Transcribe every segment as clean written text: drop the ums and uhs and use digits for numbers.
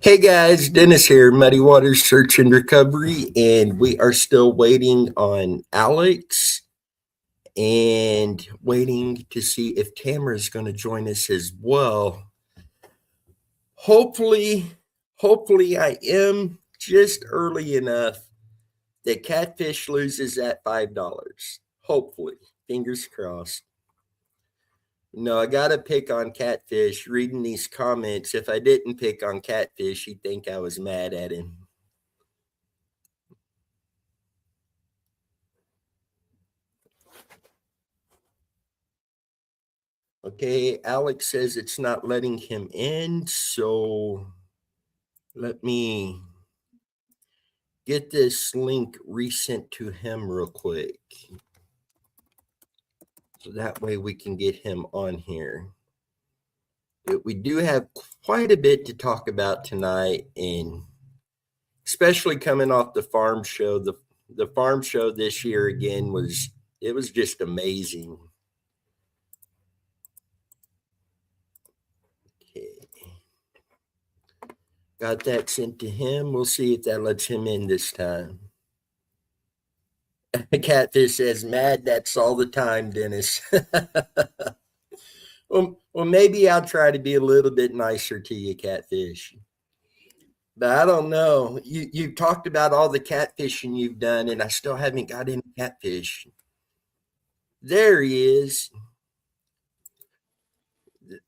Hey guys, Dennis here, Muddy Waters Search and Recovery, and we are still waiting on Alex and waiting to see if Tamara is going to join us as well. Hopefully, hopefully I am just early enough that Catfish loses at $5. Hopefully, fingers crossed. No, I got to pick on Catfish. Reading these comments, if I didn't pick on Catfish, he'd think I was mad at him. Okay, Alex says it's not letting him in, so let me get this link resent to him real quick. So that way we can get him on here. But we do have quite a bit to talk about tonight, and especially coming off the farm show. The farm show this year again was just amazing. Got that sent to him. We'll see if that lets him in this time. Catfish says, mad, that's all the time, Dennis. well, maybe I'll try to be a little bit nicer to you, Catfish. But I don't know. You've talked about all the catfishing you've done, and I still haven't got any catfish. There he is.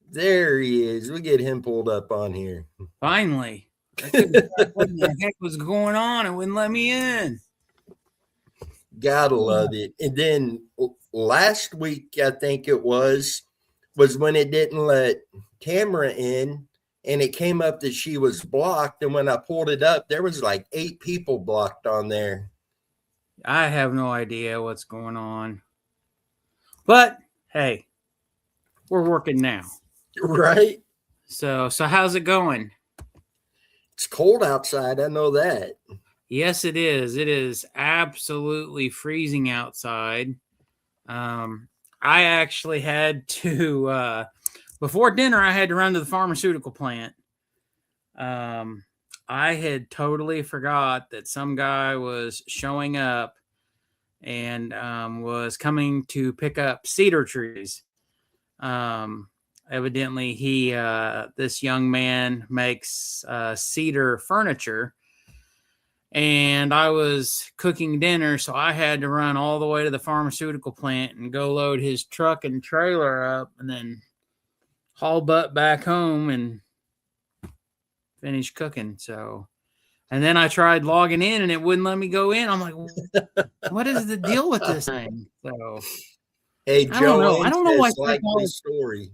There he is. We'll get him pulled up on here. Finally. I couldn't tell what the heck was going on. It wouldn't let me in. Gotta love it. And then last week, I think it was when it didn't let Tamara in, and it came up that she was blocked. And when I pulled it up, there was like 8 people blocked on there. I have no idea what's going on. But, hey, we're working now. Right? So how's it going? It's cold outside. I know that. Yes, it is. It is absolutely freezing outside. I actually had to, before dinner, I had to run to the pharmaceutical plant. I had totally forgot that some guy was showing up and was coming to pick up cedar trees. Evidently, this young man makes cedar furniture. And I was cooking dinner, so I had to run all the way to the pharmaceutical plant and go load his truck and trailer up and then haul butt back home and finish cooking. So, and then I tried logging in and it wouldn't let me go in. I'm like, what is the deal with this thing? So, hey, Joe, I don't know why. Like the story.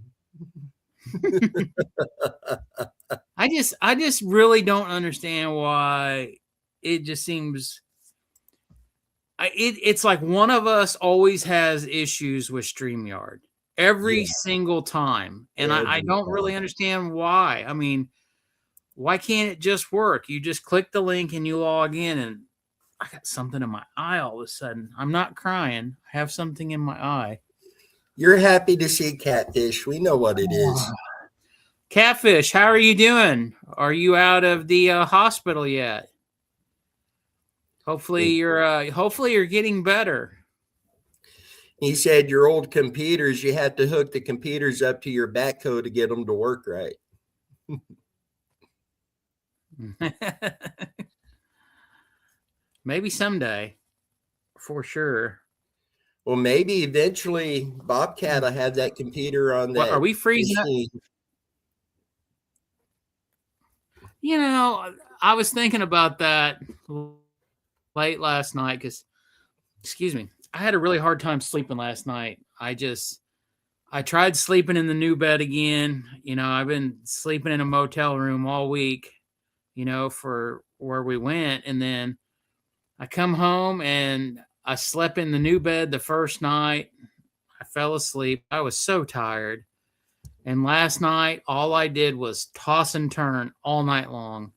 I just really don't understand why. It just seems it's like one of us always has issues with StreamYard every single time. And I don't really understand why. I mean, why can't it just work? You just click the link and you log in, and I got something in my eye all of a sudden. I'm not crying. I have something in my eye. You're happy to see Catfish. We know what it is. Catfish, how are you doing? Are you out of the hospital yet? Hopefully you're getting better. He said your old computers, you have to hook the computers up to your backhoe to get them to work right. Maybe someday, for sure. Well, maybe eventually Bobcat will have that computer on that. What, are we freezing machine. Up? You know, I was thinking about that late last night because, excuse me, I had a really hard time sleeping last night. I tried sleeping in the new bed again. You know, I've been sleeping in a motel room all week, you know, for where we went. And then I come home and I slept in the new bed the first night. I fell asleep. I was so tired. And last night, all I did was toss and turn all night long.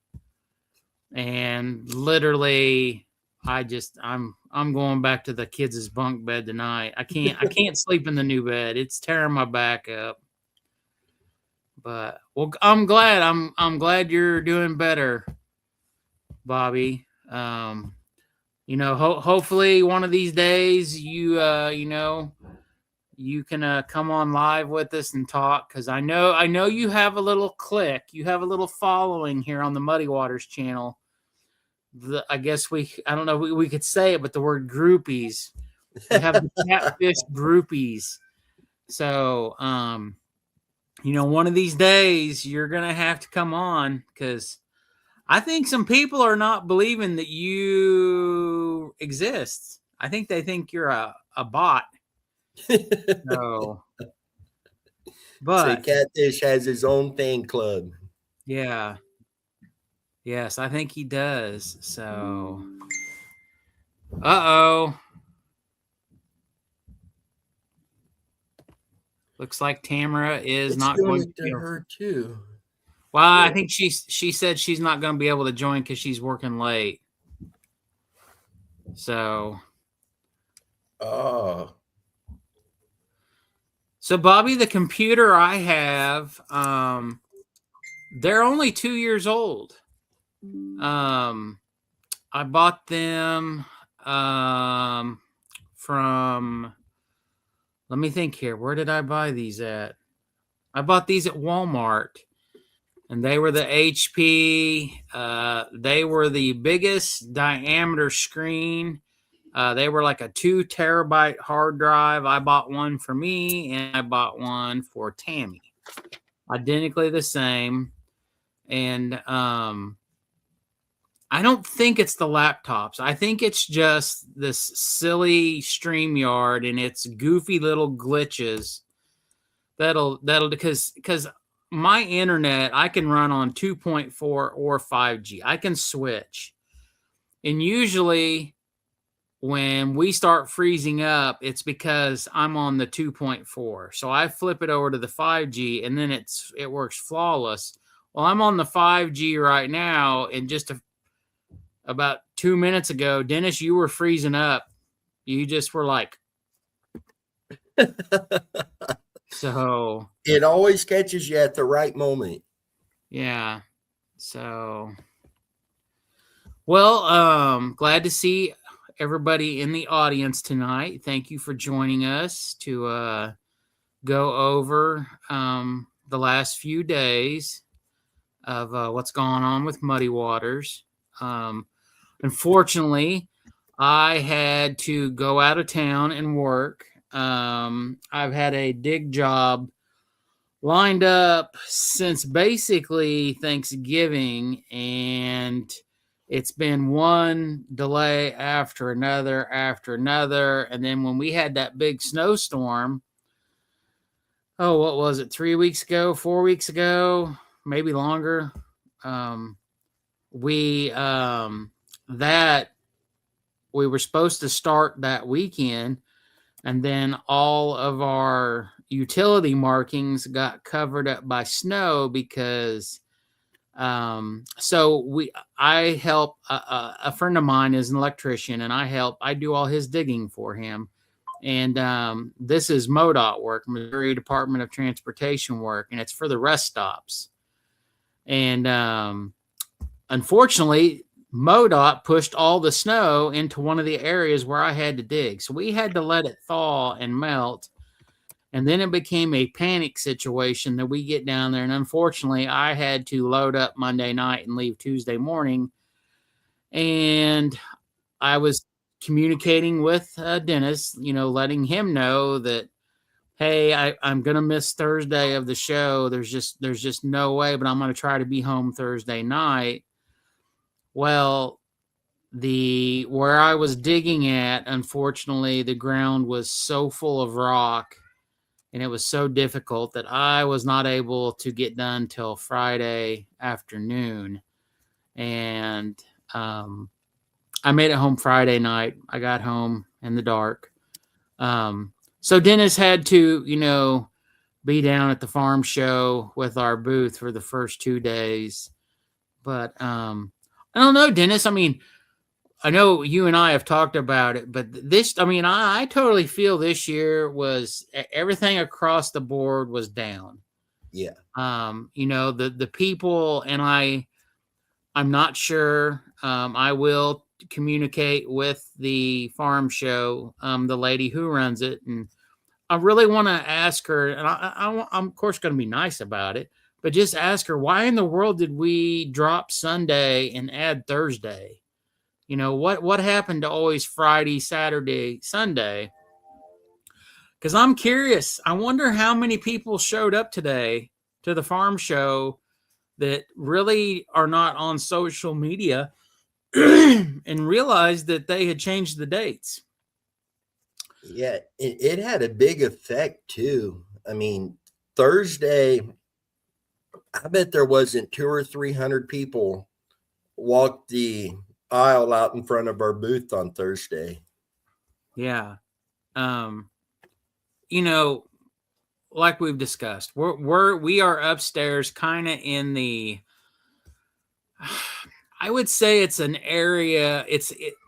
And literally, I'm going back to the kids' bunk bed tonight. I can't sleep in the new bed. It's tearing my back up. But well, I'm glad. I'm glad you're doing better, Bobby. Hopefully one of these days you can come on live with us and talk, because I know you have a little clique, you have a little following here on the Muddy Waters channel. I guess I don't know, we could say it, but the word groupies. We have the catfish groupies. So, one of these days you're gonna have to come on, because I think some people are not believing that you exist. I think they think you're a bot. So, So but Catfish has his own fan club. yeah, yes, I think he does. So, uh-oh. Looks like Tamara is It's not doing going it to to her too. Well, I Yeah. think she said she's not going to be able to join because she's working late. So, Oh, Bobby, the computer I have, they're only 2 years old. I bought them from, let me think here. Where did I buy these at? I bought these at Walmart, and they were the HP. They were the biggest diameter screen. They were like a 2 terabyte hard drive. I bought one for me, and I bought one for Tammy. Identically the same. And I don't think it's the laptops. I think it's just this silly StreamYard and its goofy little glitches that'll because my internet, I can run on 2.4 or 5G. I can switch. And usually when we start freezing up, it's because I'm on the 2.4. So I flip it over to the 5G, and then it works flawless. Well, I'm on the 5G right now, and just about 2 minutes ago, Dennis, you were freezing up. You just were like, so it always catches you at the right moment. yeah. So, well, glad to see everybody in the audience tonight. Thank you for joining us to go over the last few days of what's going on with Muddy Waters. Unfortunately, I had to go out of town and work. I've had a dig job lined up since basically Thanksgiving, and it's been one delay after another. And then when we had that big snowstorm, what was it, 3 weeks ago, 4 weeks ago, maybe longer, we were supposed to start that weekend, and then all of our utility markings got covered up by snow because I help a friend of mine is an electrician, and I do all his digging for him. And this is MoDOT work, Missouri Department of Transportation work, and it's for the rest stops. And unfortunately, MoDOT pushed all the snow into one of the areas where I had to dig. So we had to let it thaw and melt. And then it became a panic situation that we get down there. And unfortunately, I had to load up Monday night and leave Tuesday morning. And I was communicating with Dennis, letting him know that, hey, I'm going to miss Thursday of the show. There's just no way, but I'm going to try to be home Thursday night. Well, where I was digging at, unfortunately, the ground was so full of rock, and it was so difficult that I was not able to get done till Friday afternoon. And I made it home Friday night. I got home in the dark. So Dennis had to, be down at the farm show with our booth for the first 2 days. But I don't know, Dennis. I mean, I know you and I have talked about it, but I totally feel this year was everything across the board was down. Yeah. The people, and I'm not sure. I will communicate with the farm show, the lady who runs it, and I really want to ask her, and I'm of course going to be nice about it, but just ask her, why in the world did we drop Sunday and add Thursday? What happened to always Friday, Saturday, Sunday? Because I'm curious. I wonder how many people showed up today to the farm show that really are not on social media and realized that they had changed the dates. Yeah, it had a big effect too. I mean, Thursday, I bet there wasn't 200 or 300 people walked the aisle out in front of our booth on Thursday. Yeah. Um, you know, like we've discussed, we are upstairs, kind of in the. I would say it's an area.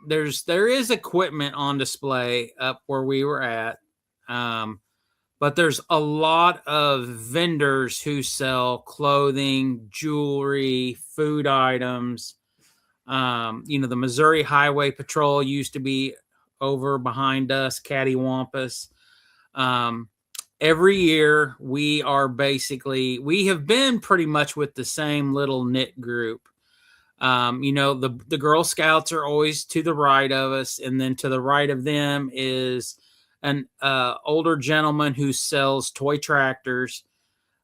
There is equipment on display up where we were at, but there's a lot of vendors who sell clothing, jewelry, food items. The Missouri Highway Patrol used to be over behind us, cattywampus. Every year we have been pretty much with the same little knit group. The Girl Scouts are always to the right of us, and then to the right of them is an older gentleman who sells toy tractors.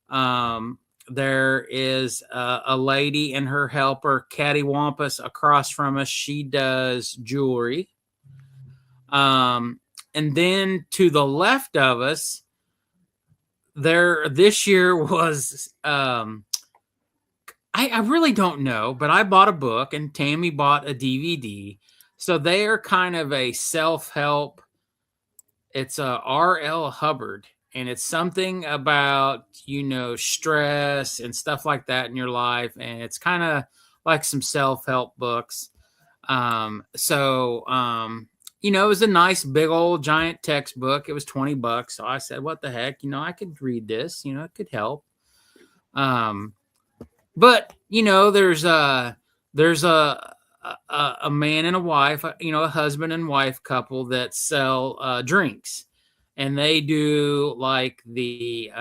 There is a lady and her helper, cattywampus, across from us. She does jewelry. And then to the left of us, this year was I really don't know, but I bought a book and Tammy bought a DVD. So they are kind of a self-help. It's a R.L. Hubbard, and it's something about, stress and stuff like that in your life. And it's kind of like some self-help books. It was a nice big old giant textbook. It was $20. So I said, what the heck, I could read this, it could help. But there's a man and a wife, a husband and wife couple that sell drinks, and they do like the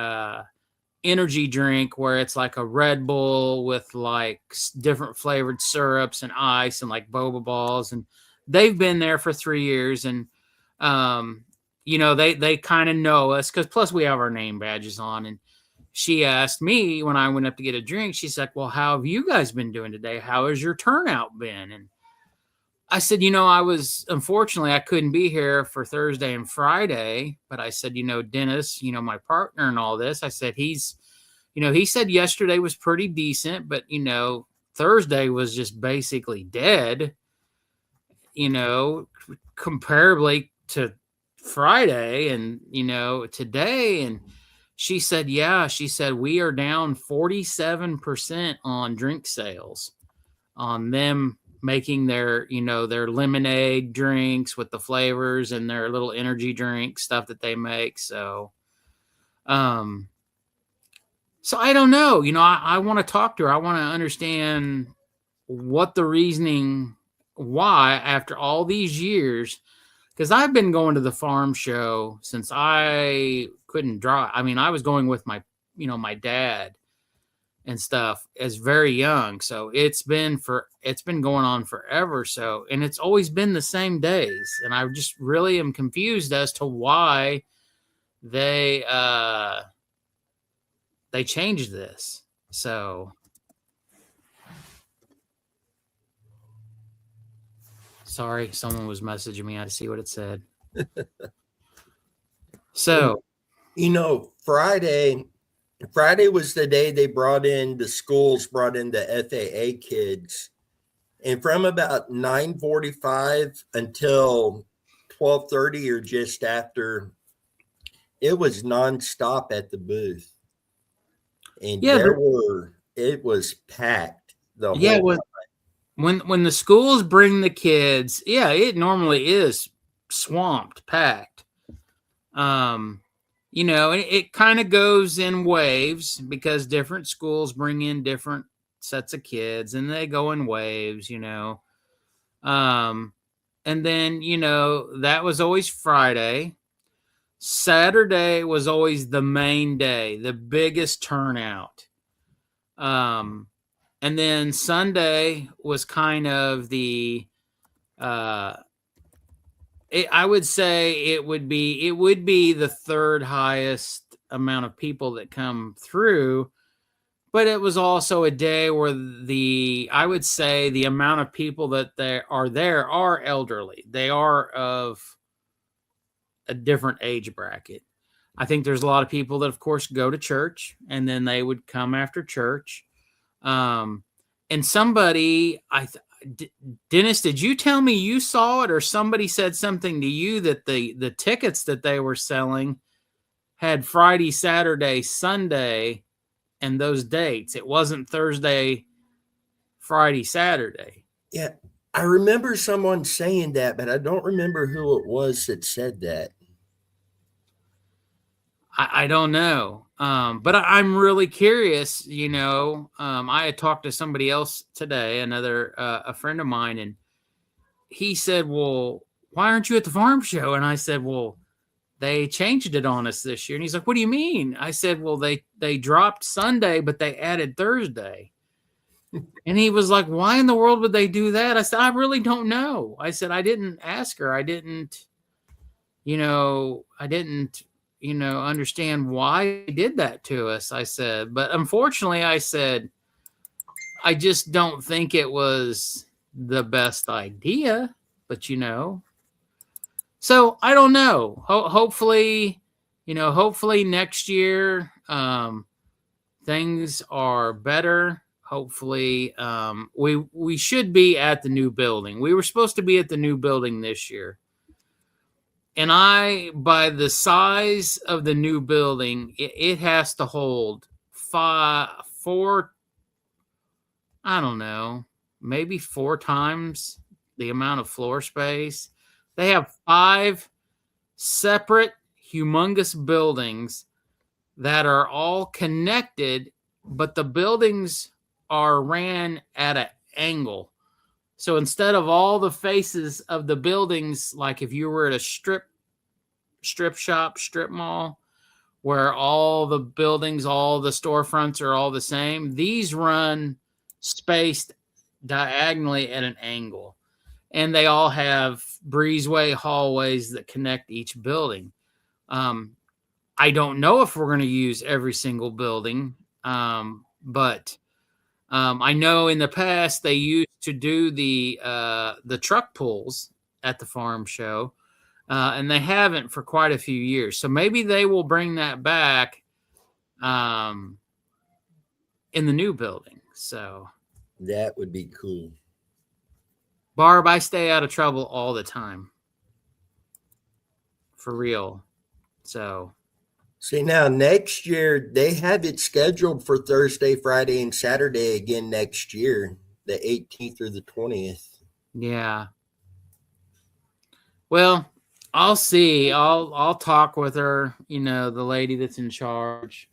energy drink where it's like a Red Bull with like different flavored syrups and ice and like boba balls, and they've been there for 3 years, and they kind of know us because plus we have our name badges on. And she asked me when I went up to get a drink, she's like, well, how have you guys been doing today? How has your turnout been? And I said, unfortunately, I couldn't be here for Thursday and Friday. But I said, Dennis, my partner and all this, I said, he said yesterday was pretty decent, but, Thursday was just basically dead, comparably to Friday and, today. And she said, we are down 47% on drink sales, on them making their lemonade drinks with the flavors and their little energy drink stuff that they make. So I don't know, I want to talk to her. I want to understand what the reasoning, why after all these years, because I've been going to the farm show since I couldn't drive. I mean, I was going with my dad and stuff as very young. So it's been going on forever. So, and it's always been the same days. And I just really am confused as to why they changed this. So sorry, someone was messaging me. I had to see what it said. So, Friday was the day the schools brought in the FAA kids. And from about 9:45 until 12:30 or just after, it was nonstop at the booth. And it was packed the whole time. When the schools bring the kids, it normally is swamped, packed. you know, it kind of goes in waves because different schools bring in different sets of kids and they go in waves, you know. And then, you know, that was always Friday. Saturday was always the main day, the biggest turnout. And then Sunday was kind of the I would say it would be the third highest amount of people that come through, but it was also a day where I would say the amount of people that there are elderly. They are of a different age bracket. I think there's a lot of people that, of course, go to church and then they would come after church. And somebody, Dennis, did you tell me you saw it, or somebody said something to you that the tickets that they were selling had Friday, Saturday, Sunday, and those dates? It wasn't Thursday, Friday, Saturday. Yeah, I remember someone saying that, but I don't remember who it was that said that. I don't know. But I'm really curious, you know. I had talked to somebody else today, a friend of mine, and he said, well, why aren't you at the farm show? And I said, well, they changed it on us this year. And he's like, what do you mean? I said, well, they dropped Sunday, but they added Thursday. And he was like, why in the world would they do that? I said, I really don't know. I said, I didn't ask her. I didn't understand why they did that to us. I said, but unfortunately, I said, I just don't think it was the best idea, but so I don't know. Hopefully next year, things are better. Hopefully, we should be at the new building. We were supposed to be at the new building this year. And by the size of the new building, it has to hold four, I don't know, maybe 4 times the amount of floor space. They have 5 separate, humongous buildings that are all connected, but the buildings are ran at an angle. So instead of all the faces of the buildings, like if you were at a strip shop, strip mall, where all the buildings, all the storefronts are all the same, these run spaced diagonally at an angle. And they all have breezeway hallways that connect each building. I don't know if we're going to use every single building, but I know in the past they used to do the truck pulls at the farm show, and they haven't for quite a few years. So maybe they will bring that back in the new building. So that would be cool. Barb, I stay out of trouble all the time. For real. So see, now next year they have it scheduled for Thursday, Friday, and Saturday again next year, the 18th or the 20th. Yeah. Well, I'll see. I'll talk with her, the lady that's in charge,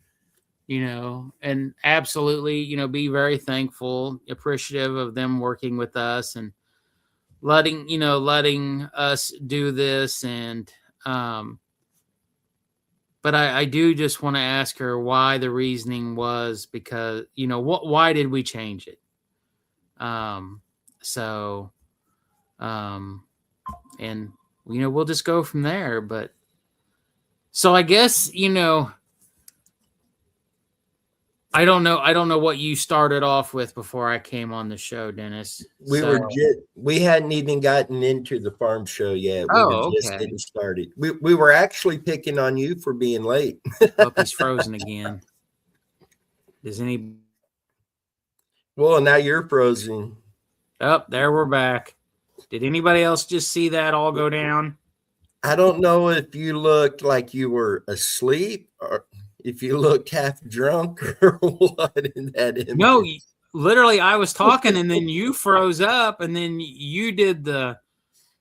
and absolutely, be very thankful, appreciative of them working with us and letting us do this. And but I do just want to ask her why the reasoning was, because, why did we change it? And we'll just go from there. But so I guess, I don't know what you started off with before I came on the show, Dennis. We hadn't even gotten into the farm show yet. We were just getting started. We were actually picking on you for being late. Hope he's frozen again. Well, now you're frozen. Oh, there we're back. Did anybody else just see that all go down? I don't know if you looked like you were asleep or if you looked half drunk or what in that image. No, literally, I was talking and then you froze up and then you did the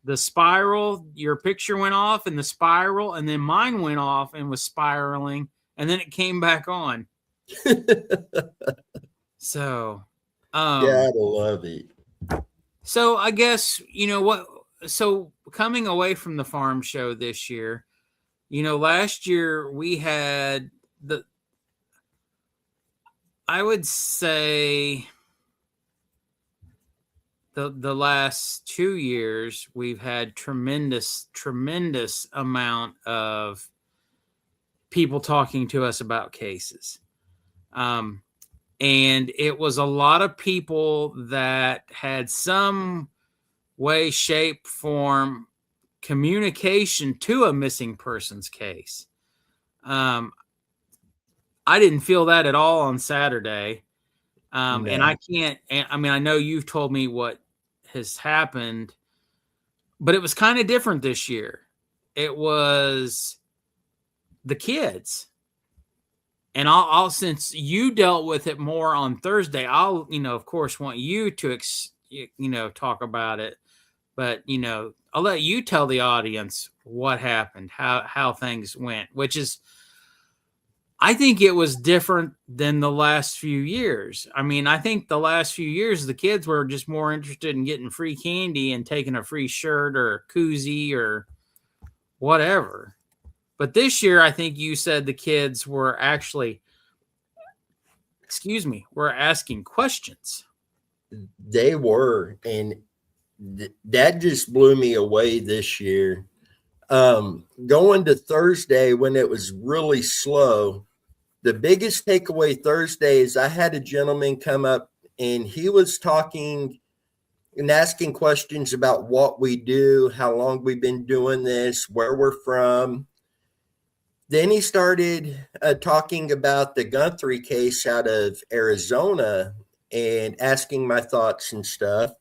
the spiral, your picture went off and the spiral, and then mine went off and was spiraling, and then it came back on. So, Gotta love it. so I guess, you know what, so coming away from the farm show this year, you know, last year we had I would say the last 2 years we've had tremendous amount of people talking to us about cases. And it was a lot of people that had some way, shape, form communication to a missing persons case. I didn't feel that at all on Saturday. No. And I can't, I mean, I know you've told me what has happened, but it was kind of different this year. It was the kids. And I'll since you dealt with it more on Thursday, I'll, you know, of course, want you to, talk about it. But, you know, I'll let you tell the audience what happened, how things went, which is, I think it was different than the last few years. I mean, I think the last few years, the kids were just more interested in getting free candy and taking a free shirt or a koozie or whatever. But this year, I think you said the kids were actually, were asking questions. They were, and that just blew me away this year. Going to Thursday when it was really slow, the biggest takeaway Thursday is I had a gentleman come up and he was talking and asking questions about what we do, how long we've been doing this, where we're from. Then he started talking about the Guthrie case out of Arizona and asking my thoughts and stuff.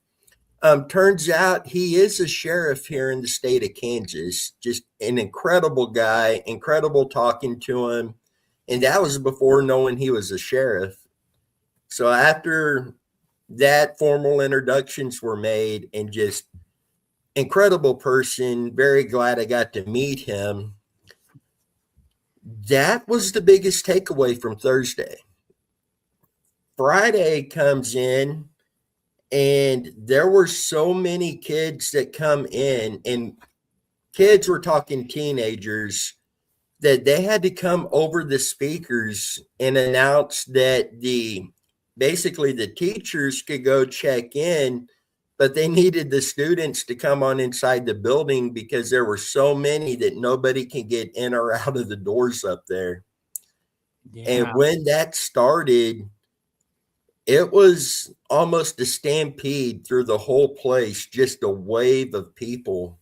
Turns out he is a sheriff here in the state of Kansas. Just an incredible guy, incredible talking to him. And that was before knowing he was a sheriff. So after that, formal introductions were made, and just incredible person. Very glad I got to meet him. That was the biggest takeaway from Thursday. Friday comes in, and there were so many kids that come in, and kids were talking teenagers, that they had to come over the speakers and announce that basically the teachers could go check in, but they needed the students to come on inside the building because there were so many that nobody can get in or out of the doors up there. Yeah. And when that started, it was almost a stampede through the whole place, just a wave of people.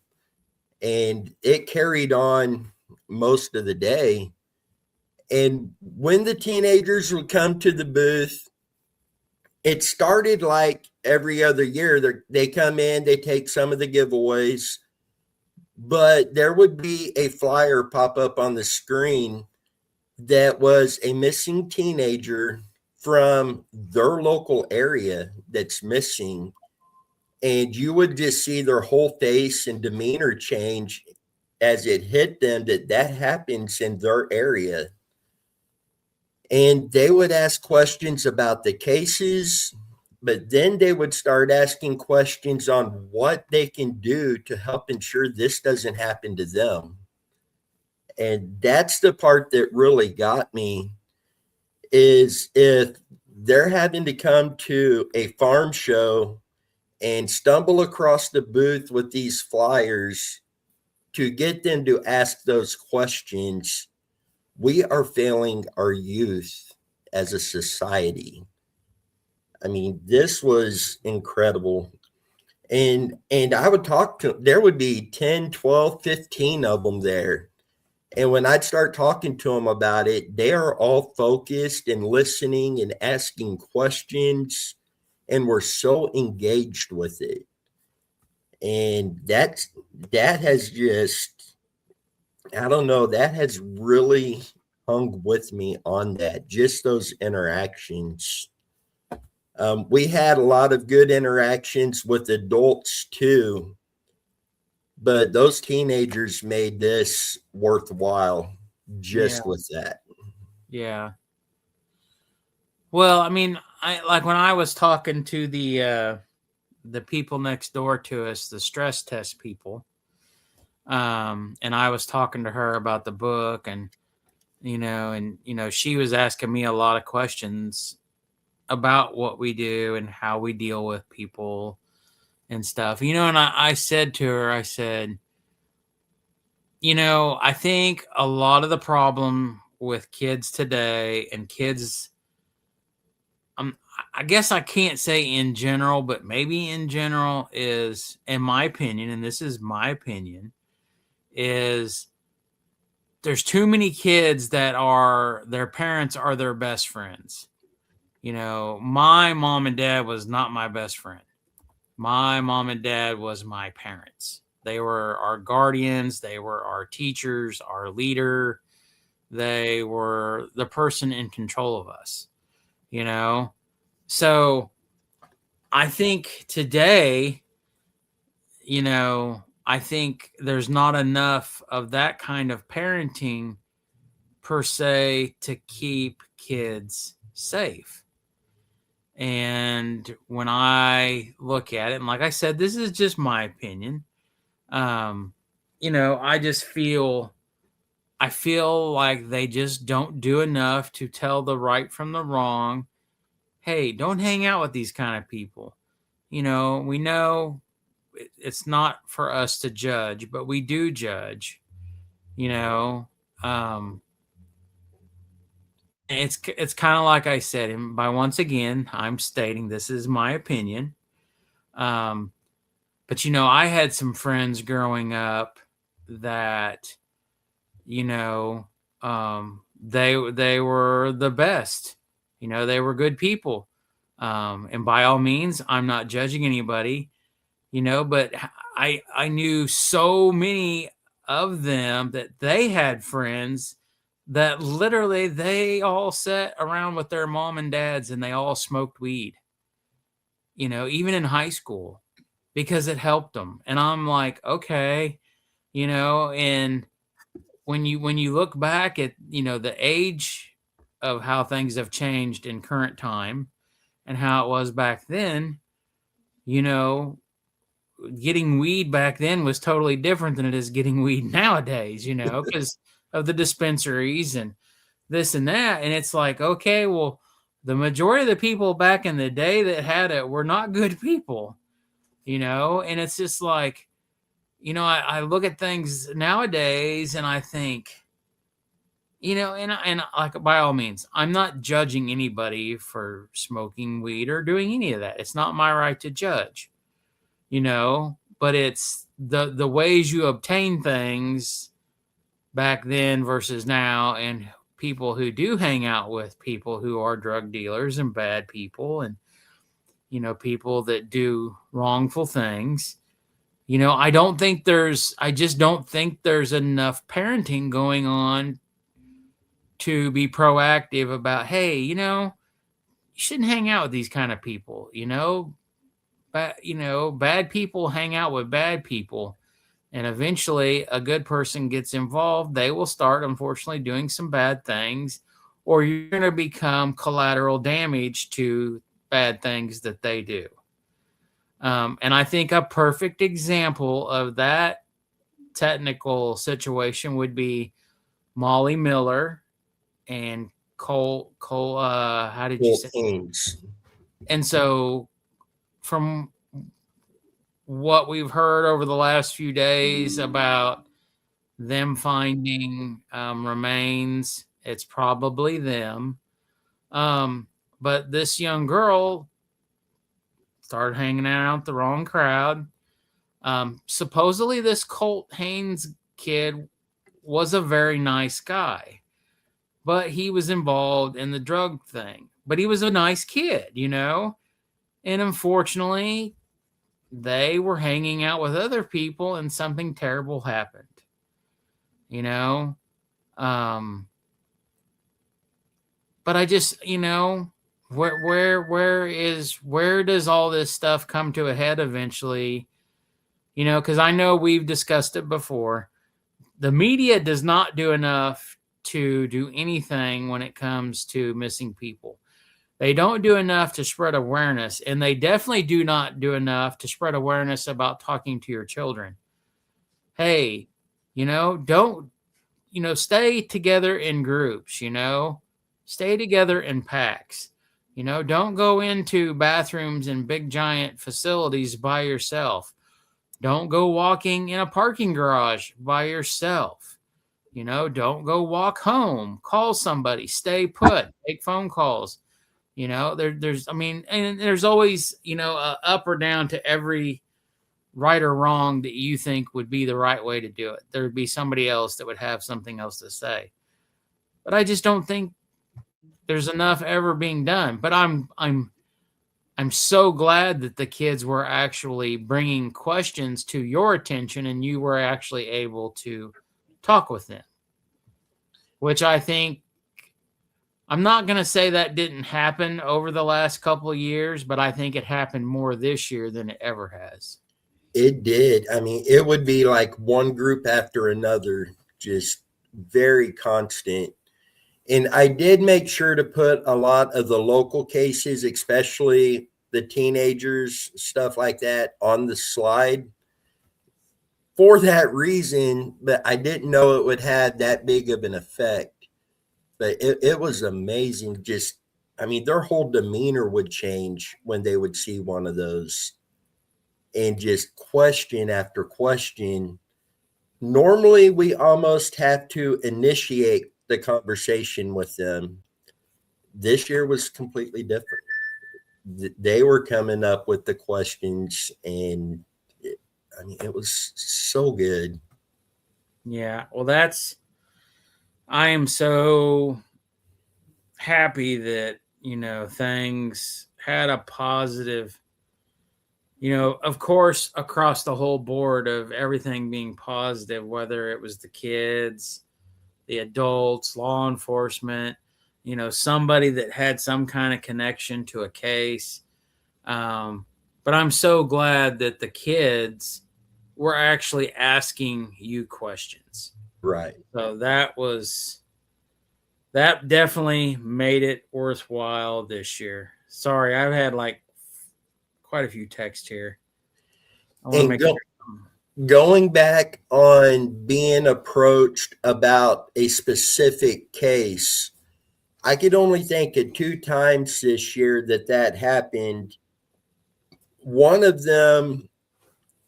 And it carried on most of the day. And when the teenagers would come to the booth, it started like every other year. They come in, they take some of the giveaways, but there would be a flyer pop up on the screen that was a missing teenager from their local area that's missing. And you would just see their whole face and demeanor change as it hit them that happens in their area. And they would ask questions about the cases, but then they would start asking questions on what they can do to help ensure this doesn't happen to them. And that's the part that really got me, is if they're having to come to a farm show and stumble across the booth with these flyers to get them to ask those questions, we are failing our youth as a society. I mean, this was incredible. And I would talk to, there would be 10, 12, 15 of them there. And when I'd start talking to them about it, they are all focused and listening and asking questions, and we're so engaged with it. And that has just, I don't know, that has really hung with me on that, just those interactions. We had a lot of good interactions with adults too, But those teenagers made this worthwhile Yeah. just with that. Yeah. Well, I mean, I like when I was talking to the people next door to us, the stress test people, and I was talking to her about the book, and she was asking me a lot of questions about what we do and how we deal with people and stuff. And I said to her, I said, I think a lot of the problem with kids today and kids, I guess I can't say in general, but maybe in general is, in my opinion, and this is my opinion, is there's too many kids that are their parents are their best friends. My mom and dad was not my best friend. My mom and dad was my parents. They were our guardians, they were our teachers, our leader. They were the person in control of us, you know? So I think today, I think there's not enough of that kind of parenting per se to keep kids safe. And when I look at it, and like I said, this is just my opinion. Um, I just I feel like they just don't do enough to tell the right from the wrong. Hey, don't hang out with these kind of people. We know it's not for us to judge, but we do judge. You know, um, it's kind of like I said, and by once again, I'm stating this is my opinion. Um, but I had some friends growing up that you know they were the best. They were good people. And by all means, I'm not judging anybody. But I knew so many of them that they had friends that literally they all sat around with their mom and dads and they all smoked weed, even in high school, because it helped them. And I'm like, okay, and when you look back at, the age of how things have changed in current time and how it was back then, you know, getting weed back then was totally different than it is getting weed nowadays, because of the dispensaries and this and that. And it's like, okay, well, the majority of the people back in the day that had it were not good people, and it's just like, I look at things nowadays and I think, and like by all means, I'm not judging anybody for smoking weed or doing any of that. It's not my right to judge, but it's the ways you obtain things back then versus now, and people who do hang out with people who are drug dealers and bad people and people that do wrongful things. I just don't think there's enough parenting going on to be proactive about, hey, you shouldn't hang out with these kind of people, but bad people hang out with bad people. And eventually a good person gets involved. They will start, unfortunately, doing some bad things, or you're going to become collateral damage to bad things that they do. And I think a perfect example of that technical situation would be Molly Miller and Cole, how did you Well, say? Kings. And so from what we've heard over the last few days about them finding remains, it's probably them. But this young girl started hanging out with the wrong crowd. Supposedly this Colt Haynes kid was a very nice guy, but he was involved in the drug thing. But he was a nice kid, And unfortunately, they were hanging out with other people and something terrible happened, you know? Um, but I just, where does all this stuff come to a head eventually? because I know we've discussed it before. The media does not do enough to do anything when it comes to missing people. They don't do enough to spread awareness, and they definitely do not do enough to spread awareness about talking to your children. Hey, don't, stay together in groups, stay together in packs. Don't go into bathrooms in big giant facilities by yourself. Don't go walking in a parking garage by yourself. Don't go walk home. Call somebody. Stay put. Take phone calls. And there's always, a up or down to every right or wrong that you think would be the right way to do it. There would be somebody else that would have something else to say. But I just don't think there's enough ever being done. But I'm so glad that the kids were actually bringing questions to your attention and you were actually able to talk with them, which I think, I'm not going to say that didn't happen over the last couple of years, but I think it happened more this year than it ever has. It did. I mean, it would be like one group after another, just very constant. And I did make sure to put a lot of the local cases, especially the teenagers, stuff like that, on the slide for that reason. But I didn't know it would have that big of an effect. But it was amazing. Just, I mean, their whole demeanor would change when they would see one of those, and just question after question. Normally, we almost have to initiate the conversation with them. This year was completely different. They were coming up with the questions, and it was so good. Yeah, well, I am so happy that, things had a positive, of course, across the whole board of everything being positive, whether it was the kids, the adults, law enforcement, somebody that had some kind of connection to a case. But I'm so glad that the kids were actually asking you questions. Right. So that definitely made it worthwhile this year. Sorry, I've had like quite a few texts here. I want to make going back on being approached about a specific case, I could only think of 2 times this year that happened. One of them,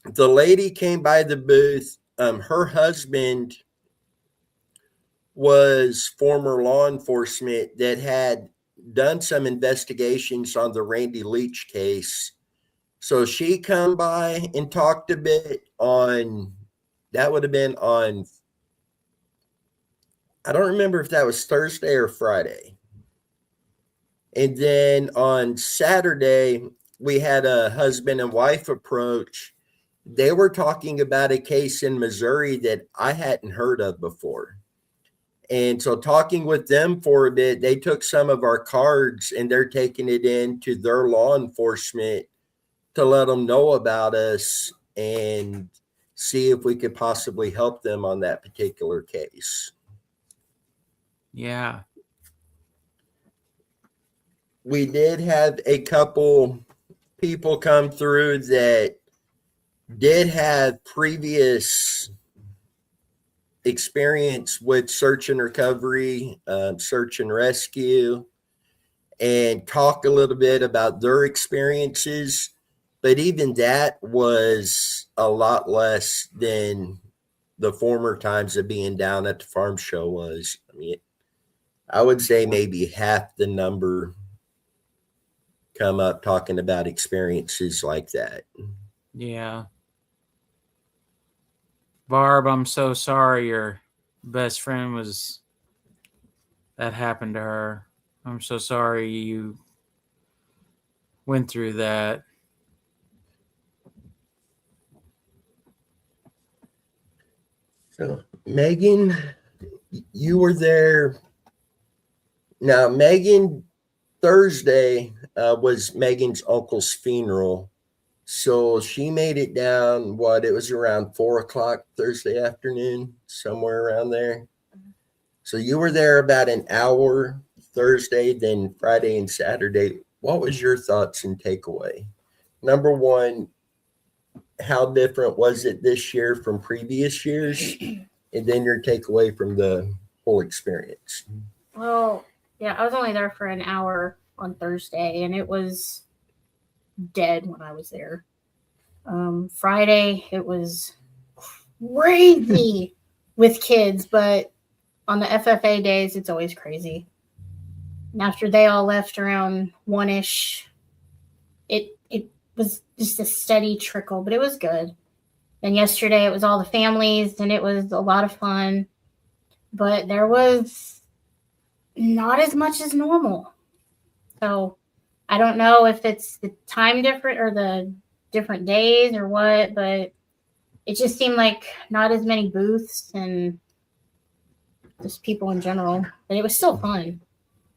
the lady came by the booth. Her husband was former law enforcement that had done some investigations on the Randy Leach case. So she come by and talked a bit on, that would have been on, I don't remember if that was Thursday or Friday. And then on Saturday, we had a husband and wife approach. They were talking about a case in Missouri that I hadn't heard of before. And so talking with them for a bit, they took some of our cards and they're taking it in to their law enforcement to let them know about us and see if we could possibly help them on that particular case. Yeah. We did have a couple people come through that did have previous experience with search and recovery, search and rescue, and talk a little bit about their experiences. But even that was a lot less than the former times of being down at the farm show was. I mean, I would say maybe half the number come up talking about experiences like that. Yeah. Barb, I'm so sorry your best friend that happened to her. I'm so sorry you went through that. So, Megan, you were there. Now, Megan, Thursday was Megan's uncle's funeral. So she made it down. What, it was around 4 o'clock Thursday afternoon, somewhere around there. So you were there about an hour Thursday, then Friday and Saturday. What was your thoughts and takeaway? Number one, how different was it this year from previous years? And then your takeaway from the whole experience. Well, yeah, I was only there for an hour on Thursday, and it was dead when I was there. Friday, it was crazy with kids, but on the FFA days, it's always crazy. And after they all left around 1-ish, it was just a steady trickle, but it was good. And yesterday, it was all the families, and it was a lot of fun. But there was not as much as normal. So I don't know if it's the time different or the different days or what, but it just seemed like not as many booths and just people in general. But it was still fun.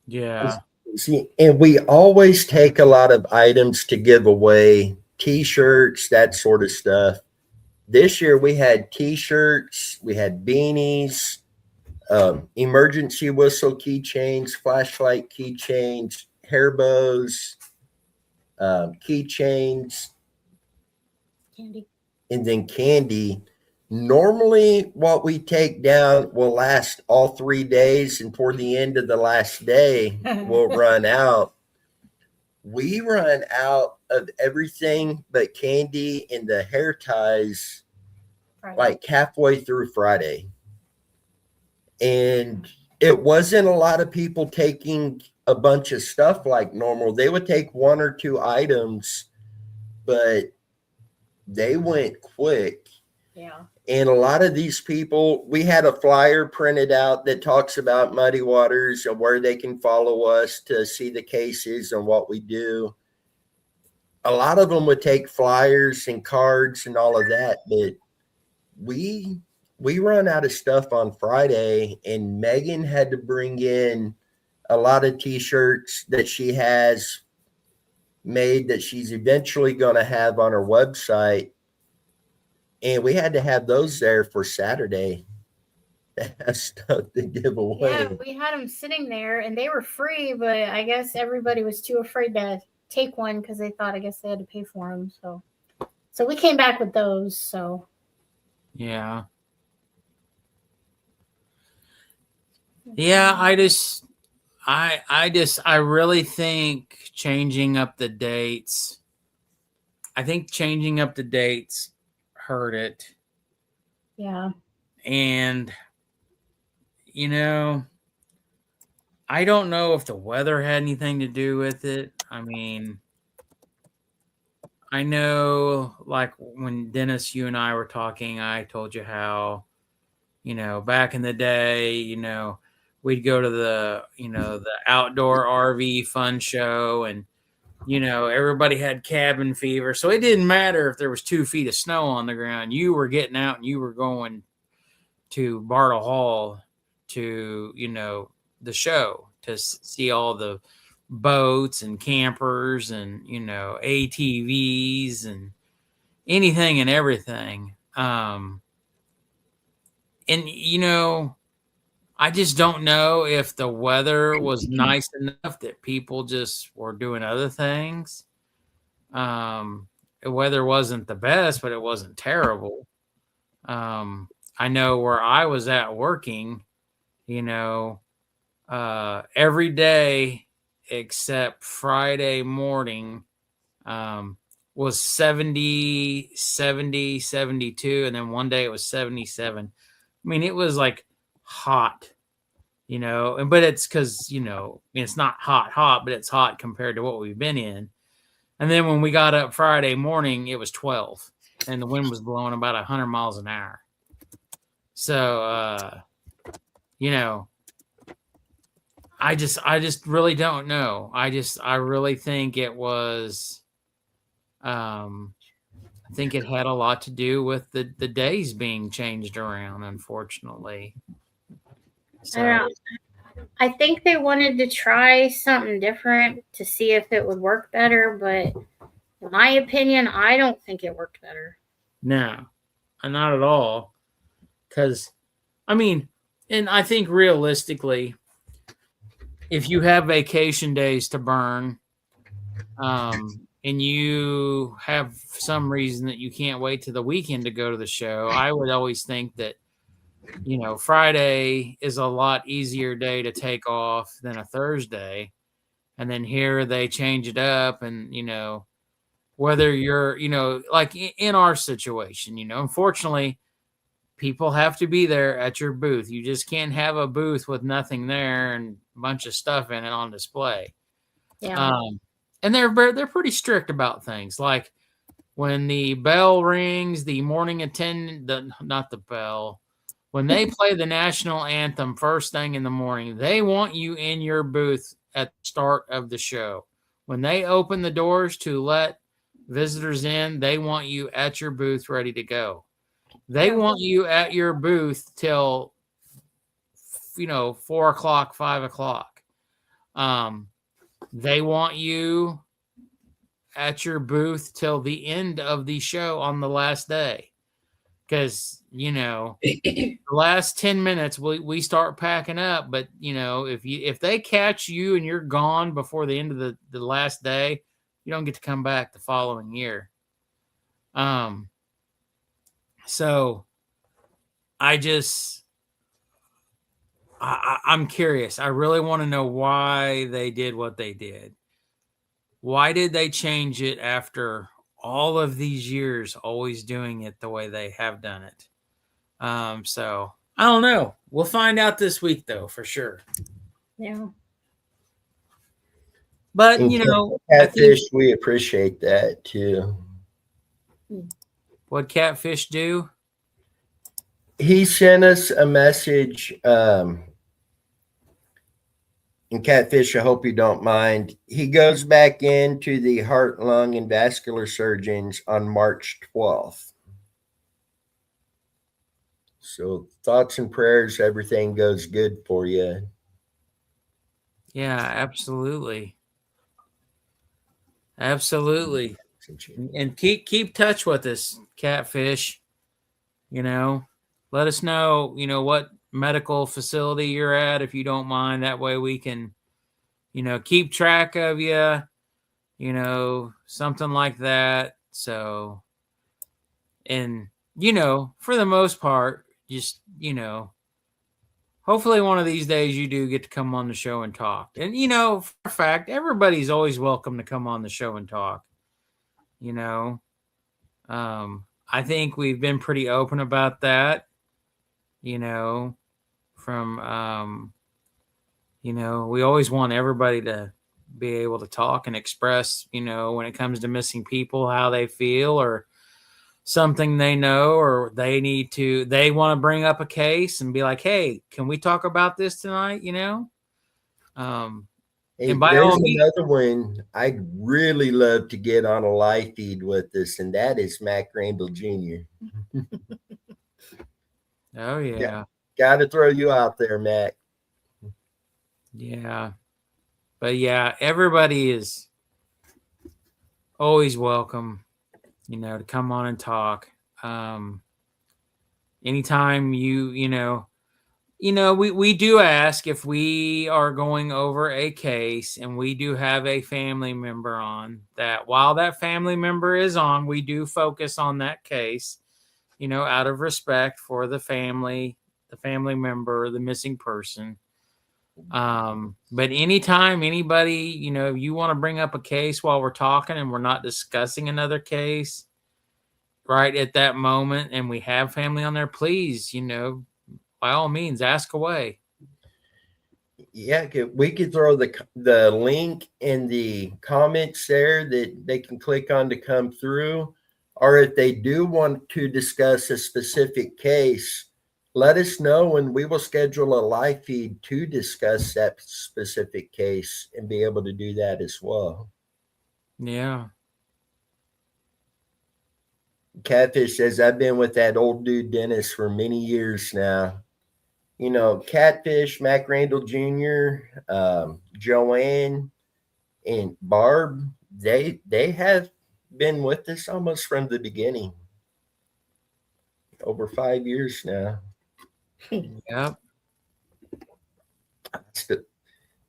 Yeah. See, and we always take a lot of items to give away, t-shirts, that sort of stuff. This year we had t-shirts, we had beanies, emergency whistle keychains, flashlight keychains, hair bows, keychains, Candy. and then candy. Normally, what we take down will last all 3 days, and toward the end of the last day, we'll run out. We run out of everything but candy and the hair ties Right. like halfway through Friday. And it wasn't a lot of people taking a bunch of stuff like normal. They would take one or two items, but they went quick. Yeah. And a lot of these people, we had a flyer printed out that talks about Muddy Waters and where they can follow us to see the cases and what we do. A lot of them would take flyers and cards and all of that, but we run out of stuff on Friday, and Megan had to bring in a lot of t-shirts that she has made that she's eventually going to have on her website. And we had to have those there for Saturday to have stuff to give away. Yeah, we had them sitting there, and they were free, but I guess everybody was too afraid to take one because they thought, I guess they had to pay for them. So we came back with those. So Yeah. Yeah, I really think changing up the dates. I think changing up the dates hurt it. yeah, And I don't know if the weather had anything to do with it. I mean, I know, like when Dennis, you and I were talking, I told you how, back in the day, we'd go to the outdoor RV fun show, and, everybody had cabin fever. So it didn't matter if there was 2 feet of snow on the ground. You were getting out and you were going to Bartle Hall to, the show to see all the boats and campers and, ATVs and anything and everything. And, I just don't know if the weather was nice enough that people just were doing other things. The weather wasn't the best, but it wasn't terrible. I know where I was at working, every day except Friday morning was 70, 70, 72. And then one day it was 77. I mean, it was like hot, but it's because, it's not hot, but it's hot compared to what we've been in. And then when we got up Friday morning, it was 12 and the wind was blowing about 100 miles an hour. So, I just really don't know. I really think it was, I think it had a lot to do with the days being changed around, unfortunately. So, I don't know. I think they wanted to try something different to see if it would work better, but In my opinion, I don't think it worked better. No, not at all. Because, I mean, and I think realistically, if you have vacation days to burn, and you have some reason that you can't wait to the weekend to go to the show, I would always think that, Friday is a lot easier day to take off than a Thursday. And then here they change it up, and, whether you're, like in our situation, unfortunately, people have to be there at your booth. You just can't have a booth with nothing there and a bunch of stuff in it on display. Yeah. And they're pretty strict about things. Like when the bell rings, the morning attendant, not the bell, when they play the national anthem first thing in the morning, they want you in your booth at the start of the show. When they open the doors to let visitors in, they want you at your booth ready to go. They want you at your booth till 4 o'clock, 5 o'clock. They want you at your booth till the end of the show on the last day. Because, the last 10 minutes we start packing up. But, if they catch you and you're gone before the end of the last day, you don't get to come back the following year. So I'm curious. I really want to know why they did what they did. Why did they change it after all of these years always doing it the way they have done it? So I don't know. We'll find out this week, though, for sure. Yeah. But, Catfish, we appreciate that too. What Catfish do? He sent us a message. And Catfish, I hope you don't mind. He goes back into the heart, lung, and vascular surgeons on March 12th. So thoughts and prayers, everything goes good for you. Yeah, absolutely. Absolutely. And keep touch with us, Catfish. Let us know, what medical facility you're at, if you don't mind. That way we can, keep track of you, something like that. So, and, for the most part, just, hopefully one of these days you do get to come on the show and talk. And, for a fact, everybody's always welcome to come on the show and talk. I think we've been pretty open about that. From, we always want everybody to be able to talk and express, when it comes to missing people, how they feel or something they know, or they want to bring up a case and be like, hey, can we talk about this tonight? Hey, and by there's all means, another one I'd really love to get on a live feed with us, and that is Mac Randall Jr. Oh, yeah. Got to throw you out there, Mac. Yeah. But, yeah, everybody is always welcome, to come on and talk. Anytime we do ask if we are going over a case and we do have a family member on, that while that family member is on, we do focus on that case, out of respect for the family member, the missing person. But anytime anybody, you want to bring up a case while we're talking and we're not discussing another case right at that moment, and we have family on there, please, by all means, ask away. Yeah, we could throw the link in the comments there that they can click on to come through. Or if they do want to discuss a specific case, let us know and we will schedule a live feed to discuss that specific case and be able to do that as well. Yeah. Catfish says, I've been with that old dude Dennis for many years now. Catfish, Mac Randall Jr., Joanne, and Barb, they have been with us almost from the beginning. Over 5 years now. Yep.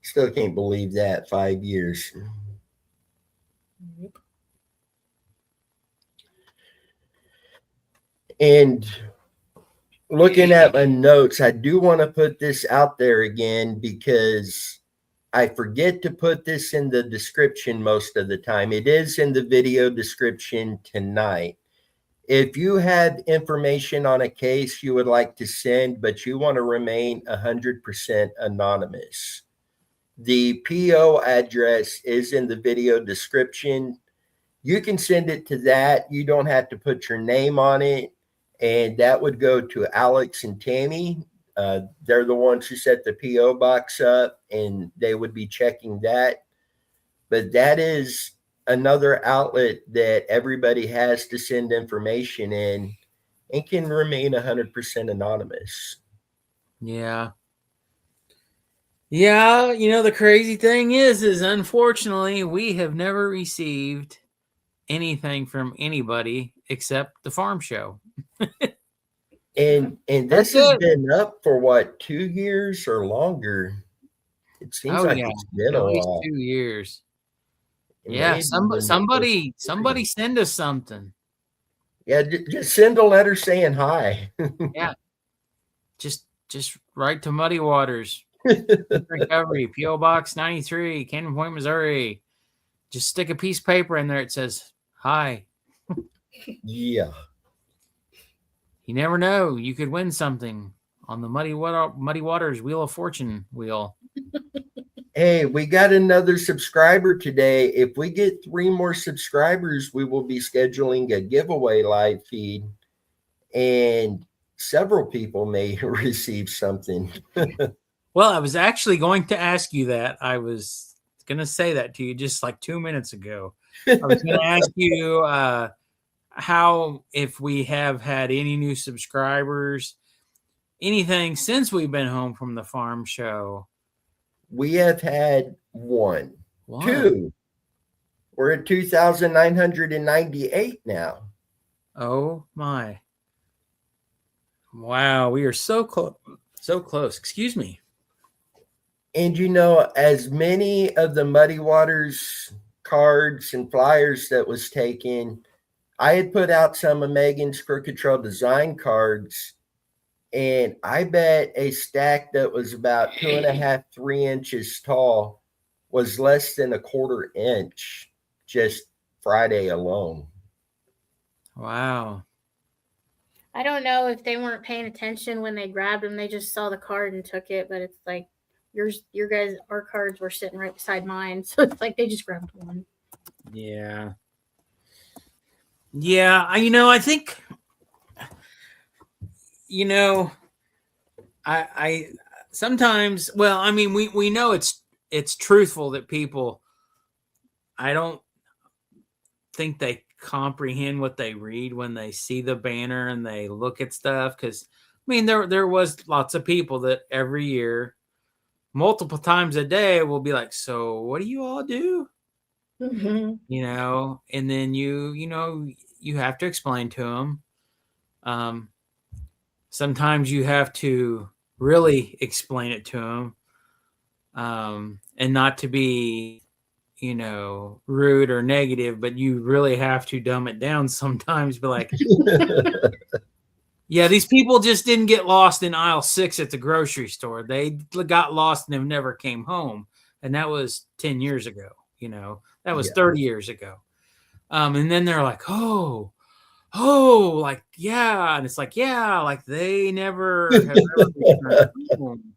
Still can't believe that 5 years. And looking at my notes, I do want to put this out there again because I forget to put this in the description most of the time. It is in the video description tonight. If you have information on a case you would like to send, but you want to remain 100% anonymous, the PO address is in the video description. You can send it to that. You don't have to put your name on it. And that would go to Alex and Tammy. They're the ones who set the PO box up, and they would be checking that. But that is another outlet that everybody has to send information in and can remain 100% anonymous. Yeah. Yeah, the crazy thing is unfortunately we have never received anything from anybody except the farm show. And this has been up for what, 2 years or longer? It seems like it's been at a least while. 2 years. It Yeah, may have been somebody send us something. Yeah, just send a letter saying hi. Yeah. Just write to Muddy Waters. Recovery, P.O. Box 93, Cannon Point, Missouri. Just stick a piece of paper in there. It says, hi. Yeah. You never know. You could win something on the Muddy Waters Wheel of Fortune wheel. Hey, we got another subscriber today. If we get 3 more subscribers, we will be scheduling a giveaway live feed, and several people may receive something. Well, I was actually going to ask you that. I was going to say that to you just like 2 minutes ago. I was going to ask you how, if we have had any new subscribers, anything since we've been home from the farm show. We have had one. 2. We're at 2,998 now. Oh my. Wow, we are so close. So close. Excuse me. And as many of the Muddy Waters cards and flyers that was taken, I had put out some of Megan's Crooked Trail design cards, and I bet a stack that was about 2.5, 3 inches tall was less than a 1/4 inch just Friday alone. Wow. I don't know if they weren't paying attention when they grabbed them. They just saw the card and took it, but it's like your guys, our cards were sitting right beside mine. So it's like they just grabbed one. Yeah. Yeah. I think, I sometimes, well, I mean, we know it's truthful that people, I don't think they comprehend what they read when they see the banner and they look at stuff. Because I mean, there was lots of people that every year, multiple times a day, will be like, so what do you all do? Mm-hmm. And then you have to explain to them. Sometimes you have to really explain it to them, and not to be rude or negative, but you really have to dumb it down sometimes. Be like, yeah, these people just didn't get lost in aisle 6 at the grocery store. They got lost and have never came home. And that was 10 years ago. That was 30 years ago. And then they're like, oh, like, yeah. And it's like, yeah, like they never have ever returned home.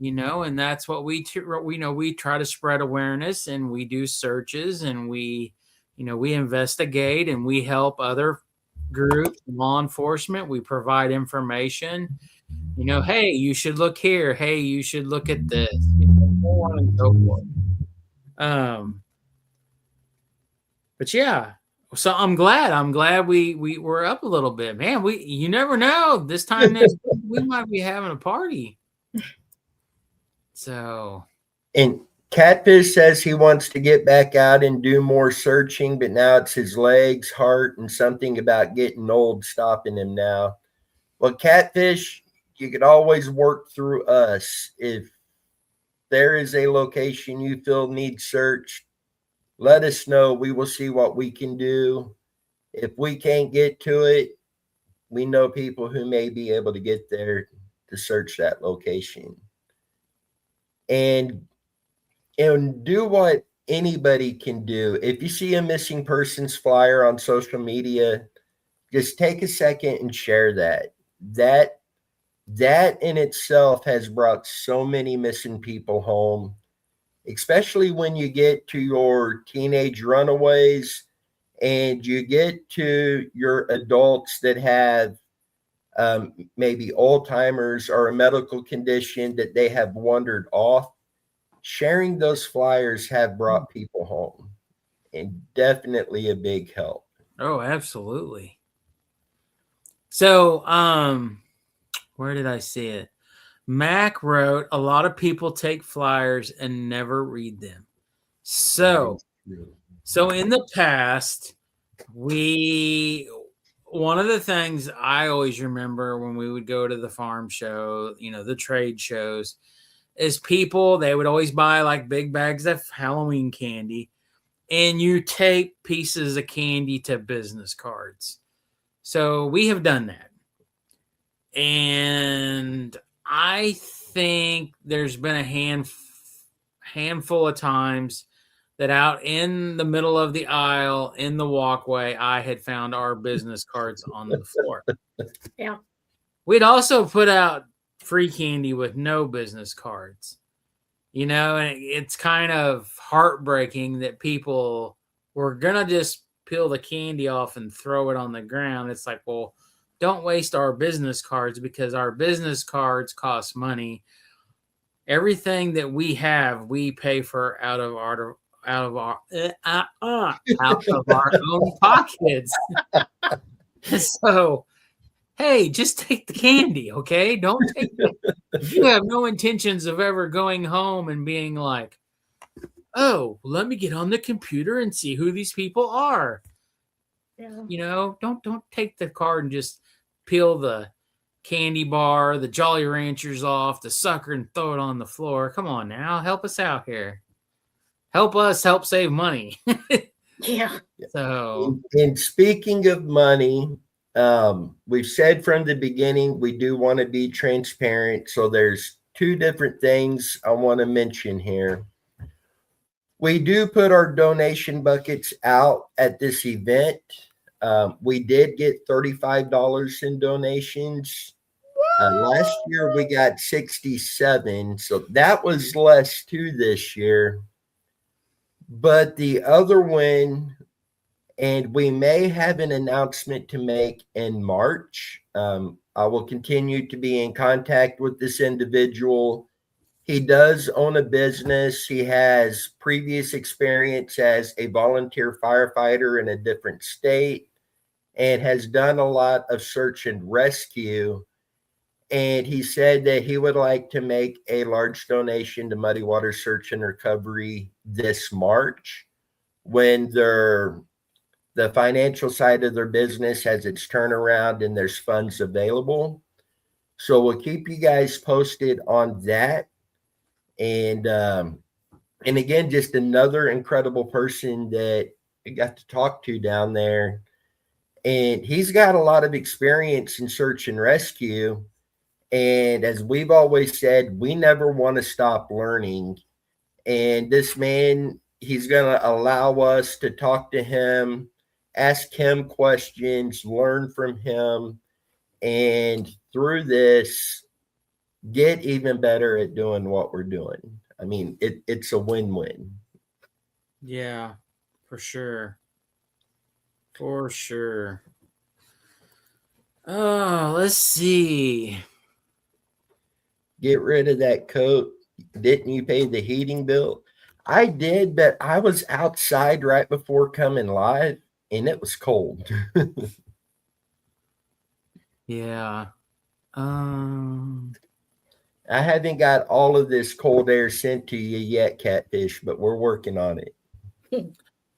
And that's what we try to spread awareness, and we do searches, and we investigate, and we help other groups, law enforcement. We provide information, hey, you should look here. Hey, you should look at this, so on and so forth. But yeah, so I'm glad we were up a little bit, man. You never know, this time next week we might be having a party. So, and Catfish says he wants to get back out and do more searching, but now it's his legs, heart, and something about getting old stopping him now. Well, Catfish, you could always work through us. If there is a location you feel needs searched, let us know. We will see what we can do. If we can't get to it, we know people who may be able to get there to search that location. And do what anybody can do. If you see a missing persons flyer on social media, just take a second and share that. That in itself has brought so many missing people home, especially when you get to your teenage runaways and you get to your adults that have maybe Alzheimer's or a medical condition that they have wandered off. Sharing those flyers have brought people home, and definitely a big help. Oh, absolutely. So, where did I see it? Mac wrote, a lot of people take flyers and never read them. So in the past, one of the things I always remember when we would go to the farm show, the trade shows, is they would always buy like big bags of Halloween candy, and you tape pieces of candy to business cards. So we have done that. And I think there's been a handful of times that out in the middle of the aisle in the walkway, I had found our business cards on the floor. Yeah. We'd also put out free candy with no business cards, and it's kind of heartbreaking that people were going to just peel the candy off and throw it on the ground. It's like, well, don't waste our business cards because our business cards cost money. Everything that we have, we pay for out of our own pockets. So, hey, just take the candy, okay? Don't take it. You have no intentions of ever going home and being like, oh, let me get on the computer and see who these people are. Yeah. Don't take the card and just peel the candy bar, the Jolly Ranchers off the sucker and throw it on the floor. Come on now, help us out here. Help us help save money. Yeah. So, and speaking of money, we've said from the beginning we do want to be transparent. So there's two different things I want to mention here. We do put our donation buckets out at this event. We did get $35 in donations. Last year we got 67, so that was less too this year. But the other one, and we may have an announcement to make in March. I will continue to be in contact with this individual. He does own a business. He has previous experience as a volunteer firefighter in a different state and has done a lot of search and rescue. And he said that he would like to make a large donation to Muddy Water Search and Recovery this March when the financial side of their business has its turnaround and there's funds available. So we'll keep you guys posted on that. And again, just another incredible person that I got to talk to down there. And he's got a lot of experience in search and rescue. And as we've always said, we never want to stop learning. And this man, he's going to allow us to talk to him, ask him questions, learn from him, and through this, get even better at doing what we're doing. I mean, it's a win-win. yeah, for sure. For sure. Oh, let's see. Get rid of that coat. Didn't you pay the heating bill? I did, but I was outside right before coming live and it was cold. Yeah. I haven't got all of this cold air sent to you yet, Catfish, but we're working on it.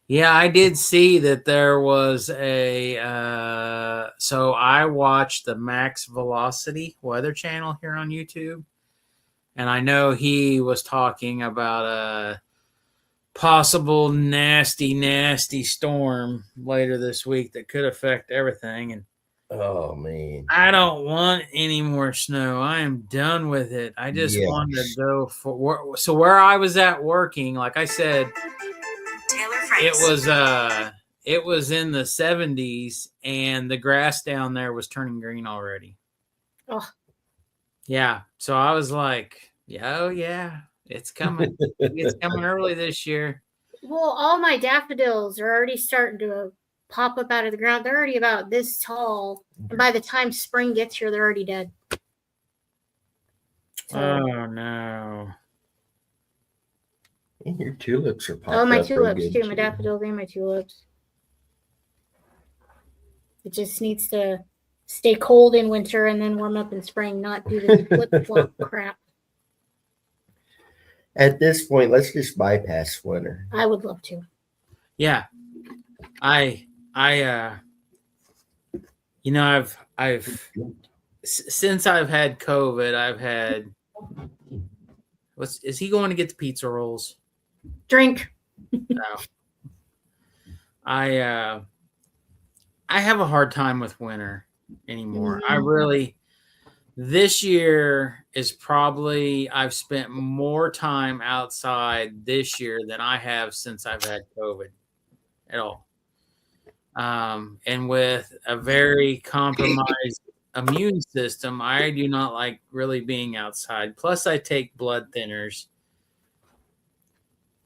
Yeah, I did see that there was a. So I watched the Max Velocity Weather Channel here on YouTube, and I know he was talking about a possible nasty storm later this week that could affect everything. And Oh, man. I don't want any more snow. I am done with it. I just wanted to go for. So where I was at working, like I said, it was in the 70s, and the grass down there was turning green already. Oh. Yeah. So I was like, oh yeah, it's coming. It's coming early this year. Well, all my daffodils are already starting to pop up out of the ground. They're already about this tall. And by the time spring gets here, they're already dead. So, oh no. And your tulips are popping oh, my up tulips real too. good, My daffodils and my tulips. It just needs to stay cold in winter and then warm up in spring, not do this flip-flop crap. At this point, let's just bypass winter. I would love to. Yeah. I've since I've had COVID, I've had is he going to get the pizza rolls? Drink. No. I have a hard time with winter anymore. I really, this year is probably, I've spent more time outside this year than I have since I've had COVID at all. And with a very compromised immune system, I do not like really being outside. Plus, I take blood thinners,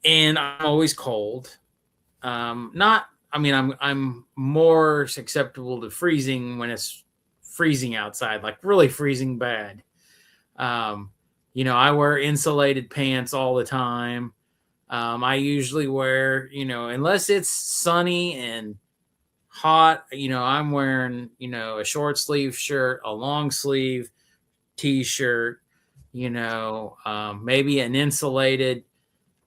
and I'm always cold. I'm more susceptible to freezing when it's freezing outside, like really freezing bad. I wear insulated pants all the time. I usually wear, unless it's sunny and hot, I'm wearing, a short sleeve shirt, a long sleeve t-shirt, maybe an insulated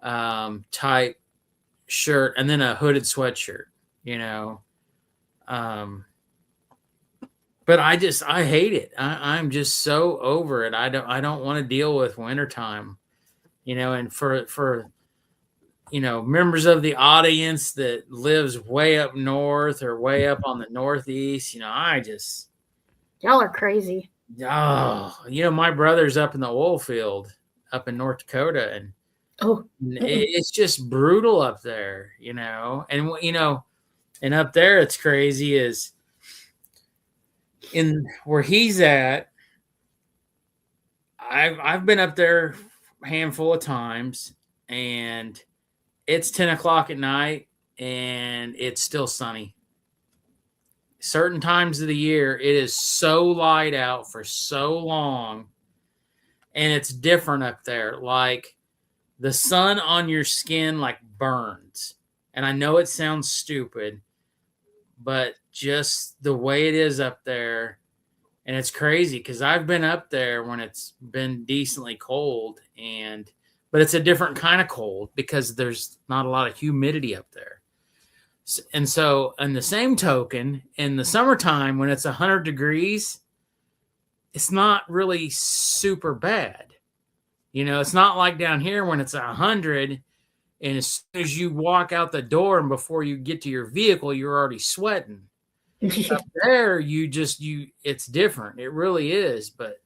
type shirt, and then a hooded sweatshirt, but I hate it. I'm just so over it. I don't want to deal with wintertime, and for members of the audience that lives way up north or way up on the northeast, y'all are crazy. My brother's up in the oil field up in North Dakota, and it's just brutal up there, and up there it's crazy is in where he's at. I've been up there a handful of times, and it's 10 o'clock at night and it's still sunny. Certain times of the year, it is so light out for so long, and it's different up there. Like the sun on your skin like burns. And I know it sounds stupid, but just the way it is up there, and it's crazy because I've been up there when it's been decently cold, but it's a different kind of cold because there's not a lot of humidity up there. And so, in the same token, in the summertime when it's 100 degrees, it's not really super bad. It's not like down here when it's 100, and as soon as you walk out the door and before you get to your vehicle, you're already sweating. Up there, it's different. It really is. But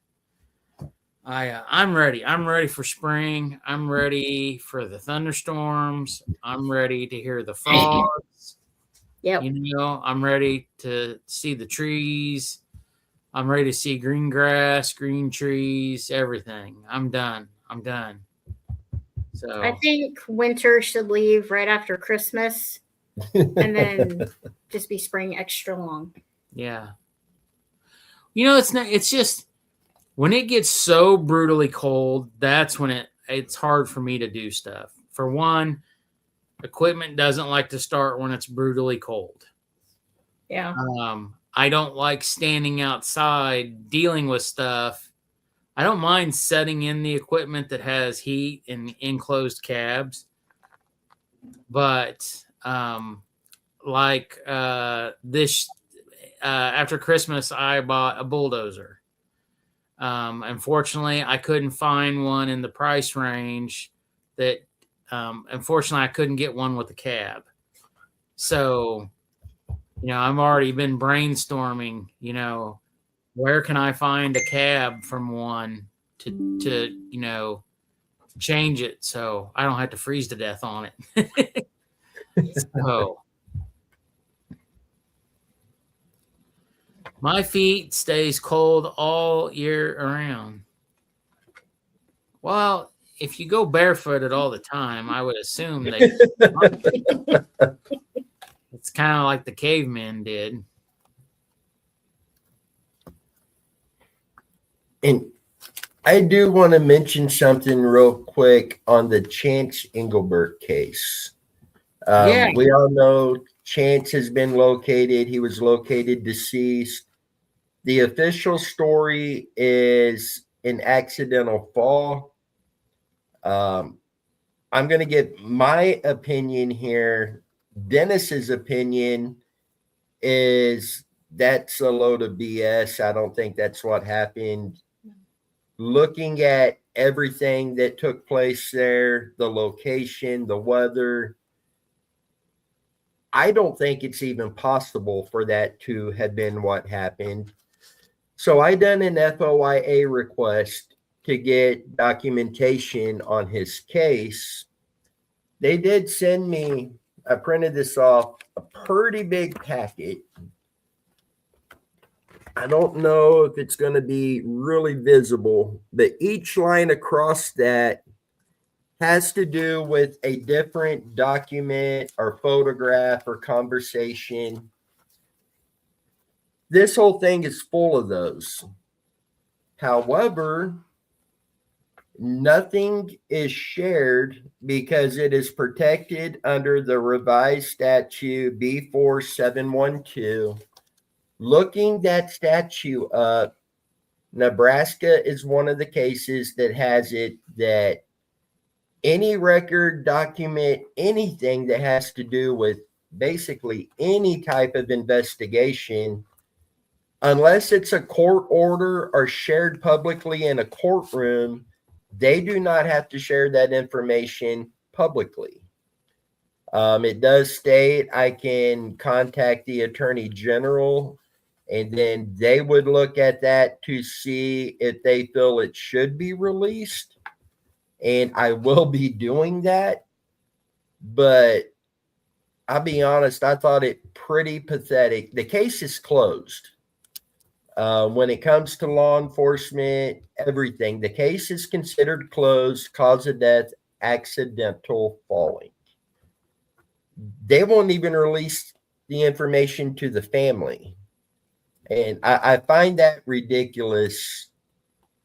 I'm ready. I'm ready for spring. I'm ready for the thunderstorms. I'm ready to hear the frogs. Yep. I'm ready to see the trees. I'm ready to see green grass, green trees, everything. I'm done. So I think winter should leave right after Christmas and then just be spring extra long. Yeah. It's just when it gets so brutally cold, that's when it's hard for me to do stuff. For one, equipment doesn't like to start when it's brutally cold. Yeah. I don't like standing outside dealing with stuff I don't mind setting in the equipment that has heat and enclosed cabs, but this after Christmas, I bought a bulldozer. Unfortunately, I couldn't find one in the price range that. Unfortunately, I couldn't get one with a cab. So, I've already been brainstorming. Where can I find a cab from one to change it so I don't have to freeze to death on it. So my feet stays cold all year around. Well, if you go barefooted all the time, I would assume they. It's kind of like the cavemen did. And I do want to mention something real quick on the Chance Engelbert case. We all know Chance has been located. He was located deceased. The official story is an accidental fall. I'm going to give my opinion here. Dennis's opinion is that's a load of BS. I don't think that's what happened. Looking at everything that took place there, the location, the weather, I don't think it's even possible for that to have been what happened. So I done an FOIA request to get documentation on his case. They did send me, I printed this off, a pretty big packet. I don't know if it's going to be really visible, but each line across that has to do with a different document or photograph or conversation. This whole thing is full of those. However, nothing is shared because it is protected under the revised statute B4712. Looking that statute up, Nebraska is one of the cases that has it that any record, document, anything that has to do with basically any type of investigation, unless it's a court order or shared publicly in a courtroom, they do not have to share that information publicly. It does state I can contact the Attorney General, and then they would look at that to see if they feel it should be released. And I will be doing that. But I'll be honest, I thought it pretty pathetic. The case is closed. When it comes to law enforcement, everything, the case is considered closed, cause of death, accidental falling. They won't even release the information to the family. And I find that ridiculous.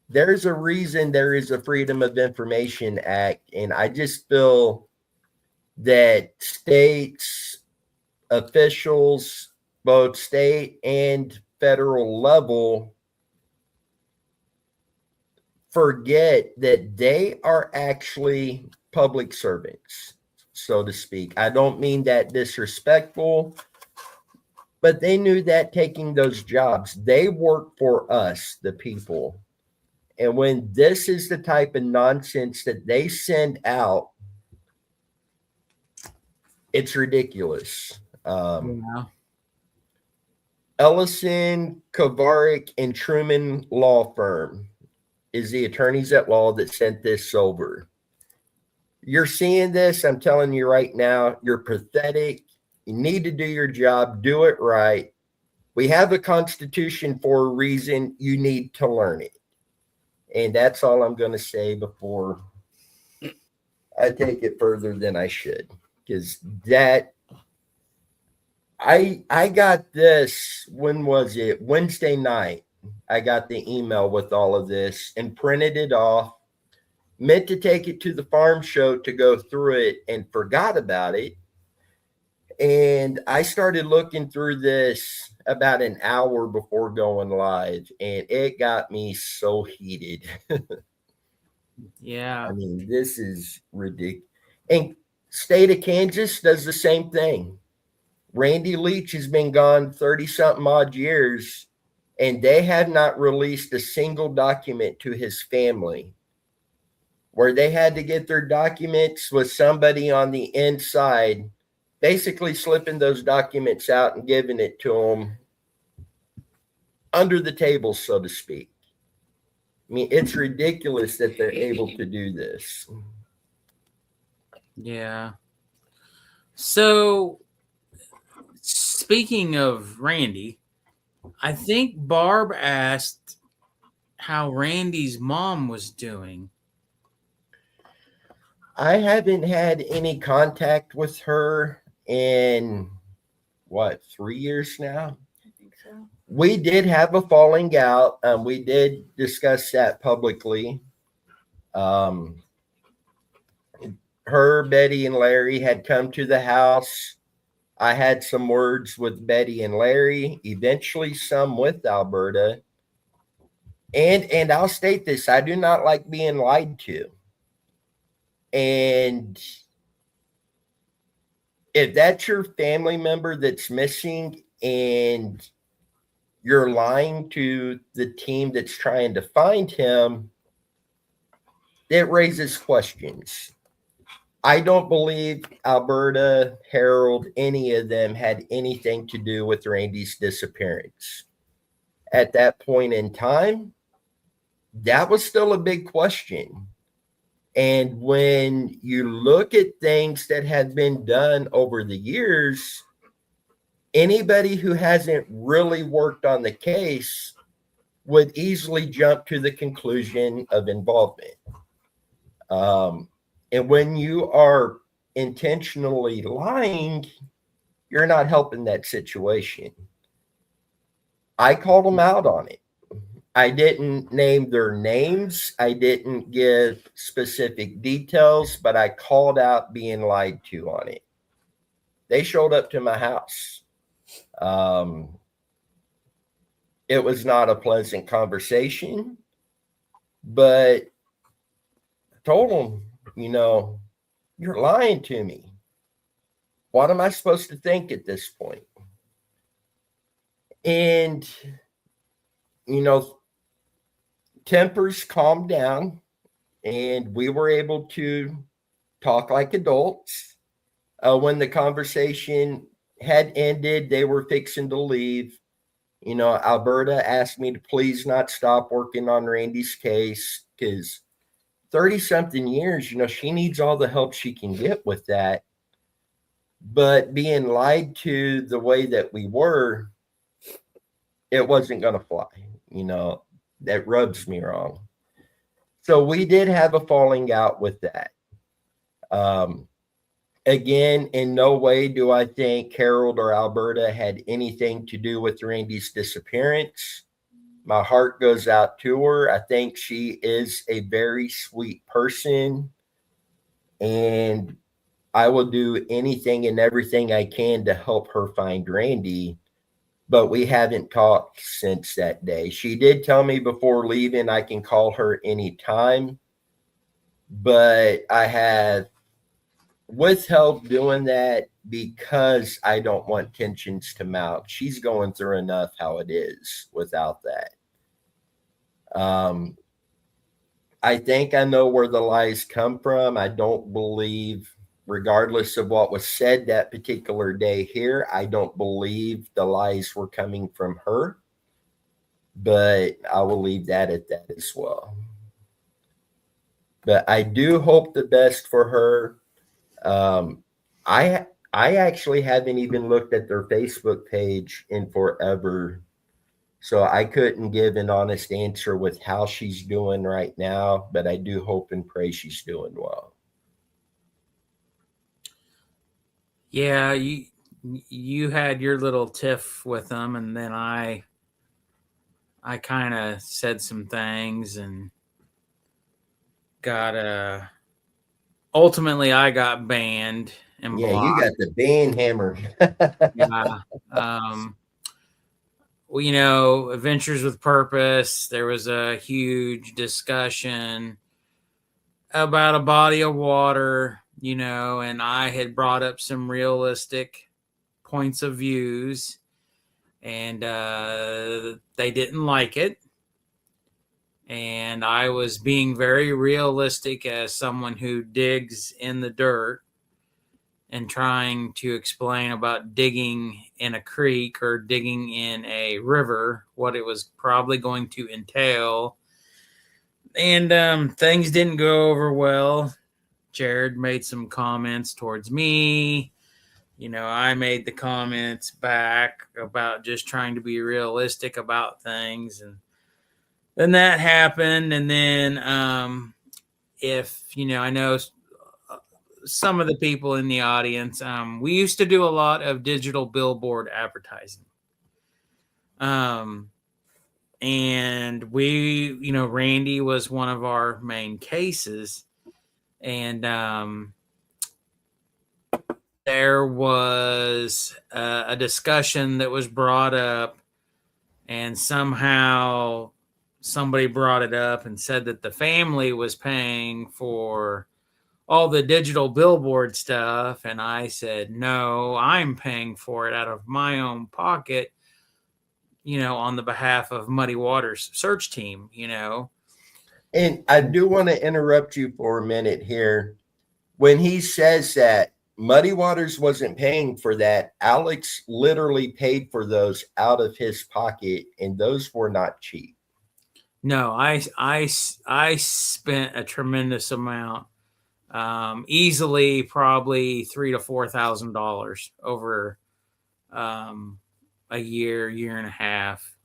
There's a reason there is a Freedom of Information Act, and I just feel that states, officials, both state and federal level, forget that they are actually public servants, so to speak. I don't mean that disrespectful, but they knew that taking those jobs, they work for us, the people. And when this is the type of nonsense that they send out, it's ridiculous. Ellison, Kovarik, and Truman Law Firm is the attorneys at law that sent this over. You're seeing this, I'm telling you right now, you're pathetic. You need to do your job, do it right. We have a constitution for a reason. You need to learn it. And that's all I'm going to say before I take it further than I should. Because that, I got this, when was it? Wednesday night. I got the email with all of this and printed it off. Meant to take it to the farm show to go through it and forgot about it. And I started looking through this about an hour before going live, and it got me so heated. Yeah. I mean, this is ridiculous. And state of Kansas does the same thing. Randy Leach has been gone 30 something odd years, and they have not released a single document to his family. Where they had to get their documents with somebody on the inside, basically slipping those documents out and giving it to them under the table, so to speak. I mean, it's ridiculous that they're able to do this. Yeah. So, speaking of Randy, I think Barb asked how Randy's mom was doing. I haven't had any contact with her in what, 3 years now? I think so. We did have a falling out. We did discuss that publicly. Um, her, Betty, and Larry had come to the house. I had some words with Betty and Larry, eventually some with Alberta. And I'll state this, I do not like being lied to. And if that's your family member that's missing and you're lying to the team that's trying to find him, it raises questions. I don't believe Alberta, Harold, any of them had anything to do with Randy's disappearance. At that point in time, that was still a big question. And when you look at things that have been done over the years, anybody who hasn't really worked on the case would easily jump to the conclusion of involvement. And when you are intentionally lying, you're not helping that situation. I called them out on it. I didn't name their names. I didn't give specific details, but I called out being lied to on it. They showed up to my house. It was not a pleasant conversation, but I told them, you're lying to me. What am I supposed to think at this point? And, tempers calmed down and we were able to talk like adults. When the conversation had ended, they were fixing to leave. Alberta asked me to please not stop working on Randy's case because 30 something years, she needs all the help she can get with that. But being lied to the way that we were, it wasn't going to fly. That rubs me wrong. So we did have a falling out with that. Again, in no way do I think Harold or Alberta had anything to do with Randy's disappearance. My heart goes out to her. I think she is a very sweet person, and I will do anything and everything I can to help her find Randy. But we haven't talked since that day. She did tell me before leaving I can call her anytime, but I have withheld doing that because I don't want tensions to mount. She's going through enough how it is without that. I think I know where the lies come from. I don't believe, regardless of what was said that particular day here, I don't believe the lies were coming from her. But I will leave that at that as well. But I do hope the best for her. I actually haven't even looked at their Facebook page in forever, so I couldn't give an honest answer with how she's doing right now. But I do hope and pray she's doing well. Yeah, you had your little tiff with them, and then I kind of said some things and got ultimately I got banned and Yeah, you blocked. got the band hammer. Yeah. Well, Adventures with Purpose, there was a huge discussion about a body of water, and I had brought up some realistic points of views, and they didn't like it. And I was being very realistic as someone who digs in the dirt and trying to explain about digging in a creek or digging in a river, what it was probably going to entail. And things didn't go over well. Jared made some comments towards me. I made the comments back about just trying to be realistic about things. And then that happened. And then I know some of the people in the audience, we used to do a lot of digital billboard advertising. And Randy was one of our main cases. And there was a discussion that was brought up, and somehow somebody brought it up and said that the family was paying for all the digital billboard stuff. And I said, no, I'm paying for it out of my own pocket, on the behalf of Muddy Waters search team. And I do want to interrupt you for a minute here. When he says that Muddy Waters wasn't paying for that, Alex literally paid for those out of his pocket, and those were not cheap. No, I spent a tremendous amount, easily probably $3,000 to $4,000 over a year and a half.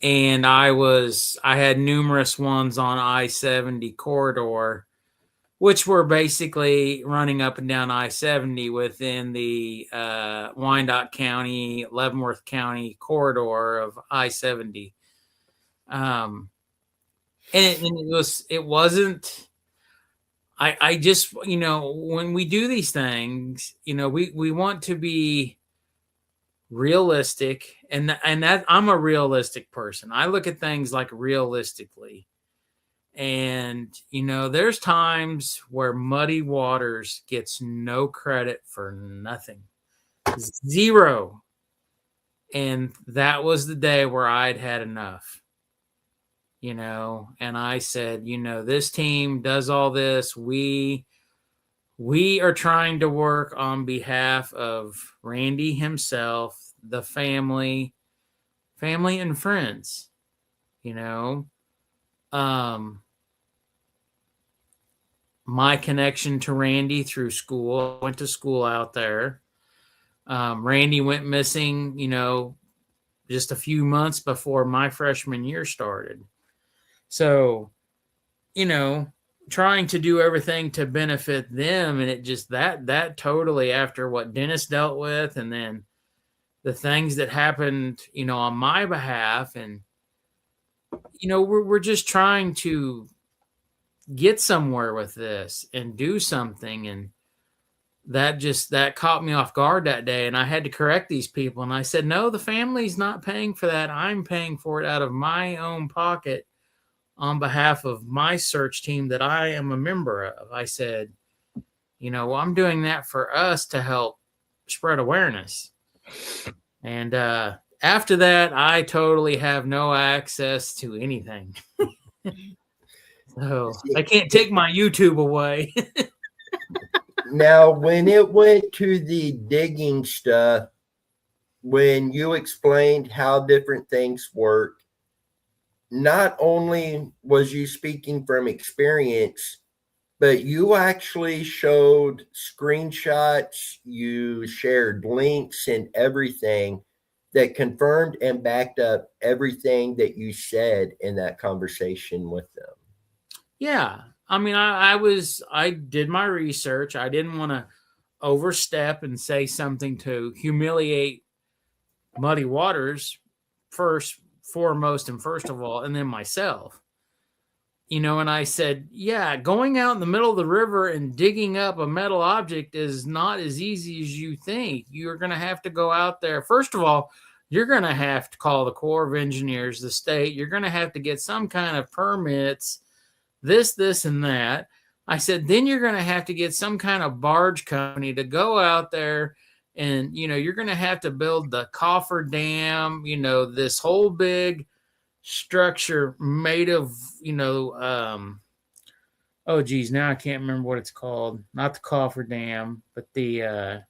And I had numerous ones on I-70 corridor, which were basically running up and down I-70 within the Wyandotte County, Leavenworth County corridor of I-70. And it wasn't, I just, when we do these things, we want to be realistic, and that I'm a realistic person. I look at things like realistically. And, there's times where Muddy Waters gets no credit for nothing. Zero. And that was the day where I'd had enough. And I said, this team does all this. We are trying to work on behalf of Randy himself, the family and friends, my connection to Randy through school. I went to school out there. Randy went missing, just a few months before my freshman year started. So, trying to do everything to benefit them. And it just that totally, after what Dennis dealt with, and then the things that happened, on my behalf. And, we're just trying to get somewhere with this and do something. And that caught me off guard that day. And I had to correct these people. And I said, no, the family's not paying for that. I'm paying for it out of my own pocket on behalf of my search team that I am a member of. I said, I'm doing that for us to help spread awareness. And after that, I totally have no access to anything. So I can't take my YouTube away. Now, when it went to the digging stuff, when you explained how different things work, not only was you speaking from experience, but you actually showed screenshots, you shared links and everything that confirmed and backed up everything that you said in that conversation with them. Yeah. I mean, I did my research. I didn't want to overstep and say something to humiliate Muddy Waters foremost and first of all, and then myself. and I said, yeah, going out in the middle of the river and digging up a metal object is not as easy as you think. You're going to have to go out there. First of all, you're going to have to call the Corps of Engineers, the state. You're going to have to get some kind of permits, this, and that. I said, then you're going to have to get some kind of barge company to go out there. And, you're going to have to build the coffer dam, this whole big structure made of, oh geez, now I can't remember what it's called. Not the coffer dam, but the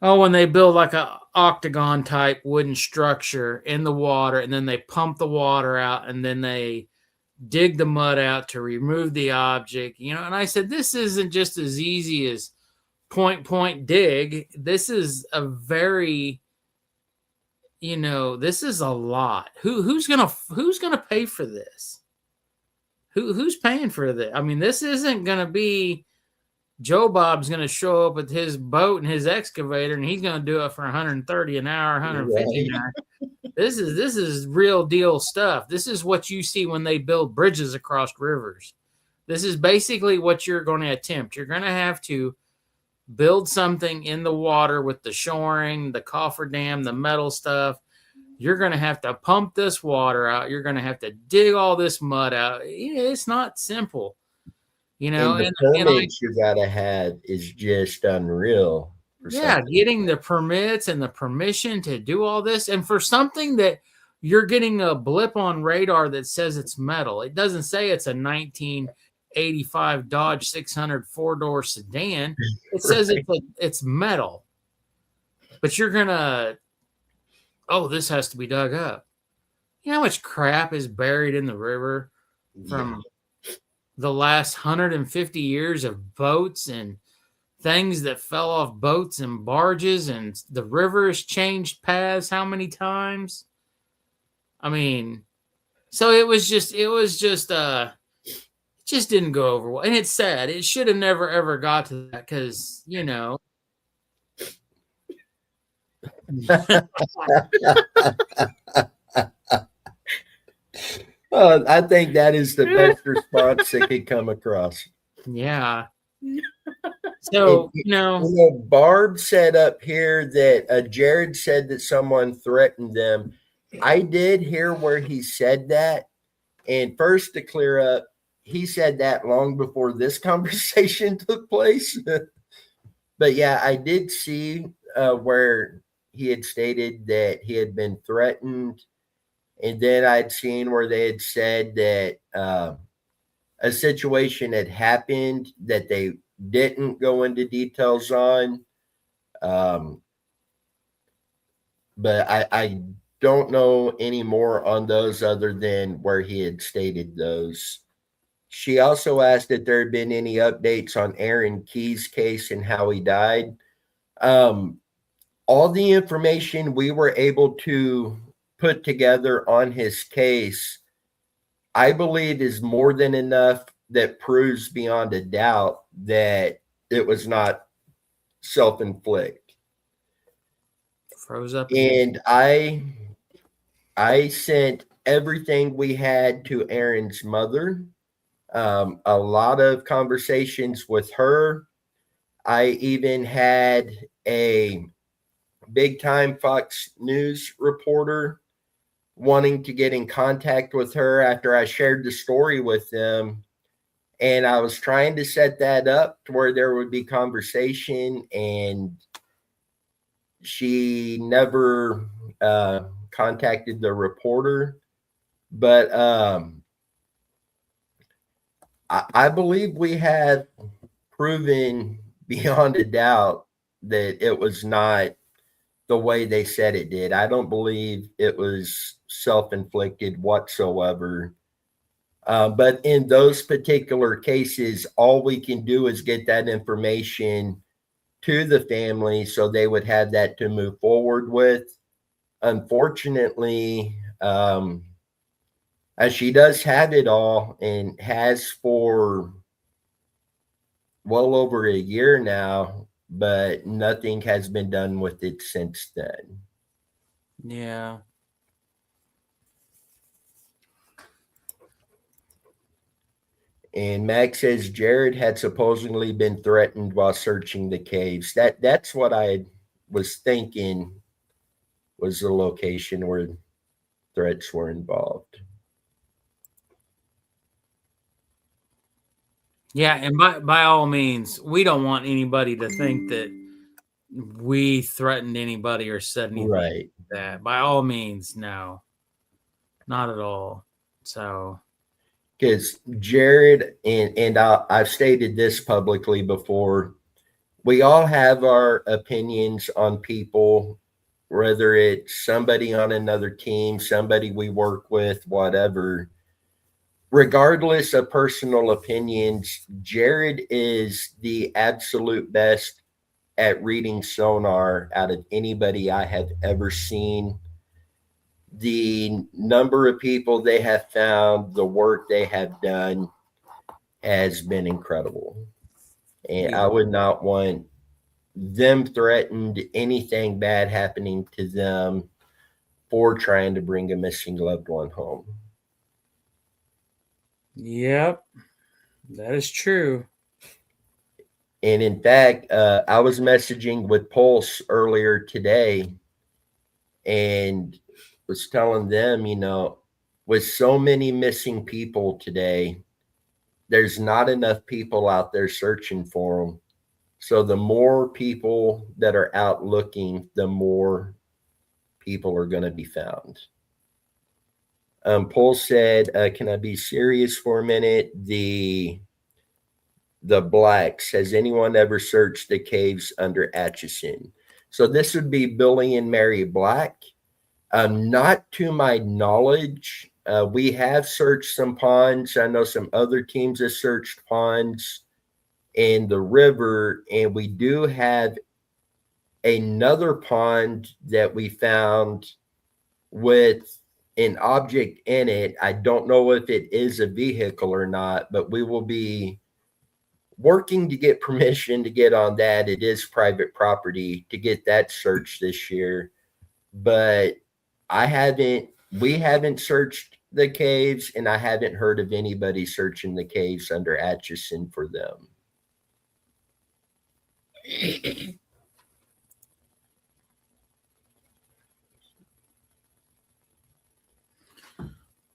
when they build like a octagon type wooden structure in the water, and then they pump the water out, and then they dig the mud out to remove the object, and I said, this isn't just as easy as point dig. This is a very, this is a lot. Who's gonna pay for this? Who's paying for this? I mean, this isn't gonna be Joe Bob's gonna show up with his boat and his excavator, and he's gonna do it for 130 an hour, 150 an hour. This is real deal stuff. This is what you see when they build bridges across rivers. This is basically what you're going to attempt. You're going to have to build something in the water with the shoring, the coffer dam, the metal stuff. You're going to have to pump this water out. You're going to have to dig all this mud out. It's not simple, And the permits you got to have is just unreal. Yeah, getting the permits and the permission to do all this. And for something that you're getting a blip on radar that says it's metal. It doesn't say it's a 1985 Dodge 600 four-door sedan. It says it's metal. But you're going to, this has to be dug up. You know how much crap is buried in the river from the last 150 years of boats and things that fell off boats and barges, and the river has changed paths how many times? I mean, so it just didn't go over well. And it's sad. It should have never, ever got to that because, I think that is the best response that could come across. Yeah. So, Barb said up here that Jared said that someone threatened them. I did hear where he said that. And first, to clear up, he said that long before this conversation took place. But yeah, I did see where he had stated that he had been threatened. And then I'd seen where they had said that a situation had happened that they didn't go into details on. But I don't know any more on those other than where he had stated those. She also asked if there had been any updates on Aaron Key's case and how he died. All the information we were able to put together on his case, I believe, is more than enough that proves beyond a doubt that it was not self-inflicted. Froze up. And I sent everything we had to Aaron's mother. A lot of conversations with her. I even had a big-time Fox News reporter wanting to get in contact with her after I shared the story with them. And I was trying to set that up to where there would be conversation, and she never contacted the reporter. But I believe we have proven beyond a doubt that it was not the way they said it did. I don't believe it was self-inflicted whatsoever. But in those particular cases, all we can do is get that information to the family so they would have that to move forward with. Unfortunately, as she does have it all and has for well over a year now, but nothing has been done with it since then. Yeah. And Max says Jared had supposedly been threatened while searching the caves. That's what I was thinking was the location where threats were involved. Yeah, and by all means, we don't want anybody to think that we threatened anybody or said anything Right. like that. By all means, no. Not at all. So Because Jared and I've stated this publicly before, we all have our opinions on people, whether it's somebody on another team, somebody we work with, whatever. Regardless of personal opinions, Jared is the absolute best at reading sonar out of anybody I have ever seen. The number of people they have found, the work they have done has been incredible. And I would not want them threatened, anything bad happening to them for trying to bring a missing loved one home. yep, that is true. And in fact, I was messaging with Pulse earlier today and was telling them, with so many missing people today, there's not enough people out there searching for them. So the more people that are out looking, the more people are going to be found. Paul said, "Can I be serious for a minute? The blacks. Has anyone ever searched the caves under Atchison?" So this would be Billy and Mary Black. Not to my knowledge. We have searched some ponds. I know some other teams have searched ponds in the river, and we do have another pond that we found with an object in it. I don't know if it is a vehicle or not, but we will be working to get permission to get on that. It is private property to get that searched this year, but we haven't searched the caves, and I haven't heard of anybody searching the caves under Atchison for them.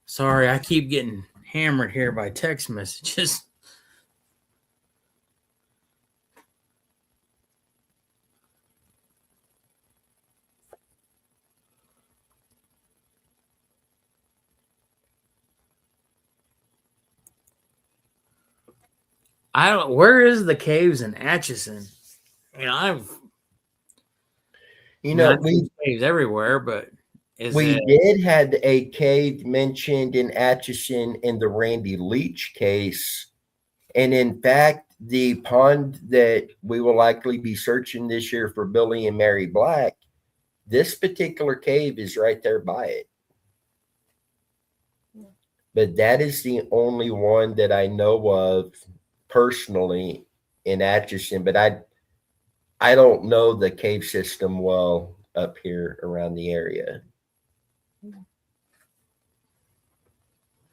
Sorry, I keep getting hammered here by text messages. I don't. Where is the caves in Atchison? I mean, I've We caves everywhere, but is we it? did had a cave mentioned in Atchison in the Randy Leach case, and in fact, the pond that we will likely be searching this year for Billy and Mary Black, this particular cave is right there by it. But that is the only one that I know of personally in Atchison. But I don't know the cave system well up here around the area.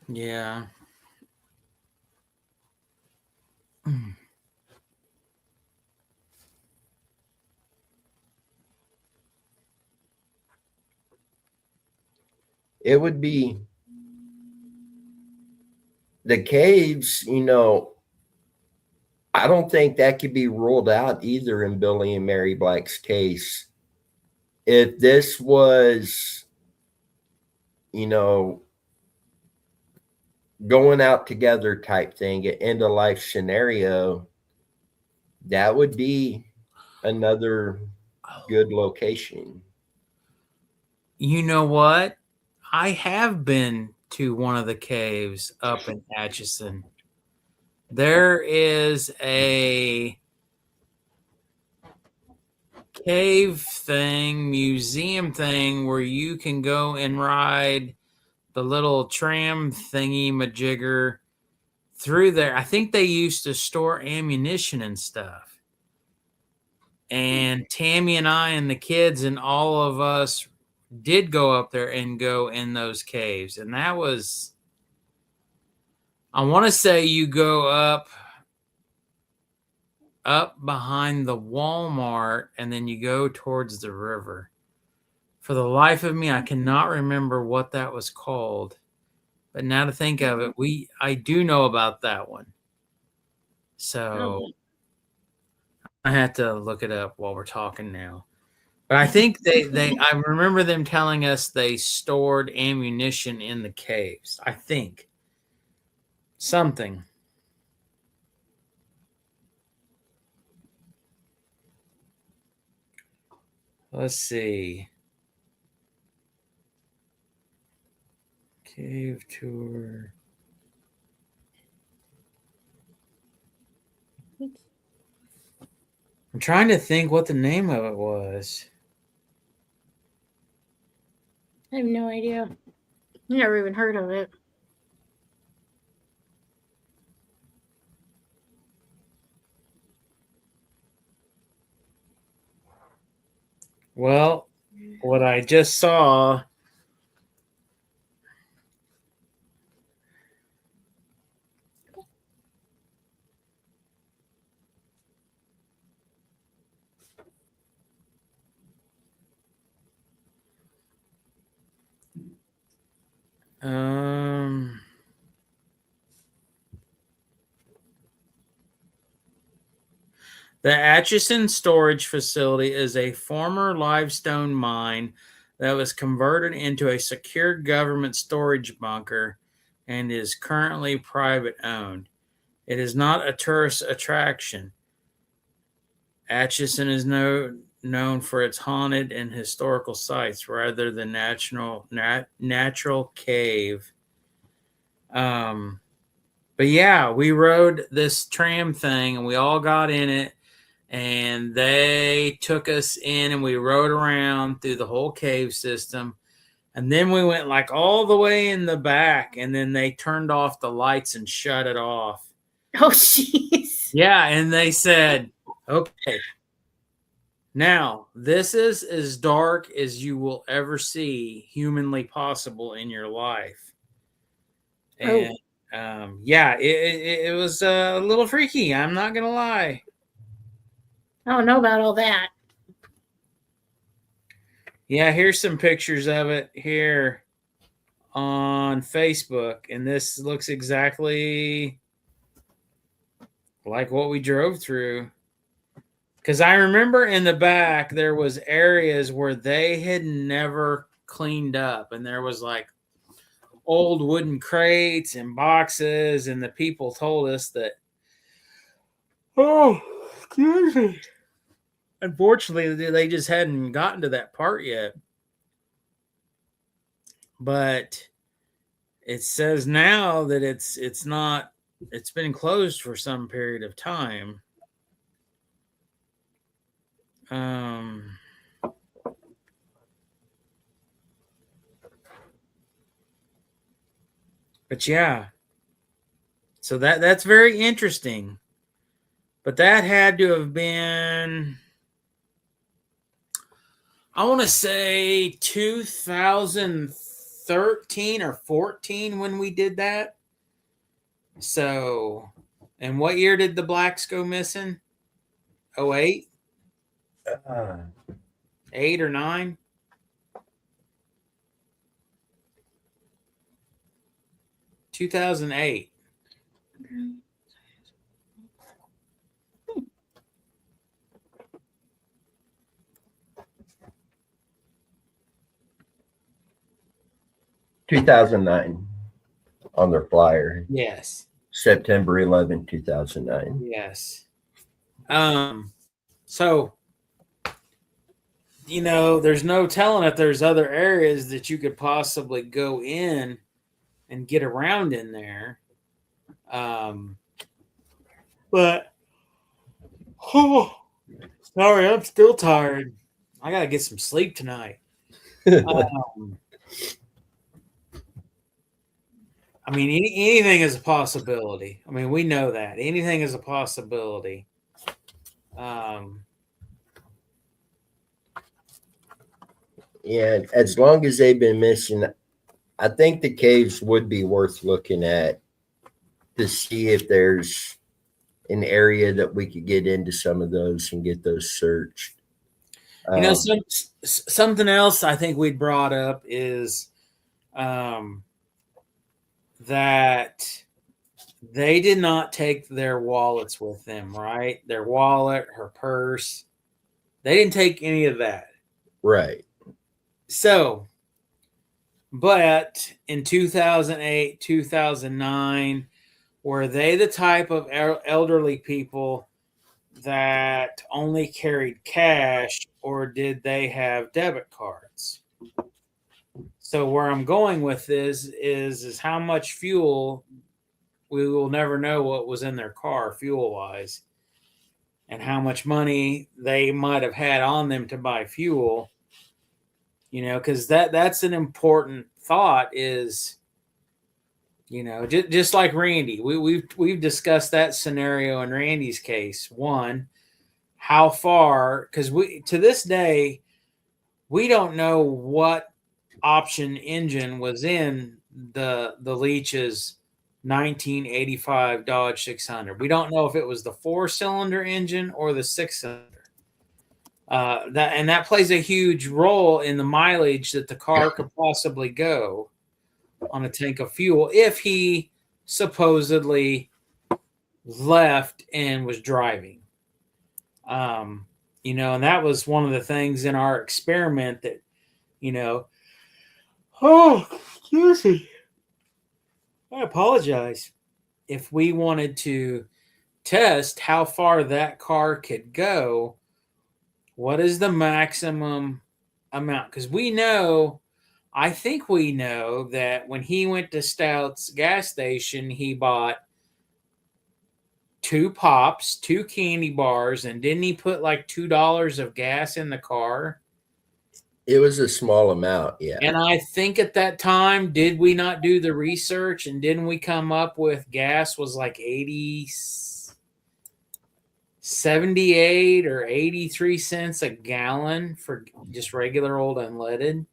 Yeah. It would be the caves, I don't think that could be ruled out either in Billy and Mary Black's case. If this was, going out together type thing, an end of life scenario, that would be another good location. You know what? I have been to one of the caves up in Atchison. There is a cave thing, museum thing where you can go and ride the little tram thingy majigger through there. I think they used to store ammunition and stuff. And Tammy and I and the kids and all of us did go up there and go in those caves. And that was, I want to say you go up behind the Walmart, and then you go towards the river. For the life of me, I cannot remember what that was called. But now to think of it, I do know about that one. So I have to look it up while we're talking now. But I think I remember them telling us they stored ammunition in the caves. I think. Something. Let's see. Cave tour. I'm trying to think what the name of it was. I have no idea. Never even heard of it. Well, what I just saw. The Atchison Storage Facility is a former limestone mine that was converted into a secure government storage bunker and is currently private owned. It is not a tourist attraction. Atchison is known for its haunted and historical sites rather than natural cave. But yeah, we rode this tram thing and we all got in it. And they took us in and we rode around through the whole cave system. And then we went like all the way in the back, and then they turned off the lights and shut it off. Oh, jeez. Yeah, and they said, okay, now this is as dark as you will ever see humanly possible in your life. And yeah, it was a little freaky. I'm not going to lie. I don't know about all that. Yeah, here's some pictures of it here on Facebook, and this looks exactly like what we drove through. Because I remember in the back there was areas where they had never cleaned up, and there was like old wooden crates and boxes, and the people told us that, oh, excuse me. Unfortunately, they just hadn't gotten to that part yet. But it says now that it's been closed for some period of time. But yeah. So that's very interesting. But that had to have been, I want to say 2013 or 14 when we did that. So, and what year did the blacks go missing? 08? 8 or 9? 2008. (2009) on their flyer. Yes. September 11, 2009. Yes. So, you know, there's no telling if there's other areas that you could possibly go in and get around in there. But, oh, sorry, I'm still tired. I got to get some sleep tonight. I mean, anything is a possibility. I mean, we know that. Anything is a possibility. Yeah, as long as they've been missing, I think the caves would be worth looking at to see if there's an area that we could get into some of those and get those searched. Something else I think we'd brought up is that they did not take their wallets with them, right? Their wallet, her purse. They didn't take any of that. Right. So, but in 2008, 2009, were they the type of elderly people that only carried cash, or did they have debit cards? So where I'm going with this is how much fuel, we will never know what was in their car fuel wise, and how much money they might have had on them to buy fuel. Because that's an important thought. Is just like Randy, we've discussed that scenario in Randy's case. One, how far, because we to this day we don't know what option engine was in the Leach's 1985 Dodge 600. We don't know if it was the 4-cylinder engine or the 6-cylinder. That plays a huge role in the mileage that the car could possibly go on a tank of fuel if he supposedly left and was driving. And that was one of the things in our experiment that, oh, excuse me. I apologize. If we wanted to test how far that car could go, what is the maximum amount? Because I think we know that when he went to Stout's gas station, he bought 2 pops, 2 candy bars, and didn't he put like $2 of gas in the car? It was a small amount, yeah. And I think at that time, did we not do the research, and didn't we come up with gas was like 78 or 83 cents a gallon for just regular old unleaded?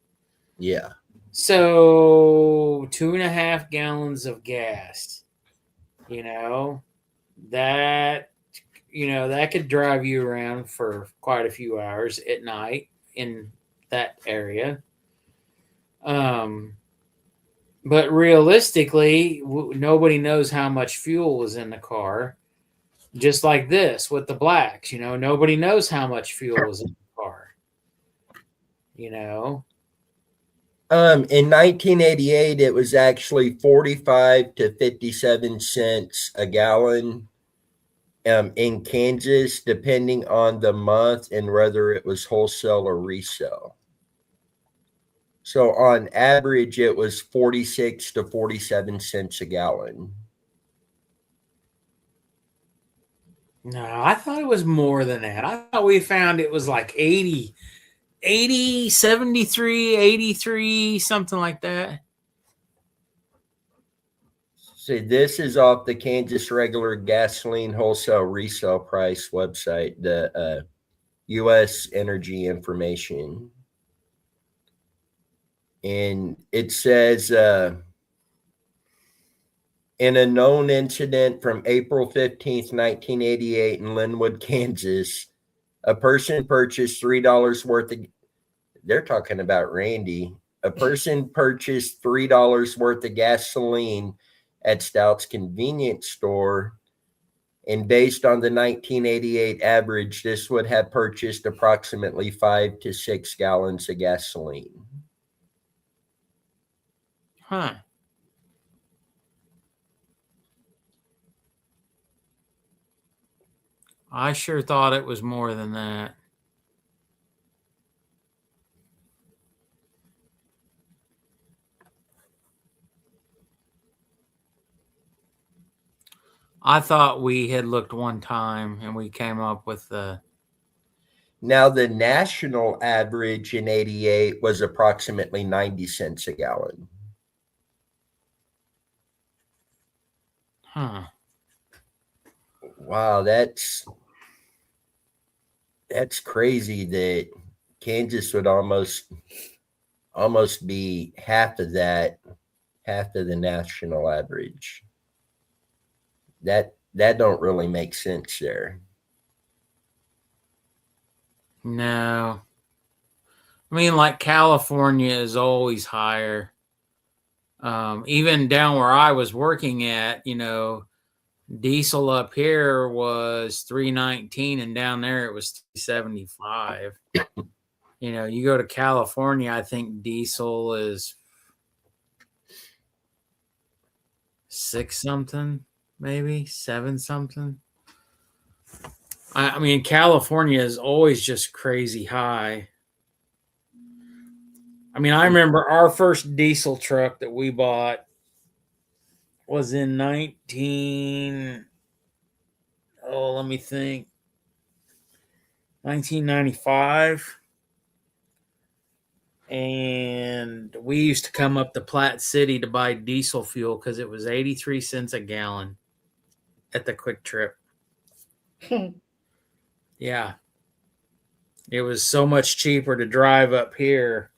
Yeah. So 2.5 gallons of gas, that could drive you around for quite a few hours at night in that area. But realistically, nobody knows how much fuel was in the car. Just like this with the blacks, nobody knows how much fuel was in the car. In 1988, it was actually 45 to 57 cents a gallon in Kansas, depending on the month and whether it was wholesale or resale. So on average, it was 46 to 47 cents a gallon. No, I thought it was more than that. I thought we found it was like 80, 73, 83, something like that. See, this is off the Kansas regular gasoline wholesale resale price website, the U.S. Energy Information. And it says, in a known incident from April 15th, 1988 in Linwood, Kansas, a person purchased $3 worth of, they're talking about Randy. A person purchased $3 worth of gasoline at Stout's convenience store, and based on the 1988 average, this would have purchased approximately 5 to 6 gallons of gasoline. Huh. I sure thought it was more than that. I thought we had looked one time and we came up with the. Now, the national average in 88 was approximately 90 cents a gallon. Huh. Wow, that's crazy that Kansas would almost be half of the national average. That don't really make sense there. No. I mean, like California is always higher. Even down where I was working at, diesel up here was $3.19 and down there it was $3.75. You go to California, I think diesel is $6 something, maybe $7 something. I mean, California is always just crazy high. I mean, I remember our first diesel truck that we bought was in 1995. And we used to come up to Platte City to buy diesel fuel because it was 83 cents a gallon at the Quick Trip. Yeah. It was so much cheaper to drive up here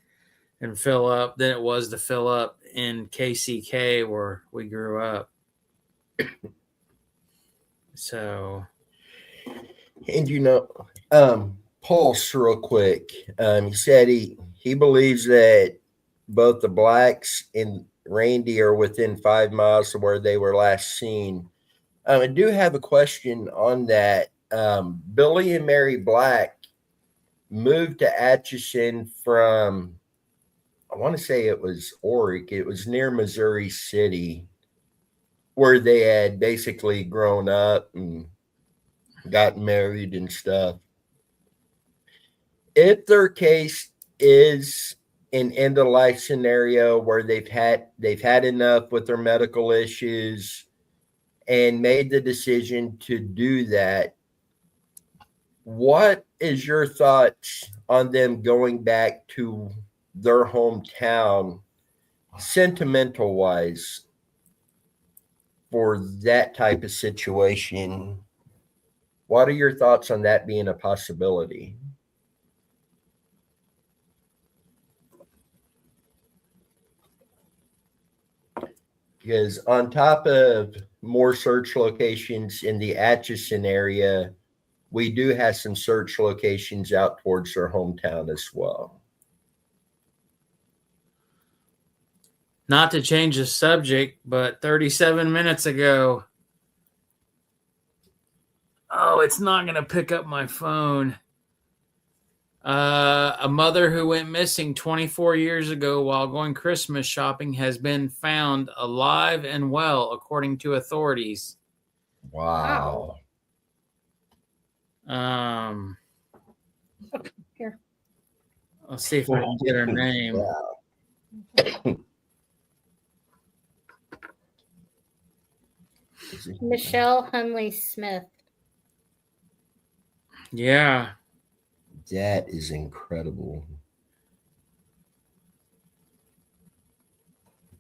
and fill up than it was to fill up in KCK where we grew up. So. And Pulse real quick. He said he believes that both the blacks and Randy are within 5 miles of where they were last seen. I do have a question on that. Billy and Mary Black moved to Atchison from, I want to say it was Oric. It was near Missouri City, where they had basically grown up and got married and stuff. If their case is an end of life scenario where they've had enough with their medical issues and made the decision to do that, what is your thoughts on them going back to their hometown, sentimental wise, for that type of situation? What are your thoughts on that being a possibility? Because on top of more search locations in the Atchison area, we do have some search locations out towards their hometown as well. Not to change the subject, but 37 minutes ago, it's not going to pick up my phone. A mother who went missing 24 years ago while going Christmas shopping has been found alive and well, according to authorities. Wow. Here. Let's see if I can get her name. Wow. Michelle Hunley Smith. Yeah. That is incredible.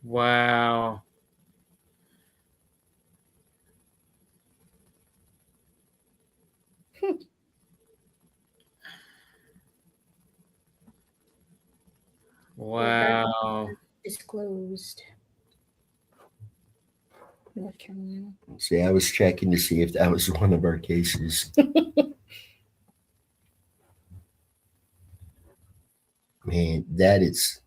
Wow. Wow. Disclosed. North Carolina. See, I was checking to see if that was one of our cases. Man, that's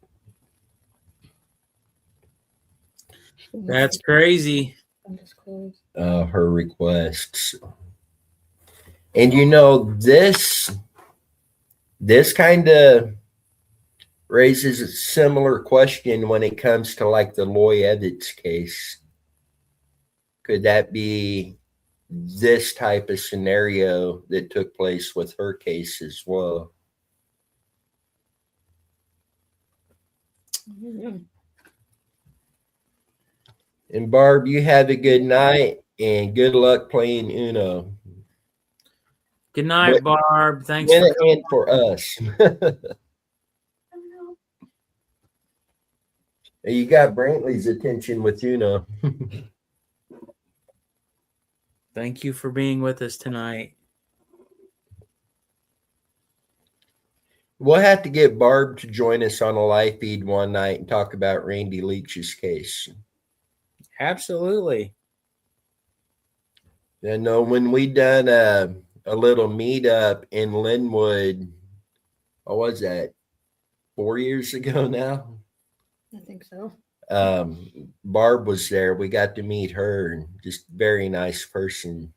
crazy. Undisclosed. Her requests. And this kind of raises a similar question when it comes to like the Loy Evans case. Could that be this type of scenario that took place with her case as well? Mm-hmm. And Barb, you have a good night and good luck playing Uno. Good night, Barb. Thanks for coming for us. You got Brantley's attention with Uno. Thank you for being with us tonight. We'll have to get Barb to join us on a live feed one night and talk about Randy Leach's case. Absolutely. I know when we done a little meetup in Linwood, what was that? 4 years ago now. I think so. Barb was there. We got to meet her, and just very nice person.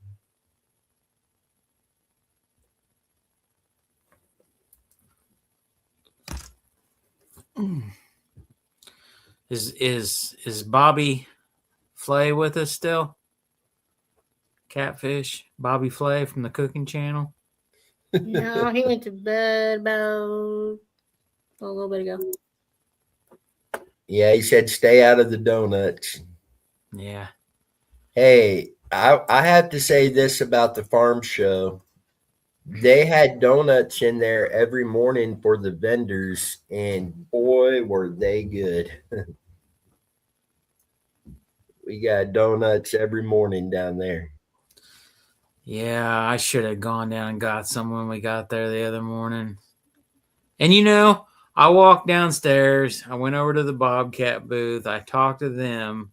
Is Bobby Flay with us still? Catfish, Bobby Flay from the cooking channel. No, he went to bed about a little bit ago. Yeah, he said stay out of the donuts. Yeah. Hey, I have to say this about the farm show. They had donuts in there every morning for the vendors, and boy, were they good. We got donuts every morning down there. Yeah, I should have gone down and got some when we got there the other morning. And you know, I walked downstairs. I went over to the Bobcat booth. I talked to them.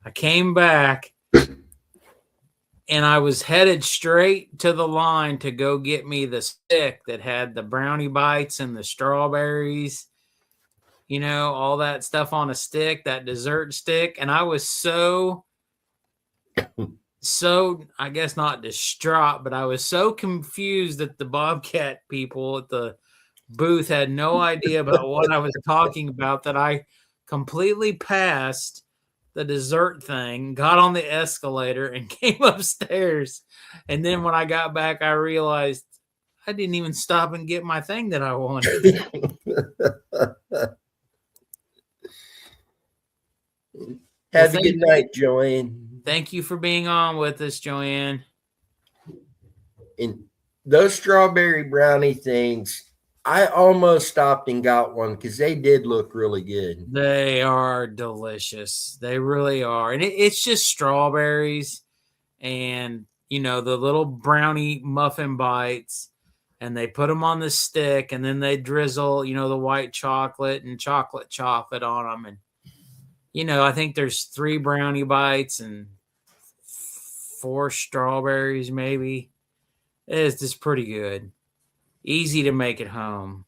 I came back and I was headed straight to the line to go get me the stick that had the brownie bites and the strawberries, you know, all that stuff on a stick, that dessert stick. And I was so, I guess not distraught, but I was so confused that the Bobcat people at the booth had no idea about what I was talking about that I completely passed the dessert thing, got on the escalator, and came upstairs. And then when I got back, I realized I didn't even stop and get my thing that I wanted. Have a good night, Joanne. Thank you for being on with us, Joanne. And those strawberry brownie things, I almost stopped and got one because they did look really good. They are delicious. They really are. And it's just strawberries and, you know, the little brownie muffin bites. And they put them on the stick and then they drizzle, you know, the white chocolate and chocolate on them. And, you know, I think there's 3 brownie bites and 4 strawberries, maybe. It's just pretty good. Easy to make at home.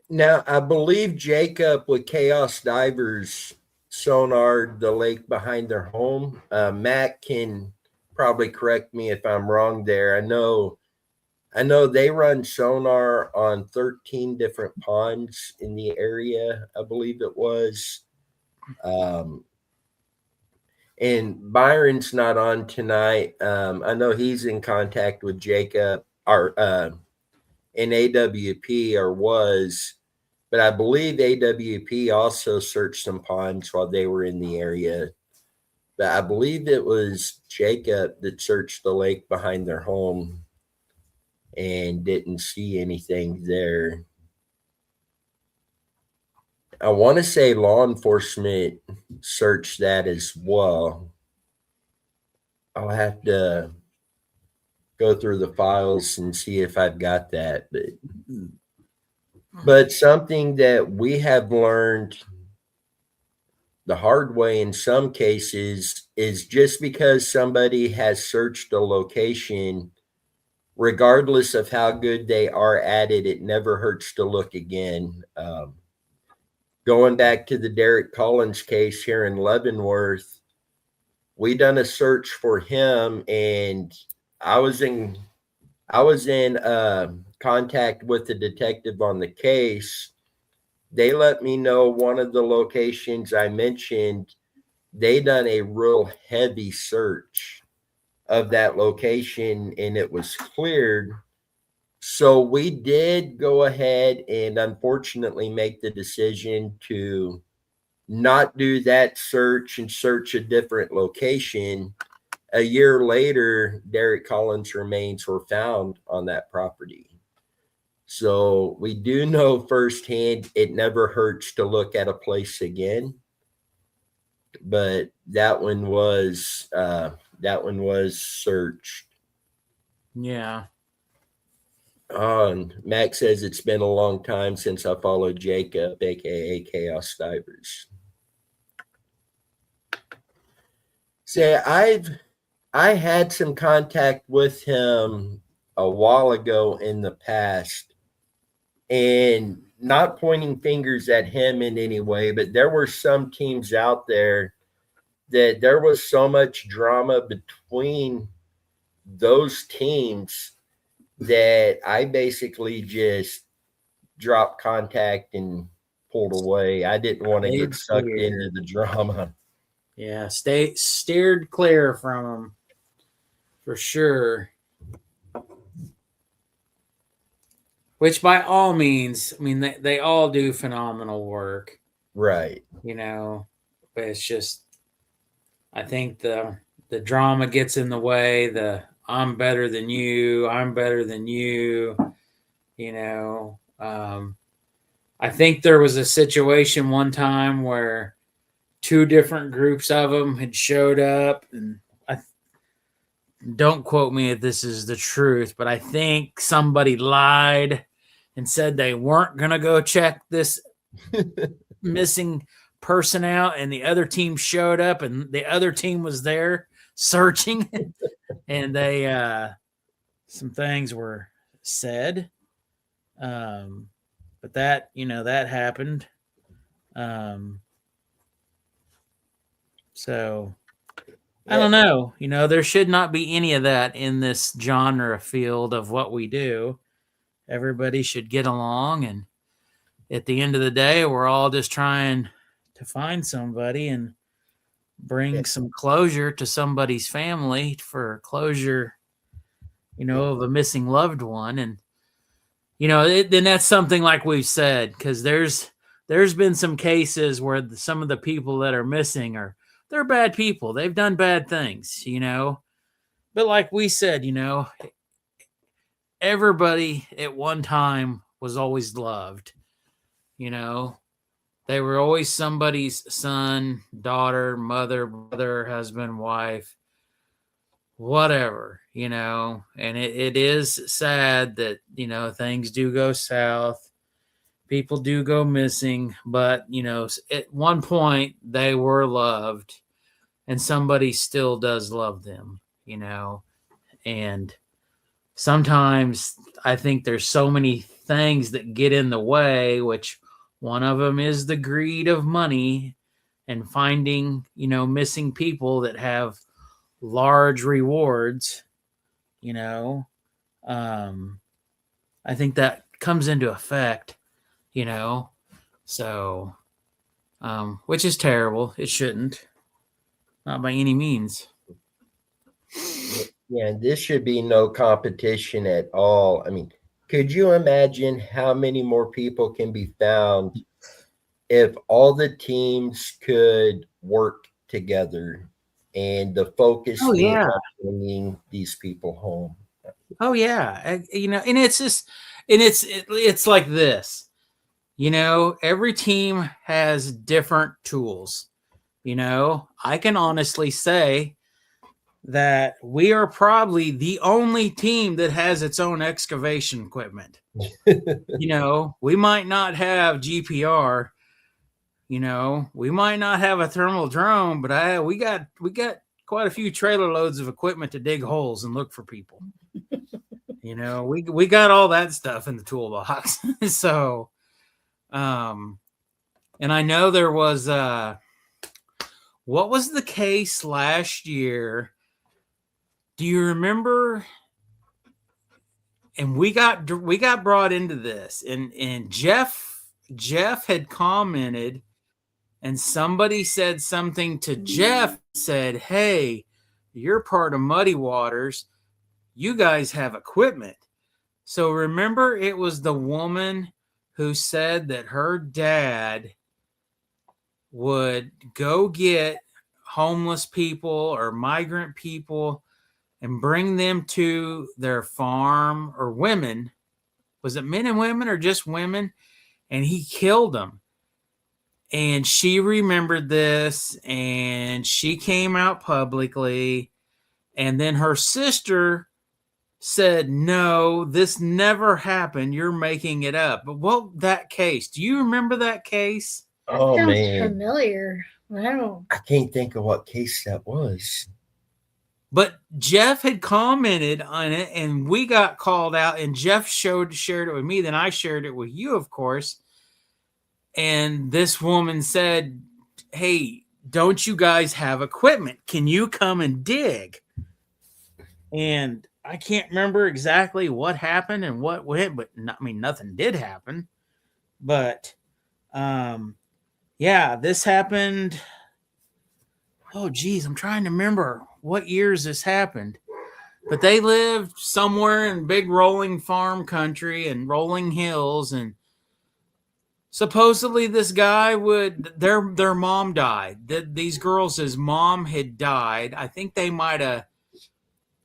Now, I believe Jacob with Chaos Divers sonared the lake behind their home. Matt can probably correct me if I'm wrong there. I know they run sonar on 13 different ponds in the area, I believe it was. And Byron's not on tonight. I know he's in contact with Jacob or in AWP or was, but I believe AWP also searched some ponds while they were in the area. But I believe it was Jacob that searched the lake behind their home and didn't see anything there. I want to say law enforcement searched that as well. I'll have to go through the files and see if I've got that. But something that we have learned the hard way in some cases is just because somebody has searched a location, regardless of how good they are at it, it never hurts to look again. Going back to the Derek Collins case here in Leavenworth, we done a search for him, and I was in contact with the detective on the case. They let me know one of the locations I mentioned, they done a real heavy search of that location and it was cleared. So we did go ahead and unfortunately make the decision to not do that search and search a different location. A year later, Derek Collins' remains were found on that property. So we do know firsthand it never hurts to look at a place again. But that one was searched. Yeah. And Max says it's been a long time since I followed Jacob, aka Chaos Divers. Say, I had some contact with him a while ago in the past, and not pointing fingers at him in any way, but there were some teams out there that there was so much drama between those teams that I basically just dropped contact and pulled away. I didn't want to get sucked into the drama. Yeah, steered clear from them for sure. Which, by all means, I mean they all do phenomenal work, right? You know, but it's just, I think the drama gets in the way. The I'm better than you. I'm better than you. You know, I think there was a situation one time where two different groups of them had showed up, and don't quote me if this is the truth, but I think somebody lied and said they weren't going to go check this missing person out, and the other team showed up, and the other team was there searching, and they some things were said, but that, you know, that happened. So I don't know. You know, there should not be any of that in this genre field of what we do. Everybody should get along, and at the end of the day, we're all just trying to find somebody and bring some closure to somebody's family, for closure, you know, of a missing loved one. And, you know, then that's something like we've said, because there's been some cases where some of the people that are missing they're bad people. They've done bad things, you know. But like we said, you know, everybody at one time was always loved. You know, they were always somebody's son, daughter, mother, brother, husband, wife, whatever, you know. And it is sad that, you know, things do go south. People do go missing, but, you know, at one point they were loved, and somebody still does love them, you know. And sometimes I think there's so many things that get in the way, which one of them is the greed of money and finding, you know, missing people that have large rewards, you know. I think that comes into effect, you know. So, which is terrible. It shouldn't. Not by any means. Yeah, this should be no competition at all. I mean, could you imagine how many more people can be found if all the teams could work together and the focus being on bringing these people home? Oh yeah, you know, and it's just, and it's like this. You know, every team has different tools. You know, I can honestly say that we are probably the only team that has its own excavation equipment. You know, we might not have GPR, you know, we might not have a thermal drone, but we got quite a few trailer loads of equipment to dig holes and look for people. You know, we got all that stuff in the toolbox. So, and I know there was what was the case last year? Do you remember? And we got brought into this, and Jeff had commented, and somebody said something to Jeff, said, "Hey, you're part of Muddy Waters. You guys have equipment." So remember, it was the woman who said that her dad would go get homeless people or migrant people and bring them to their farm, or women. Was it men and women or just women? And he killed them. And she remembered this, and she came out publicly. And then her sister said, no, this never happened. You're making it up. But what that case? Do you remember that case? Oh Sounds man, familiar. I don't. I can't think of what case that was. But Jeff had commented on it, and we got called out. And Jeff shared it with me. Then I shared it with you, of course. And this woman said, "Hey, don't you guys have equipment? Can you come and dig?" And I can't remember exactly what happened and what went, but nothing did happen. But yeah, this happened. Oh, geez, I'm trying to remember what years this happened. But they lived somewhere in big rolling farm country and rolling hills, and supposedly this guy their mom died. These girls' mom had died. I think they might have,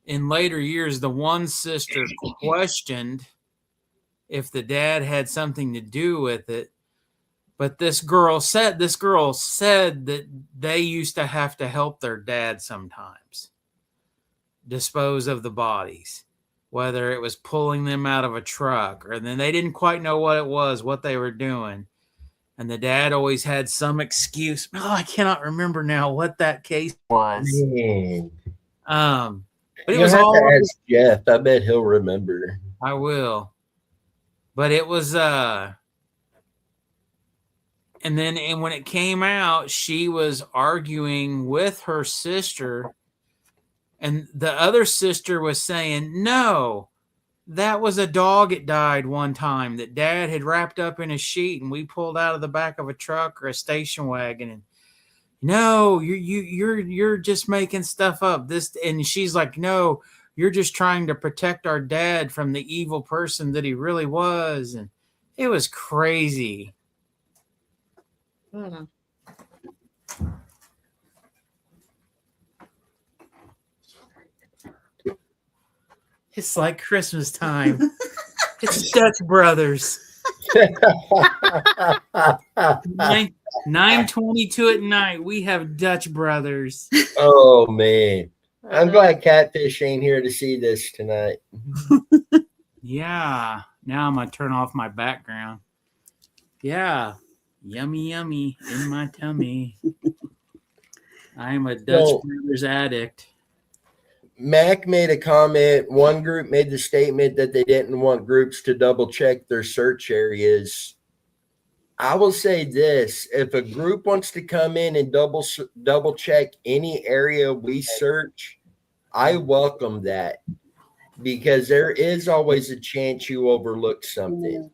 in later years, the one sister questioned if the dad had something to do with it. But this girl said that they used to have to help their dad sometimes dispose of the bodies, whether it was pulling them out of a truck, or then they didn't quite know what it was, what they were doing. And the dad always had some excuse. Oh, I cannot remember now what that case was. Man. But it You'll was have all. to ask Jeff. I bet he'll remember. I will. But it was and when it came out, she was arguing with her sister, and the other sister was saying, no, that was a dog that died one time that dad had wrapped up in a sheet and we pulled out of the back of a truck or a station wagon. And no, you're just making stuff up. And she's like, no, you're just trying to protect our dad from the evil person that he really was. And it was crazy. I don't know. It's like Christmas time. It's Dutch Brothers. 9:22 at night. We have Dutch Brothers. Oh man, I'm glad Catfish ain't here to see this tonight. Yeah. Now I'm gonna turn off my background. Yeah. Yummy, yummy in my tummy. I am a Dutch Brothers addict. Mac made a comment. One group made the statement that they didn't want groups to double check their search areas. I will say this: if a group wants to come in and double check any area we search, I welcome that, because there is always a chance you overlook something.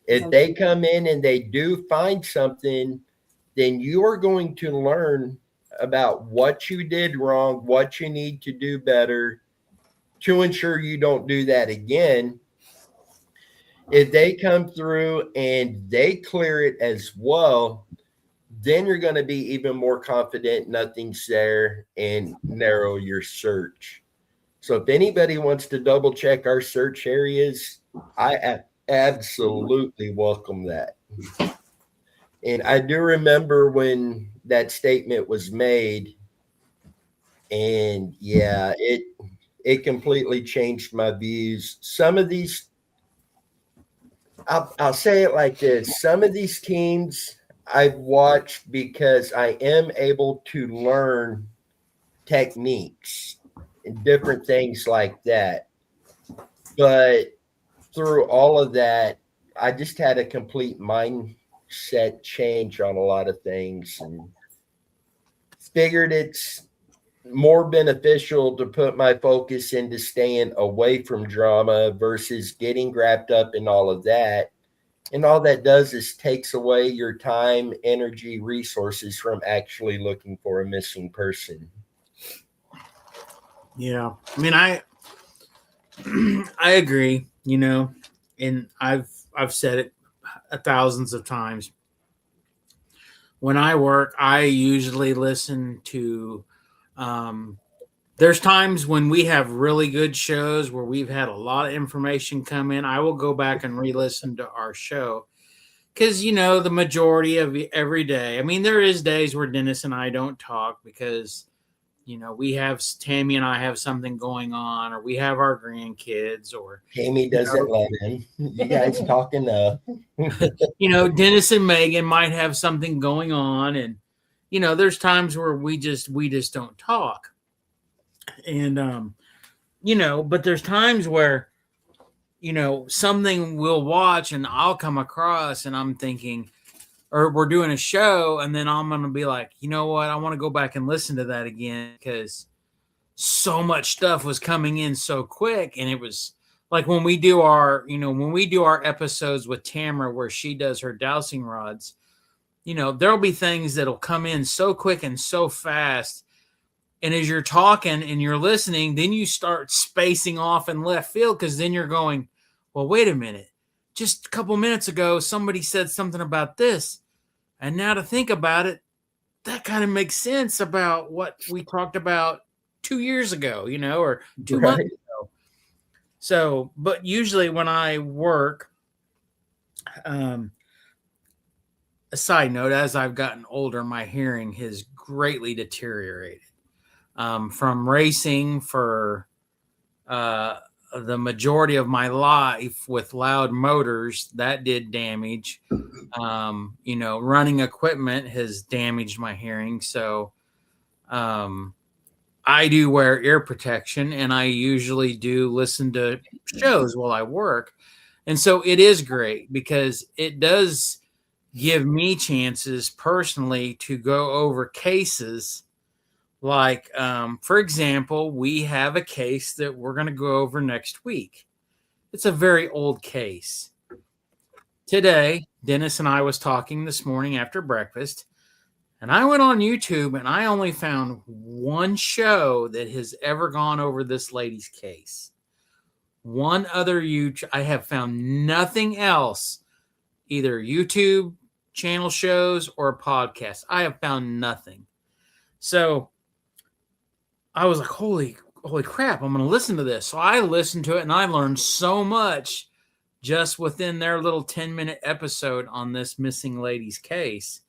If they come in and they do find something, then you are going to learn about what you did wrong, what you need to do better to ensure you don't do that again. If they come through and they clear it as well, then you're going to be even more confident nothing's there and narrow your search. So if anybody wants to double check our search areas, I absolutely welcome that. And I do remember when that statement was made, and yeah, it completely changed my views. Some of these, I'll say it like this: some of these teams I've watched because I am able to learn techniques and different things like that. But through all of that, I just had a complete mindset change on a lot of things, and figured it's more beneficial to put my focus into staying away from drama versus getting wrapped up in all of that. And all that does is takes away your time, energy, resources from actually looking for a missing person. Yeah. I mean, I agree, and I've said it thousands of times. When I work, I usually listen to there's times when we have really good shows where we've had a lot of information come in. I will go back and re-listen to our show because, the majority of every day, I mean, there is days where Dennis and I don't talk because we have Tammy and I have something going on, or we have our grandkids, or Tammy doesn't let him. You guys talk enough. Dennis and Megan might have something going on, and there's times where we just don't talk, and but there's times where something we'll watch and I'll come across and I'm thinking, or we're doing a show, and then I'm going to be like, you know what? I want to go back and listen to that again because so much stuff was coming in so quick. And it was like when we do our episodes with Tamara, where she does her dowsing rods, there'll be things that'll come in so quick and so fast. And as you're talking and you're listening, then you start spacing off in left field, because then you're going, well, wait a minute. Just a couple minutes ago, somebody said something about this. And now to think about it, that kind of makes sense about what we talked about 2 years ago, or 2 months ago. So, but usually when I work, a side note, as I've gotten older, my hearing has greatly deteriorated. From racing for the majority of my life with loud motors, that did damage. Running equipment has damaged my hearing. So I do wear ear protection, and I usually do listen to shows while I work. And so it is great because it does give me chances personally to go over cases. Like, for example, we have a case that we're going to go over next week. It's a very old case. Today, Dennis and I was talking this morning after breakfast, and I went on YouTube and I only found one show that has ever gone over this lady's case. One other YouTube, I have found nothing else, either YouTube channel shows or podcasts. I have found nothing. So I was like, holy crap, I'm going to listen to this. So I listened to it and I learned so much just within their little 10-minute episode on this missing lady's case.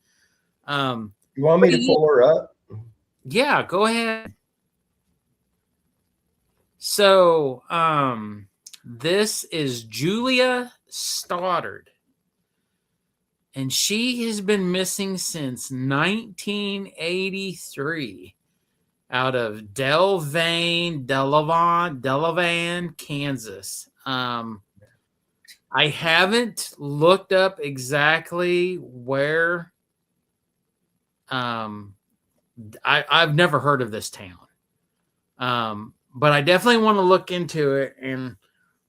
You want me to pull her up? Yeah, go ahead. So this is Julia Stoddard. And she has been missing since 1983. Out of Delavan, Kansas. I haven't looked up exactly where. I've never heard of this town. But I definitely want to look into it. And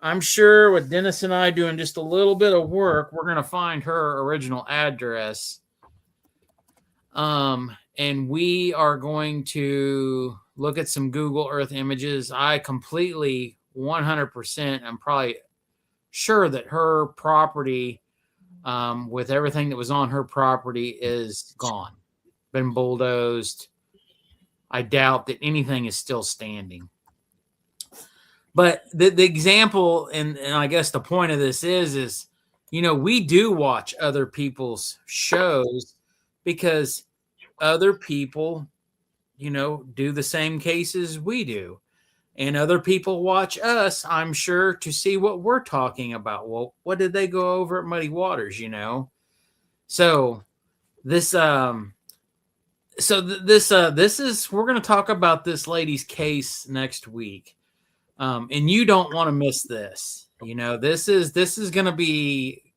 I'm sure with Dennis and I doing just a little bit of work, we're going to find her original address. And we are going to look at some Google Earth images. I completely 100% I'm probably sure that her property, with everything that was on her property, is gone, been bulldozed. I doubt that anything is still standing. But the example, and I guess the point of this is, we do watch other people's shows because other people, do the same cases we do. And other people watch us, I'm sure, to see what we're talking about. Well, what did they go over at Muddy Waters, So this we're going to talk about this lady's case next week. And you don't want to miss this. This is going to be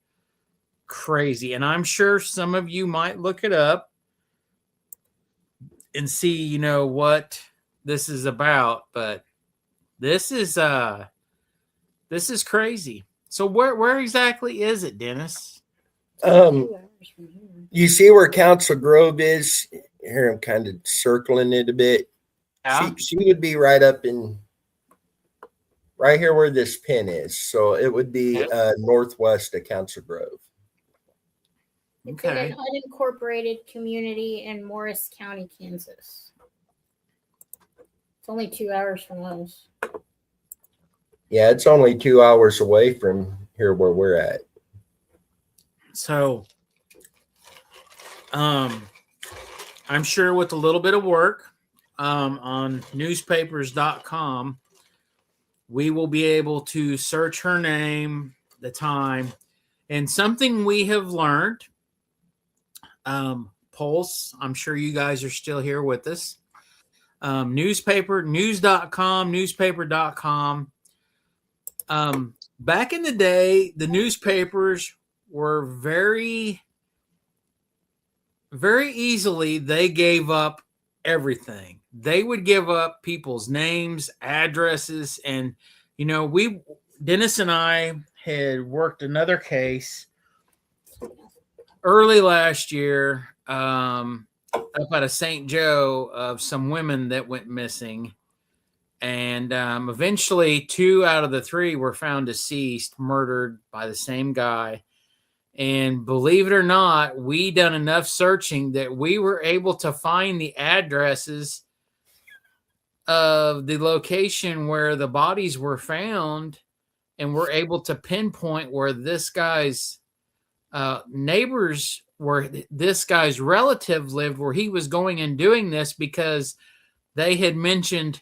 crazy. And I'm sure some of you might look it up and see, what this is about, but this is crazy. So where exactly is it, Dennis? You see where Council Grove is? Here I'm kind of circling it a bit. Yeah. She would be right up in right here where this pin is. So it would be northwest of Council Grove. It's in an unincorporated community in Morris County, Kansas. It's only 2 hours from us. Yeah, it's only 2 hours away from here where we're at. So, I'm sure with a little bit of work, on newspapers.com, we will be able to search her name, the time, and something we have learned. Pulse, I'm sure you guys are still here with us. News.com, newspaper.com. Back in the day, the newspapers were very, very easily, they gave up everything. They would give up people's names, addresses, and Dennis and I had worked another case early last year up at a St. Joe of some women that went missing. And eventually 2 out of the 3 were found deceased, murdered by the same guy. And believe it or not, we done enough searching that we were able to find the addresses of the location where the bodies were found, and we're able to pinpoint where this guy's neighbors, where this guy's relative lived, where he was going and doing this, because they had mentioned,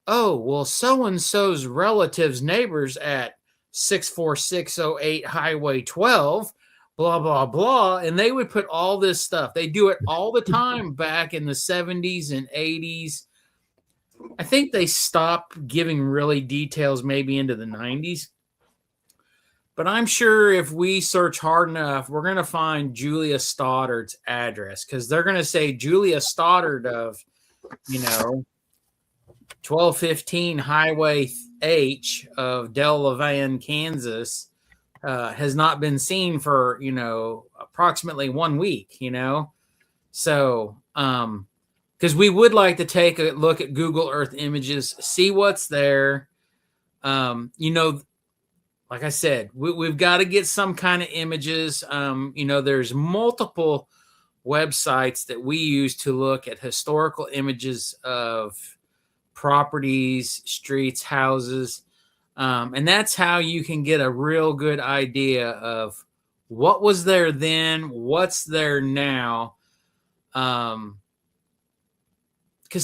oh, well, so-and-so's relatives' neighbors at 64608 Highway 12, blah, blah, blah. And they would put all this stuff. They do it all the time back in the 70s and 80s. I think they stopped giving really details maybe into the 90s. But I'm sure if we search hard enough, we're going to find Julia Stoddard's address, because they're going to say Julia Stoddard of, 1215 Highway H of Del Laverne, Kansas, has not been seen for, approximately 1 week, So, because we would like to take a look at Google Earth images, see what's there. Like I said, we've got to get some kind of images. There's multiple websites that we use to look at historical images of properties, streets, houses. And that's how you can get a real good idea of what was there then, what's there now. Because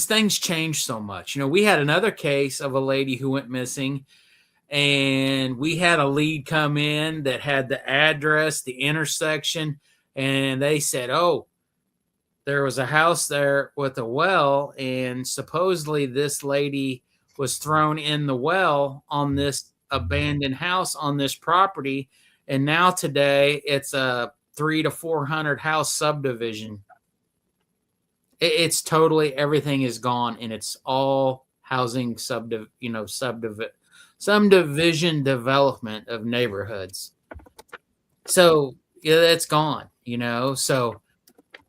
things change so much. We had another case of a lady who went missing, and we had a lead come in that had the address, the intersection, and they said, oh, there was a house there with a well, and supposedly this lady was thrown in the well on this abandoned house on this property. And now today it's a 300 to 400 house subdivision. It's totally, everything is gone, and it's all housing subdivision development of neighborhoods. So yeah, that's gone, so,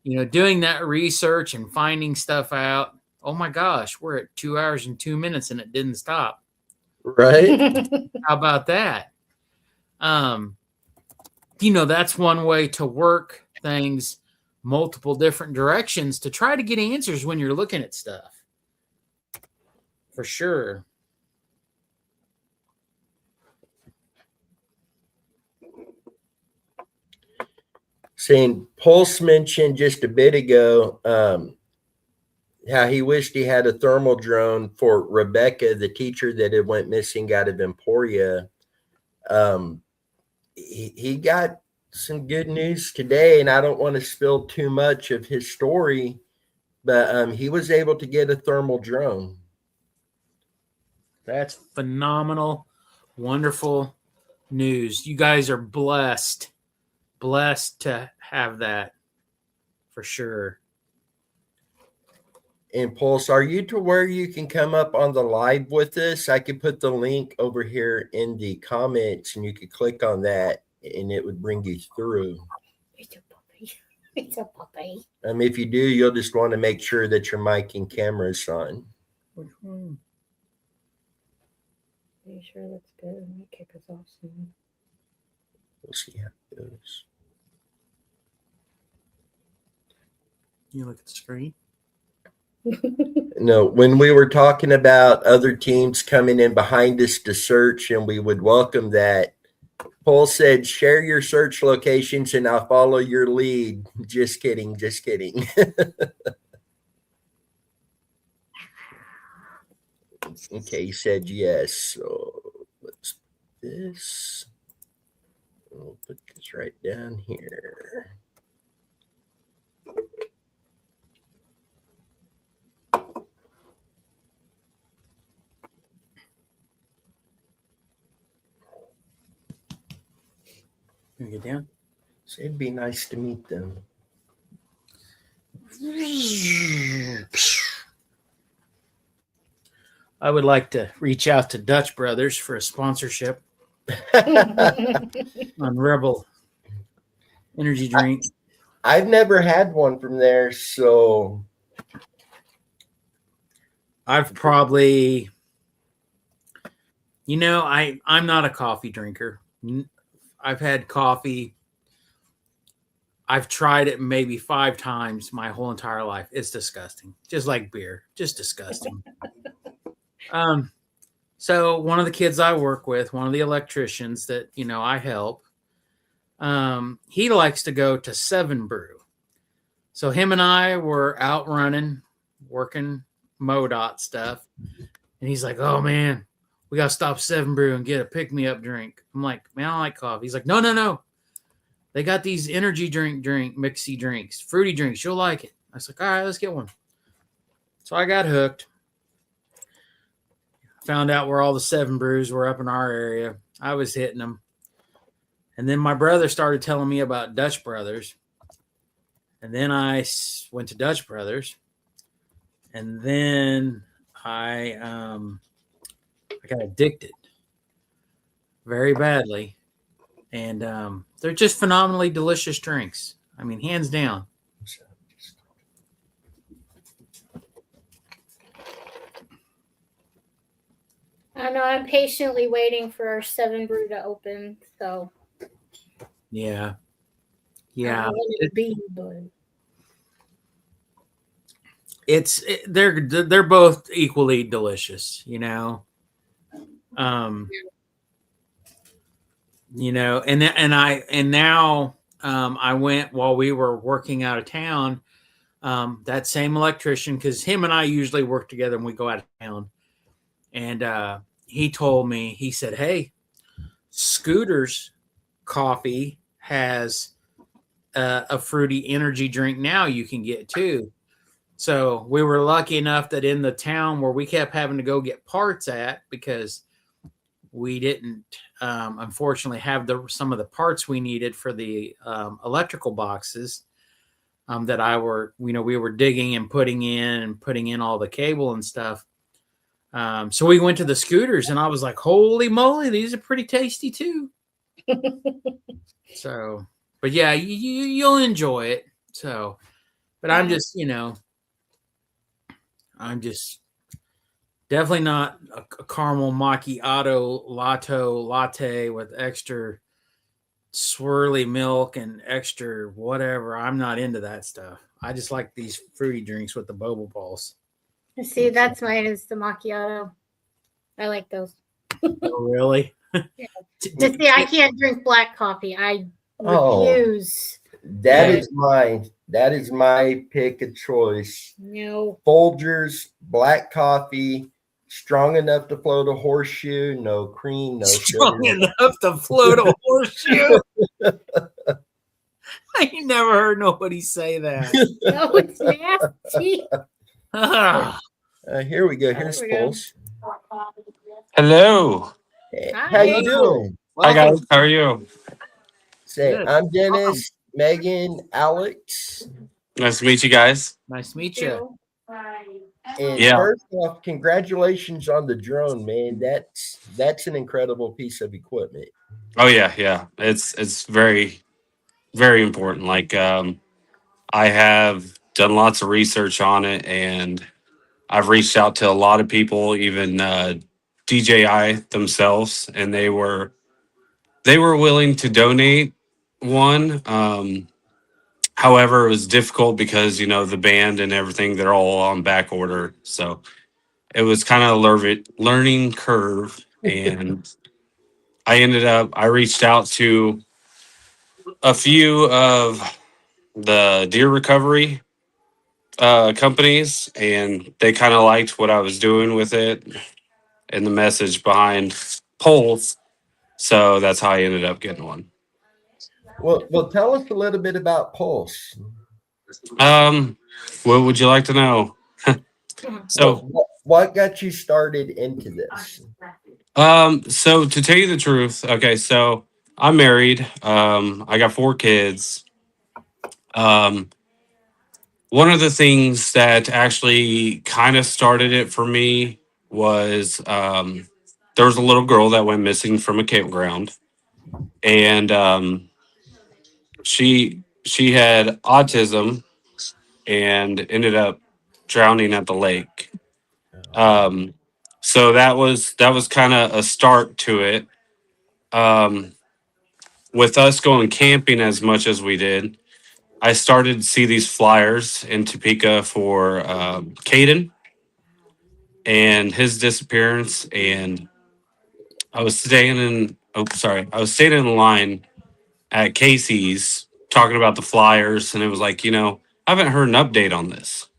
doing that research and finding stuff out. Oh my gosh, we're at 2 hours and 2 minutes and it didn't stop. Right. How about that? That's one way to work things multiple different directions to try to get answers when you're looking at stuff. For sure. Saying Pulse mentioned just a bit ago how he wished he had a thermal drone for Rebecca, the teacher that had went missing out of Emporia. He got some good news today, and I don't want to spill too much of his story, but he was able to get a thermal drone. That's phenomenal, wonderful news. You guys are blessed to have that, for sure. And Pulse, are you to where you can come up on the live with us? I could put the link over here in the comments, and you could click on that, and it would bring you through. It's a puppy. It's a puppy. If you do, you'll just want to make sure that your mic and camera is on. Which one? Are you sure that's good? It might kick us off soon. We'll see how it goes. You look at the screen. No, when we were talking about other teams coming in behind us to search, and we would welcome that, Paul said, share your search locations and I'll follow your lead. Just kidding. Okay, he said yes. So let's put this. We'll put this right down here. Can we get down? So it'd be nice to meet them. I would like to reach out to Dutch Brothers for a sponsorship on Rebel energy drink. I've never had one from there, so I've probably, I'm not a coffee drinker. I've had coffee. I've tried it maybe 5 times my whole entire life. It's disgusting. Just like beer. Just disgusting. So one of the kids I work with, one of the electricians that, I help, he likes to go to 7 Brew. So him and I were out running, working MoDOT stuff. And he's like, oh, man, we got to stop 7 Brew and get a pick-me-up drink. I'm like, man, I like coffee. He's like, no. They got these energy drink mixy drinks, fruity drinks. You'll like it. I was like, all right, let's get one. So I got hooked. Found out where all the 7 Brews were up in our area. I was hitting them. And then my brother started telling me about Dutch Brothers. And then I went to Dutch Brothers. And then I got addicted very badly. And they're just phenomenally delicious drinks. I mean, hands down. I know I'm patiently waiting for our 7 Brew to open, so Yeah. I don't know when it'll be, but they're both equally delicious, and now I went while we were working out of town. That same electrician, because him and I usually work together when we go out of town, and he told me, he said, "Hey, Scooter's Coffee has a fruity energy drink now you can get too." So we were lucky enough that in the town where we kept having to go get parts at, because we didn't unfortunately have some of the parts we needed for the electrical boxes that we were digging and putting in all the cable and stuff. So we went to the Scooters, and I was like, holy moly, these are pretty tasty too. So, but yeah, you'll enjoy it. So, but I'm just, I'm just definitely not a caramel macchiato latte with extra swirly milk and extra whatever. I'm not into that stuff. I just like these fruity drinks with the boba balls. see, that's mine is the macchiato. I like those. Oh, really? Yeah. Just see, I can't drink black coffee. I refuse. That is my pick of choice. No. Folgers, black coffee, strong enough to float a horseshoe, no cream, no Strong sugar. enough to float a horseshoe. I ain't never heard nobody say that. No, it's nasty. Here we go. Here's Pulse. Hello. Hey, Hi. how you doing? Hi, guys. How are you? Say, Good. I'm Dennis, Megan, Alex. Nice to meet you guys. Nice to meet you. And Yeah. first off, congratulations on the drone, man. That's an incredible piece of equipment. Oh yeah. It's very, very important. Like I have done lots of research on it, and I've reached out to a lot of people, even DJI themselves, and they were willing to donate one. However, it was difficult because the band and everything, they're all on back order, so it was kind of a learning curve. And I reached out to a few of the deer recovery companies, and they kind of liked what I was doing with it. and the message behind polls. So that's how I ended up getting one. Well, tell us a little bit about Pulse. What would you like to know? So, What got you started into this? so to tell you the truth, okay, so I'm married. I got 4 kids. Um, One of the things that actually kind of started it for me was there was a little girl that went missing from a campground, and she had autism and ended up drowning at the lake. Um, so that was kind of a start to it. Um, with us going camping as much as we did, I started to see these flyers in Topeka for Caden and his disappearance. And I was staying in, oh, sorry, I was staying in line at Casey's talking about the flyers. And it was like, I haven't heard an update on this.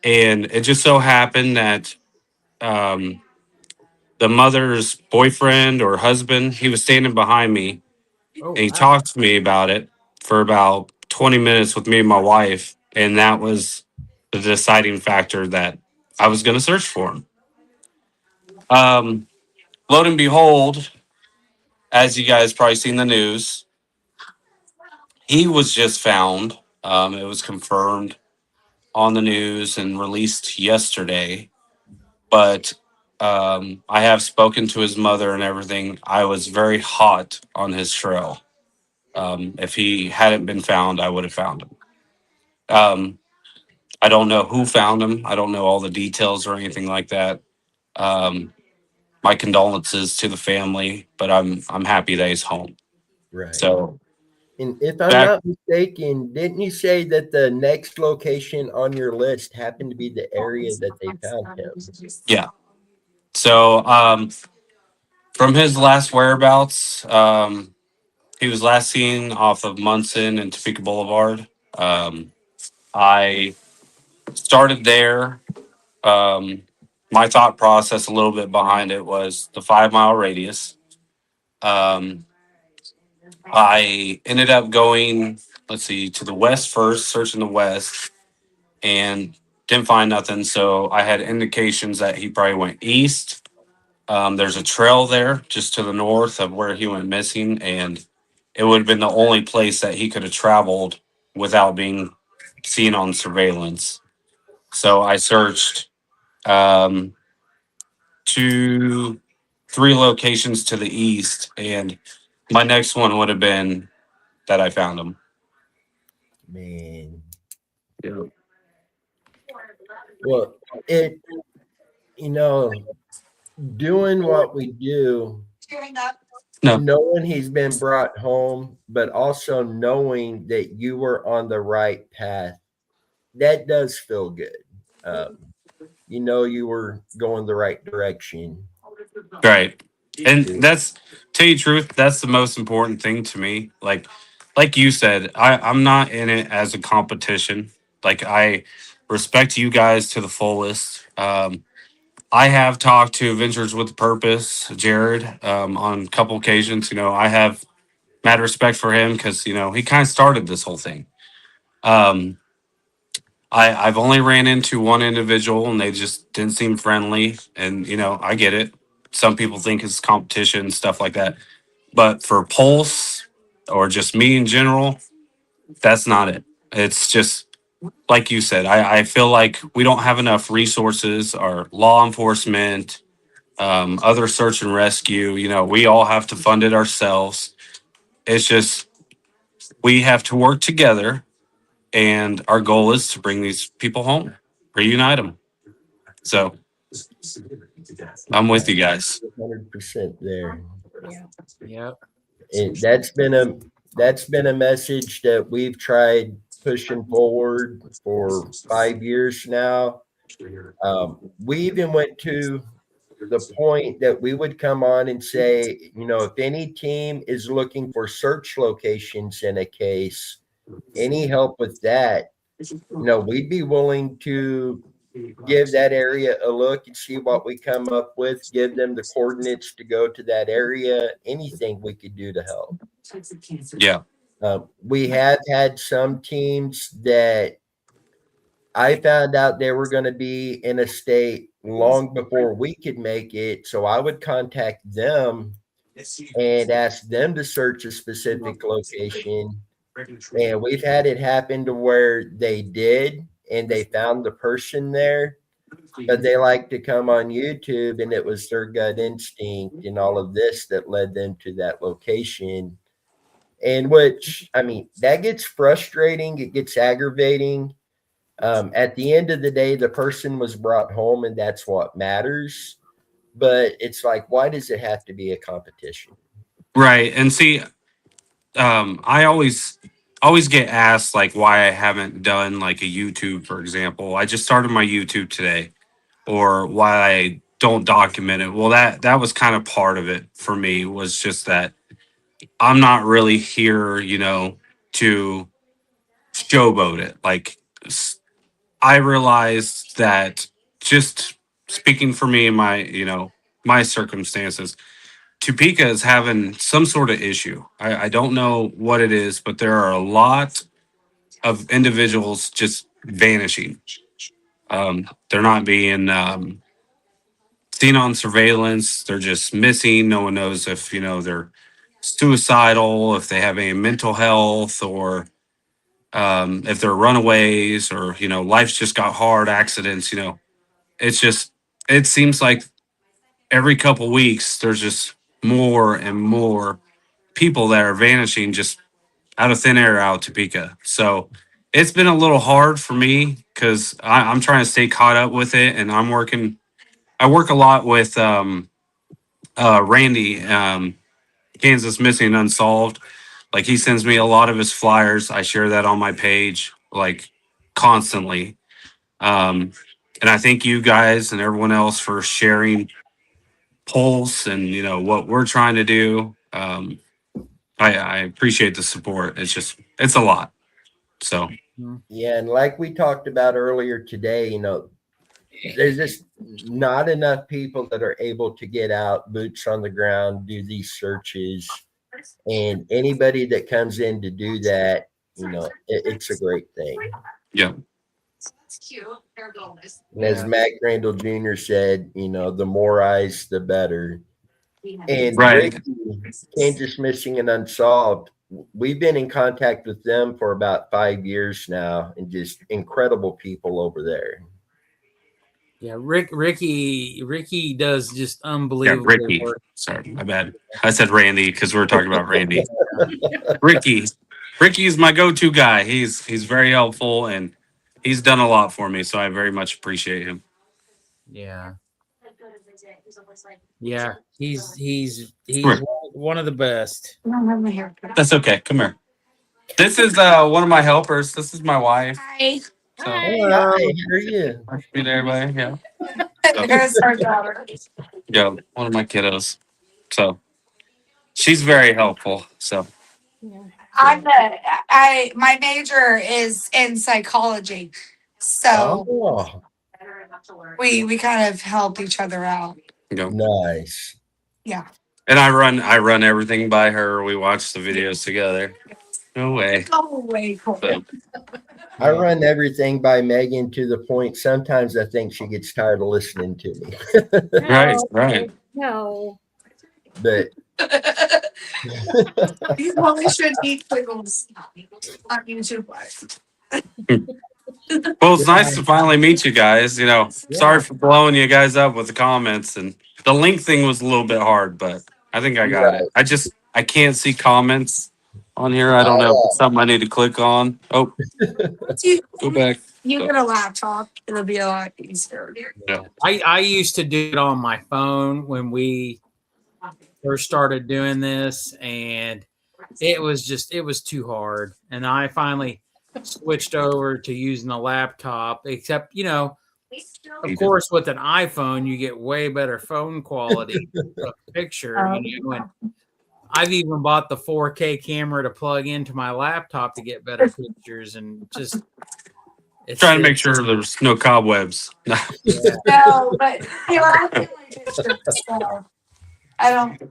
And it just so happened that um, the mother's boyfriend or husband, he was standing behind me Oh, and he wow. talked to me about it for about 20 minutes with me and my wife. And that was the deciding factor that I was going to search for him. Lo and behold, as you guys probably seen the news, he was just found. It was confirmed on the news and released yesterday. But I have spoken to his mother and everything. I was very hot on his trail. If he hadn't been found, I would have found him. Um, I don't know who found him. I don't know all the details or anything like that. Um, my condolences to the family, but I'm happy that he's home. Right. So And if I'm back, not mistaken, didn't you say that the next location on your list happened to be the area that they found him? yeah. So from his last whereabouts, he was last seen off of Munson and Topeka Boulevard. I started there. My thought process a little bit behind it was the 5 mile radius. Um, I ended up going, let's see, to the west first, searching the west, and didn't find nothing. So I had indications that he probably went east. There's a trail there just to the north of where he went missing, and it would have been the only place that he could have traveled without being seen on surveillance. So I searched um, 2, 3 locations to the east, and my next one would have been that I found him. Man. Yeah. Well, it, you know, doing what we do, No, knowing he's been brought home, but also knowing that you were on the right path, that does feel good. Um, you were going the right direction. right. And that's, tell you the truth, that's the most important thing to me. Like you said, I'm not in it as a competition. Like I respect you guys to the fullest. I have talked to Ventures with Purpose, Jared, on a couple occasions. I have mad respect for him because he kind of started this whole thing. Um, I've only ran into one individual and they just didn't seem friendly. And I get it. Some people think it's competition, stuff like that. But for Pulse or just me in general, that's not it. It's just like you said. I feel like we don't have enough resources. Our law enforcement, other search and rescue. We all have to fund it ourselves. It's just we have to work together, and our goal is to bring these people home, reunite them. So I'm with you guys. 100% there. Yeah. Yep. That's been a message that we've tried pushing forward for 5 years now. We even went to the point that we would come on and say, if any team is looking for search locations in a case, any help with that, we'd be willing to give that area a look and see what we come up with, give them the coordinates to go to that area, anything we could do to help. Yeah. We have had some teams that I found out they were going to be in a state long before we could make it. So I would contact them and ask them to search a specific location. And we've had it happen to where they did and they found the person there, but they like to come on YouTube and it was their gut instinct and all of this that led them to that location. And which, I mean, that gets frustrating, it gets aggravating. At the end of the day, the person was brought home, and that's what matters. But it's like, why does it have to be a competition? Right. And see, I always get asked like why I haven't done like a YouTube, for example. I just started my YouTube today, or why I don't document it. Well, that was kind of part of it for me, was just that I'm not really here, to showboat it. Like I realized that, just speaking for me and my circumstances, Topeka is having some sort of issue. I don't know what it is, but there are a lot of individuals just vanishing. They're not being seen on surveillance. They're just missing. No one knows if they're suicidal, if they have any mental health, or if they're runaways, or life's just got hard, accidents. It's just, it seems like every couple weeks there's just more and more people that are vanishing just out of thin air out of Topeka. So it's been a little hard for me because I'm trying to stay caught up with it, and I work a lot with Randy, Kansas Missing Unsolved. Like, he sends me a lot of his flyers. I share that on my page like constantly. And I thank you guys and everyone else for sharing Pulse and what we're trying to do. I appreciate the support. It's a lot. So Yeah, and like we talked about earlier today, there's just not enough people that are able to get out, boots on the ground, do these searches. And anybody that comes in to do that, it's a great thing. yeah, And as Matt Grandel Jr. said, the more eyes, the better. And right. Ricky, Kansas Missing and Unsolved, we've been in contact with them for about 5 years now, and just incredible people over there. Yeah, Ricky does just Yeah, unbelievable Ricky. work. Sorry, my bad. I said Randy because we were talking about Randy. Ricky is my go-to guy. He's very helpful, and he's done a lot for me, so I very much appreciate him. Yeah. Yeah, he's here. one of the best. That's okay. Come here. This is one of my helpers. This is my wife. Hi. So, Hi, how are you? meet everybody. Yeah. There's our daughter. Yeah, one of my kiddos. So she's very helpful. So My major is in psychology. So Oh, we kind of help each other out. nice. Yeah. and I run everything by her. We watch the videos together. No way. Oh, way cool. So, I run everything by Megan to the point sometimes I think she gets tired of listening to me. right. No. But You probably should eat Quiggles on YouTube Live. Well, it's nice to finally meet you guys. Sorry for blowing you guys up with the comments, and the link thing was a little bit hard, but I think I got it. I can't see comments on here. I don't know if it's something I need to click on. Oh, go back. You get a laptop, it'll be a lot easier. Yeah. I used to do it on my phone when we first started doing this, and it was too hard. And I finally switched over to using a laptop, except, of course, with an iPhone, you get way better phone quality of picture. And I've even bought the 4K camera to plug into my laptop to get better pictures, and just It's Trying to make just, sure there's no cobwebs. yeah. No, but you know, I feel like it's just, so I don't.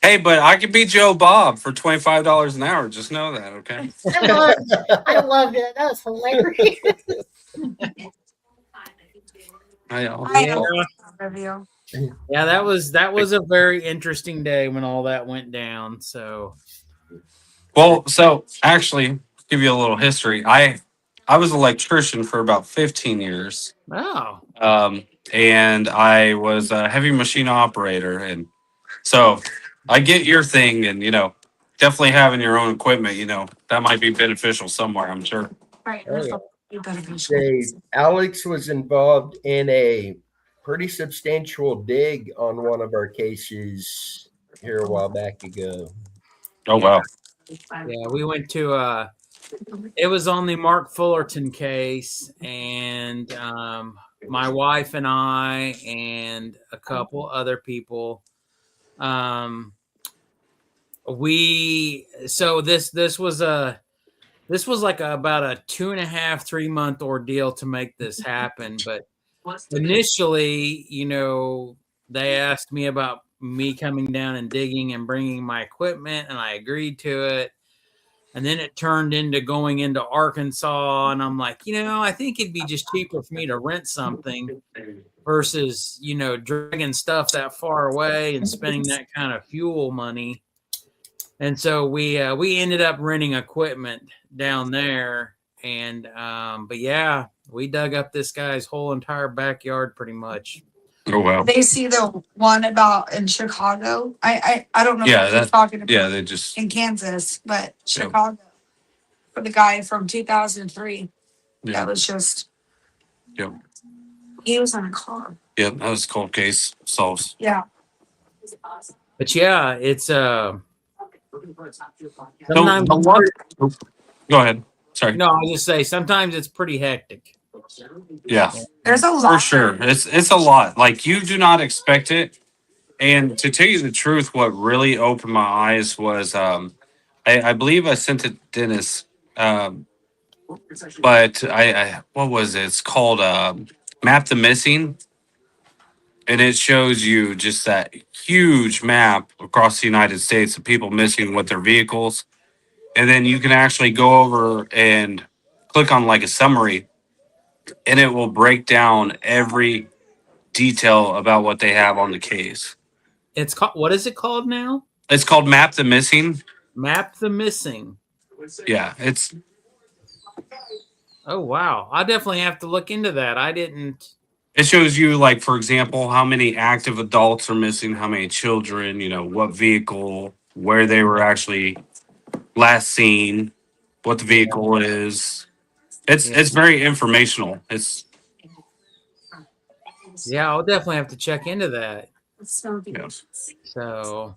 Hey, but I could be Joe Bob for $25 an hour. Just know that, okay? I loved it. That was hilarious. I know. I am Yeah. proud of you. Yeah, that was a very interesting day when all that went down. So Well, so actually, give you a little history. I was an electrician for about 15 years, oh, and I was a heavy machine operator, and so I get your thing, and definitely having your own equipment, that might be beneficial somewhere. I'm sure. Right, oh that's yeah. you better Say, Alex was involved in a pretty substantial dig on one of our cases here a while back ago. Oh Yeah. wow. Yeah, we went to it was on the Mark Fullerton case, and my wife and I and a couple other people. We so this was like about a 2.5, 3 month ordeal to make this happen. But initially, they asked me about me coming down and digging and bringing my equipment, and I agreed to it. And then it turned into going into Arkansas, and I'm like, I think it'd be just cheaper for me to rent something versus, dragging stuff that far away and spending that kind of fuel money. And so we ended up renting equipment down there, and but yeah, we dug up this guy's whole entire backyard pretty much. Oh wow. They see the one about in Chicago. I don't know Yeah, if you're that. talking about Yeah, they just. in Kansas, but Yeah. Chicago for the guy from 2003. Yeah. That was just Yep. he was in a car. Yep. That was a cold case solved. Yeah. But yeah, it's So sometimes the luck. Go ahead. Sorry. no, I'll just say sometimes it's pretty hectic. Yeah. There's a For lot. sure. It's a lot. Like you do not expect it. And to tell you the truth, what really opened my eyes was I believe I sent it to Dennis, but I what was it? It's called Map the Missing, and it shows you just that huge map across the United States of people missing with their vehicles, and then you can actually go over and click on like a summary, and it will break down every detail about what they have on the case. It's called, what is it called now? It's called Map the Missing. Map the Missing. Yeah, it's Oh wow, I definitely have to look into that. I didn't. it shows you like for example how many active adults are missing, how many children, what vehicle, where they were actually last seen, what the vehicle is. It's very informational. It's Yeah, I'll definitely have to check into that. yeah. So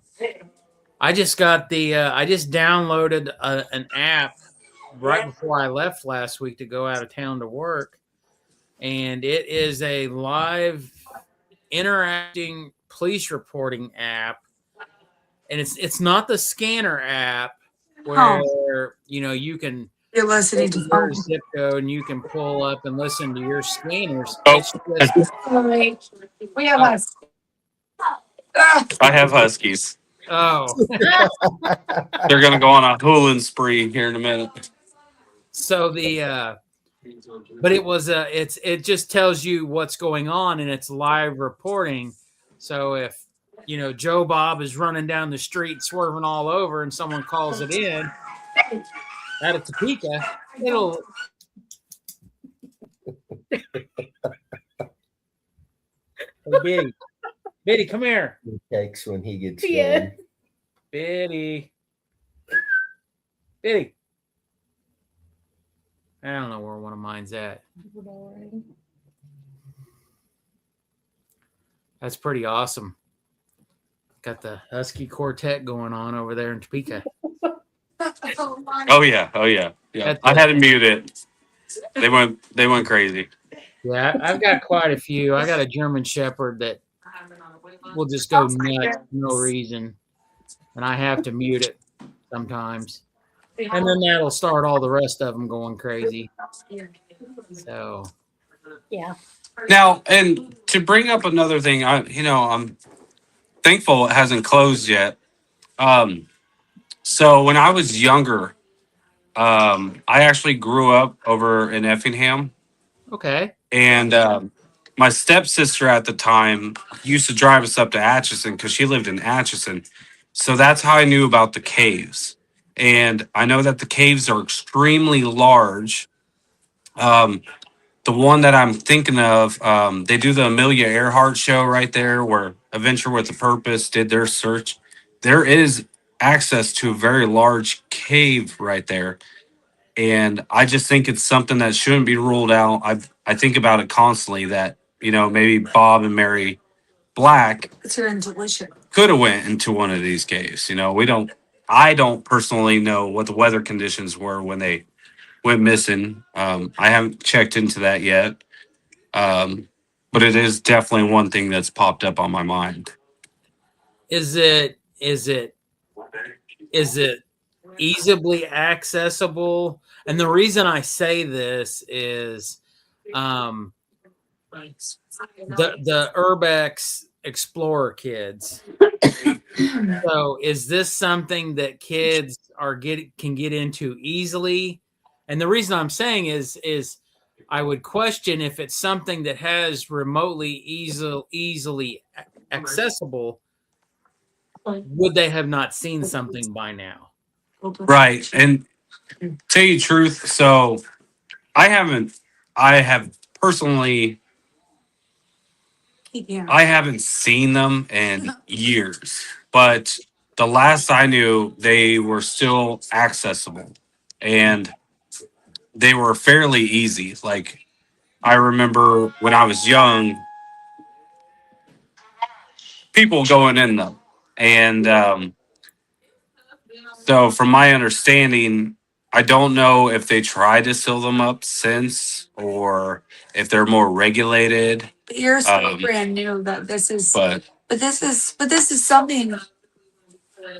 I just got I just downloaded an app right before I left last week to go out of town to work, and it is a live interacting police reporting app, and it's not the scanner app where you can You're listening go to to your phone. zip code and you can pull up and listen to your scanners. Oh, It's just We have us. Ah, I have huskies. oh, They're gonna go on a hooling spree here in a minute. so but it just tells you what's going on, and it's live reporting. So if Joe Bob is running down the street swerving all over and someone calls it in out of Topeka, it'll hey, Biddy, come here. He takes when he gets Yeah. done. Biddy. I don't know where one of mine's at. That's pretty awesome. Got the Husky Quartet going on over there in Topeka. oh my. Oh yeah. I had to mute it. They went crazy. Yeah, I've got quite a few. I got a German Shepherd that will just go nuts for no reason, and I have to mute it sometimes. And then that'll start all the rest of them going crazy. So Yeah. Now, and to bring up another thing, I'm thankful it hasn't closed yet. Um, so when I was younger, I actually grew up over in Effingham, okay. and my stepsister at the time used to drive us up to Atchison because she lived in Atchison. So that's how I knew about the caves. And I know that the caves are extremely large. Um, the one that I'm thinking of, they do the Amelia Earhart show right there where Adventure with a Purpose did their search. There is access to a very large cave right there. And I just think it's something that shouldn't be ruled out. I think about it constantly that, maybe Bob and Mary Black It's your intuition. could have went into one of these caves. I don't personally know what the weather conditions were when they went missing. I haven't checked into that yet. Um, but it is definitely one thing that's popped up on my mind. Is it easily accessible? And the reason I say this is um the Urbex Explorer kids. So is this something that kids can get into easily? And the reason I'm saying is I would question if it's something that has remotely easily accessible, would they have not seen something by now? Right. And tell you the truth, so I have personally, Yeah. I haven't seen them in years, but the last I knew, they were still accessible and they were fairly easy. Like, I remember when I was young, people going in them. And so, from my understanding, I don't know if they try to seal them up since or if they're more regulated. But you're so Um, brand new that this is. But But this is something.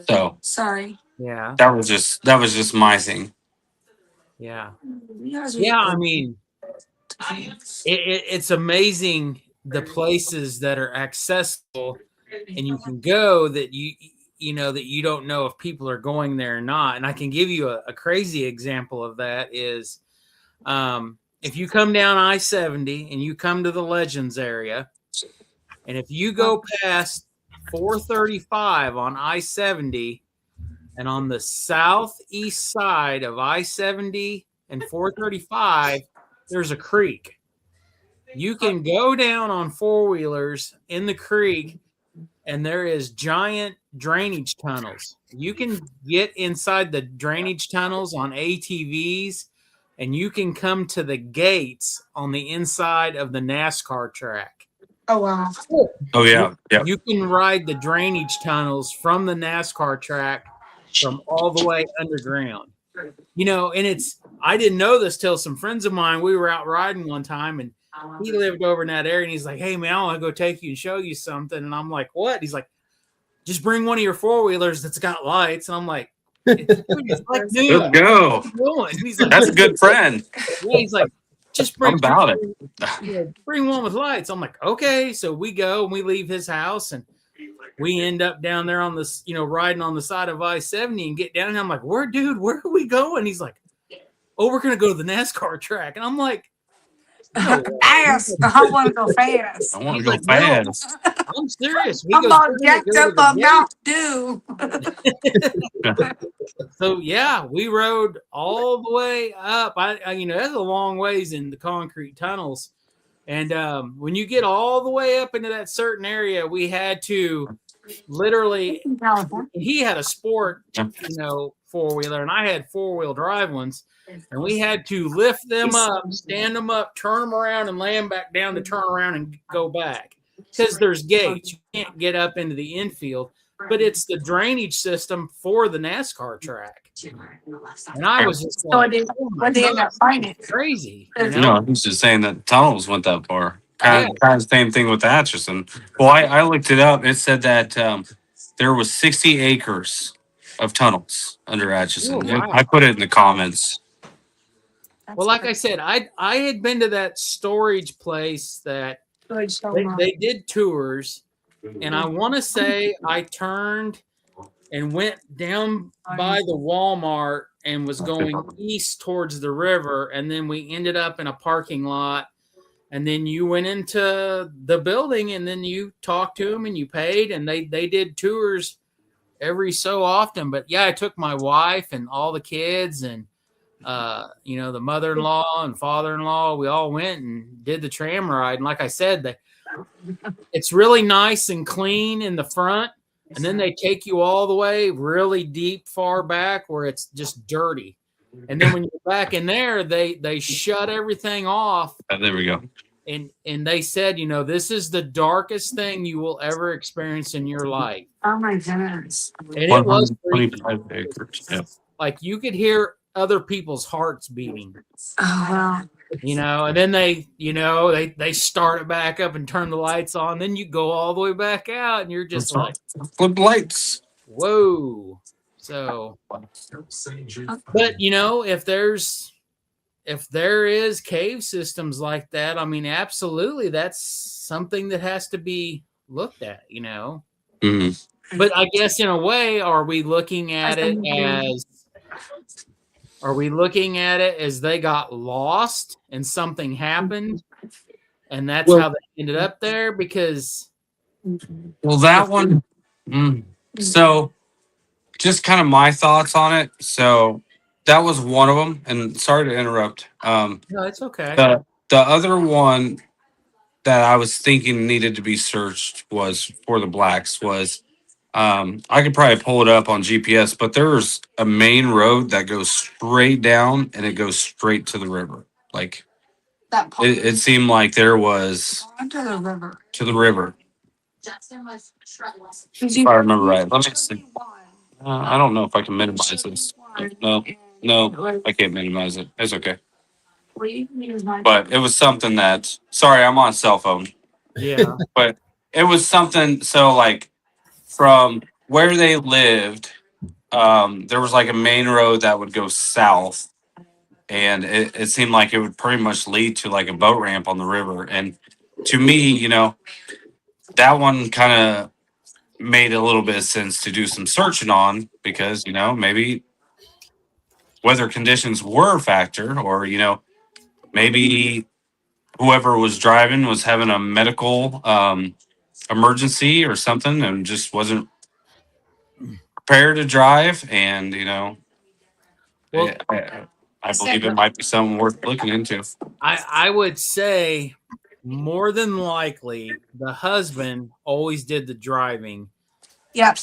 so Sorry. Yeah. that was just my thing. Yeah. You guys are Yeah. I mean, it's amazing the places that are accessible and you can go that that you don't know if people are going there or not. And I can give you a crazy example of that is if you come down I-70 and you come to the Legends area, and if you go past 435 on I-70 and on the southeast side of I-70 and 435, there's a creek. You can go down on four-wheelers in the creek, and there is giant drainage tunnels. You can get inside the drainage tunnels on ATVs, and you can come to the gates on the inside of the NASCAR track. Oh wow. Oh yeah, yeah. You can ride the drainage tunnels from the NASCAR track from all the way underground. And I didn't know this till some friends of mine, we were out riding one time, and he lived over in that area, and he's like, "Hey man, I want to go take you and show you something." And I'm like, "What?" He's like, "Just bring one of your four-wheelers that's got lights." And I'm like, "It's like noon. Let's go. What are you doing?" And he's like, That's a good friend. yeah, he's like, "Just I'm about it. bring one with lights." I'm like, "Okay." So we go and we leave his house, and we end up down there on this, riding on the side of I-70 and get down. And I'm like, where are we going? He's like, "Oh, we're going to go to the NASCAR track." And I'm like, "No way." Fast. I want to go fast. I want He's to go like, "No, fast. I'm serious." I'm all jacked "We're up gonna go to on the Mount Dew. So yeah, we rode all the way up. That's a long ways in the concrete tunnels. And when you get all the way up into that certain area, we had to literally, he had a sport, four-wheeler, and I had four-wheel drive ones. And we had to lift them up, stand them up, turn them around, and lay them back down to turn around and go back. Because there's gates. You can't get up into the infield, but it's the drainage system for the NASCAR track. And I was just like, "Oh my What they end God, up finding? crazy." No, he's just saying that tunnels went that far. Yeah. Kind of same thing with Atchison. Well, I looked it up. It said that there was 60 acres of tunnels under Atchison. Oh, wow. I put it in the comments. Well, like I said, I had been to that storage place that they did tours, and I want to say I turned and went down by the Walmart and was going east towards the river, and then we ended up in a parking lot, and then you went into the building, and then you talked to them and you paid, and they did tours every so often. But yeah, I took my wife and all the kids and the mother-in-law and father-in-law. We all went and did the tram ride, and like I said, it's really nice and clean in the front, and then they take you all the way really deep far back where it's just dirty, and then when you're back in there, they shut everything off. There we go. And they said, this is the darkest thing you will ever experience in your life. Oh my goodness. And it was 125 acres. Yeah. like you could hear other people's hearts beating. Oh wow. And then they start it back up and turn the lights on. Then you go all the way back out, and you're just like, flip lights. whoa. So, but if there is cave systems like that, I mean, absolutely, that's something that has to be looked at. Mm-hmm. But I guess in a way, are we looking at it as they got lost and something happened, and that's how they ended up there? Because that one. So, just kind of my thoughts on it. So that was one of them. And sorry to interrupt. No, it's okay. The other one that I was thinking needed to be searched was for the blacks was. I could probably pull it up on GPS, but there's a main road that goes straight down and it goes straight to the river. Like That it seemed like there was to the river. to the river. If If I remember right. Let me see. I don't know if I can minimize this. No, I can't minimize it. It's okay. But it was something that. Sorry, I'm on cell phone. Yeah. But it was something. So like. From where they lived, there was like a main road that would go south, and it seemed like it would pretty much lead to like a boat ramp on the river. And to me, that one kind of made a little bit of sense to do some searching on because, maybe weather conditions were a factor, or, maybe whoever was driving was having a medical emergency or something and just wasn't prepared to drive, and Well, I believe it might be something worth looking into. I would say more than likely the husband always did the driving. Yep.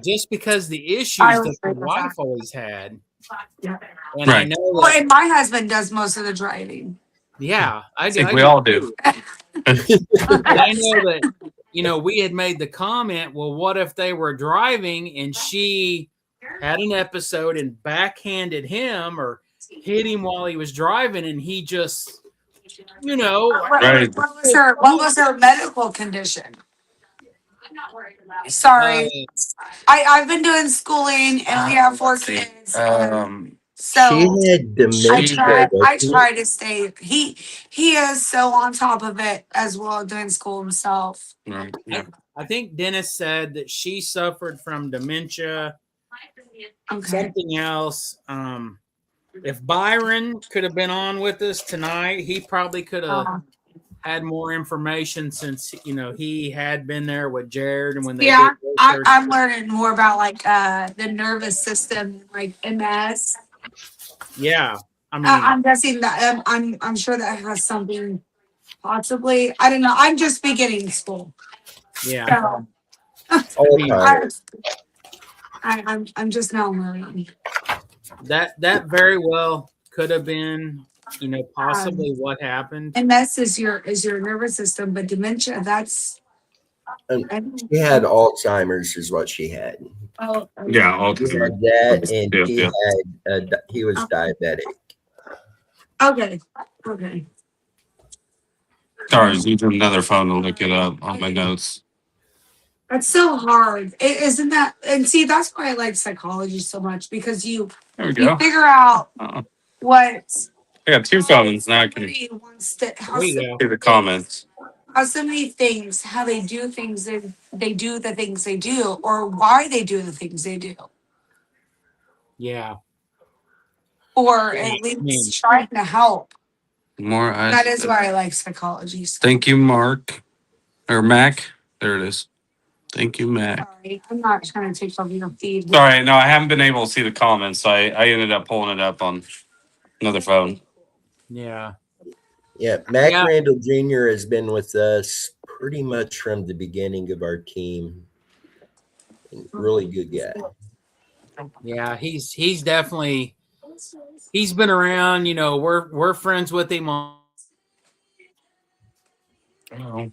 Just because the issues that the wife always had. And right. I know that, and my husband does most of the driving. Yeah, I think we all do. I know that we had made the comment, well, what if they were driving and she had an episode and backhanded him or hit him while he was driving, and he just, Right. What was her medical condition? Sorry, I've been doing schooling, and we have 4 kids. So she had dementia. I try to stay. He is so on top of it as well, doing school himself. Right. Yeah. I think Dennis said that she suffered from dementia, Okay. something else. If Byron could have been on with us tonight, he probably could have had more information since he had been there with Jared, and when they I'm learning more about like the nervous system, like MS. Yeah, I mean, I'm guessing that I'm sure that has something, possibly. I don't know. I'm just beginning school. Yeah. So, I'm just now learning. That very well could have been, possibly what happened. MS is your nervous system, but dementia, that's. She had Alzheimer's, is what she had. Oh, Yeah, all She had that, and he was diabetic. Okay. Sorry, I was using another phone to look it up on my notes. That's so hard. Isn't that? And see, that's why I like psychology so much because There we you go. figure out what I got two phones now. I can somebody wants to, There you go. see the comments. how so many things, how they do things, and they do the things they do, or why they do the things they do, Yeah. or I at mean, least trying to help. More eyes. That is why I like psychology. So Thank you, Mark or Mac. There it is. Thank you, Mac. sorry, I'm not trying to take over your feed. Sorry, no, I haven't been able to see the comments. So I ended up pulling it up on another phone. yeah. Yeah, Mac Yeah. Randall Jr. has been with us pretty much from the beginning of our team. Really good guy. Yeah. He's definitely he's been around. You know, we're friends with him on. Oh.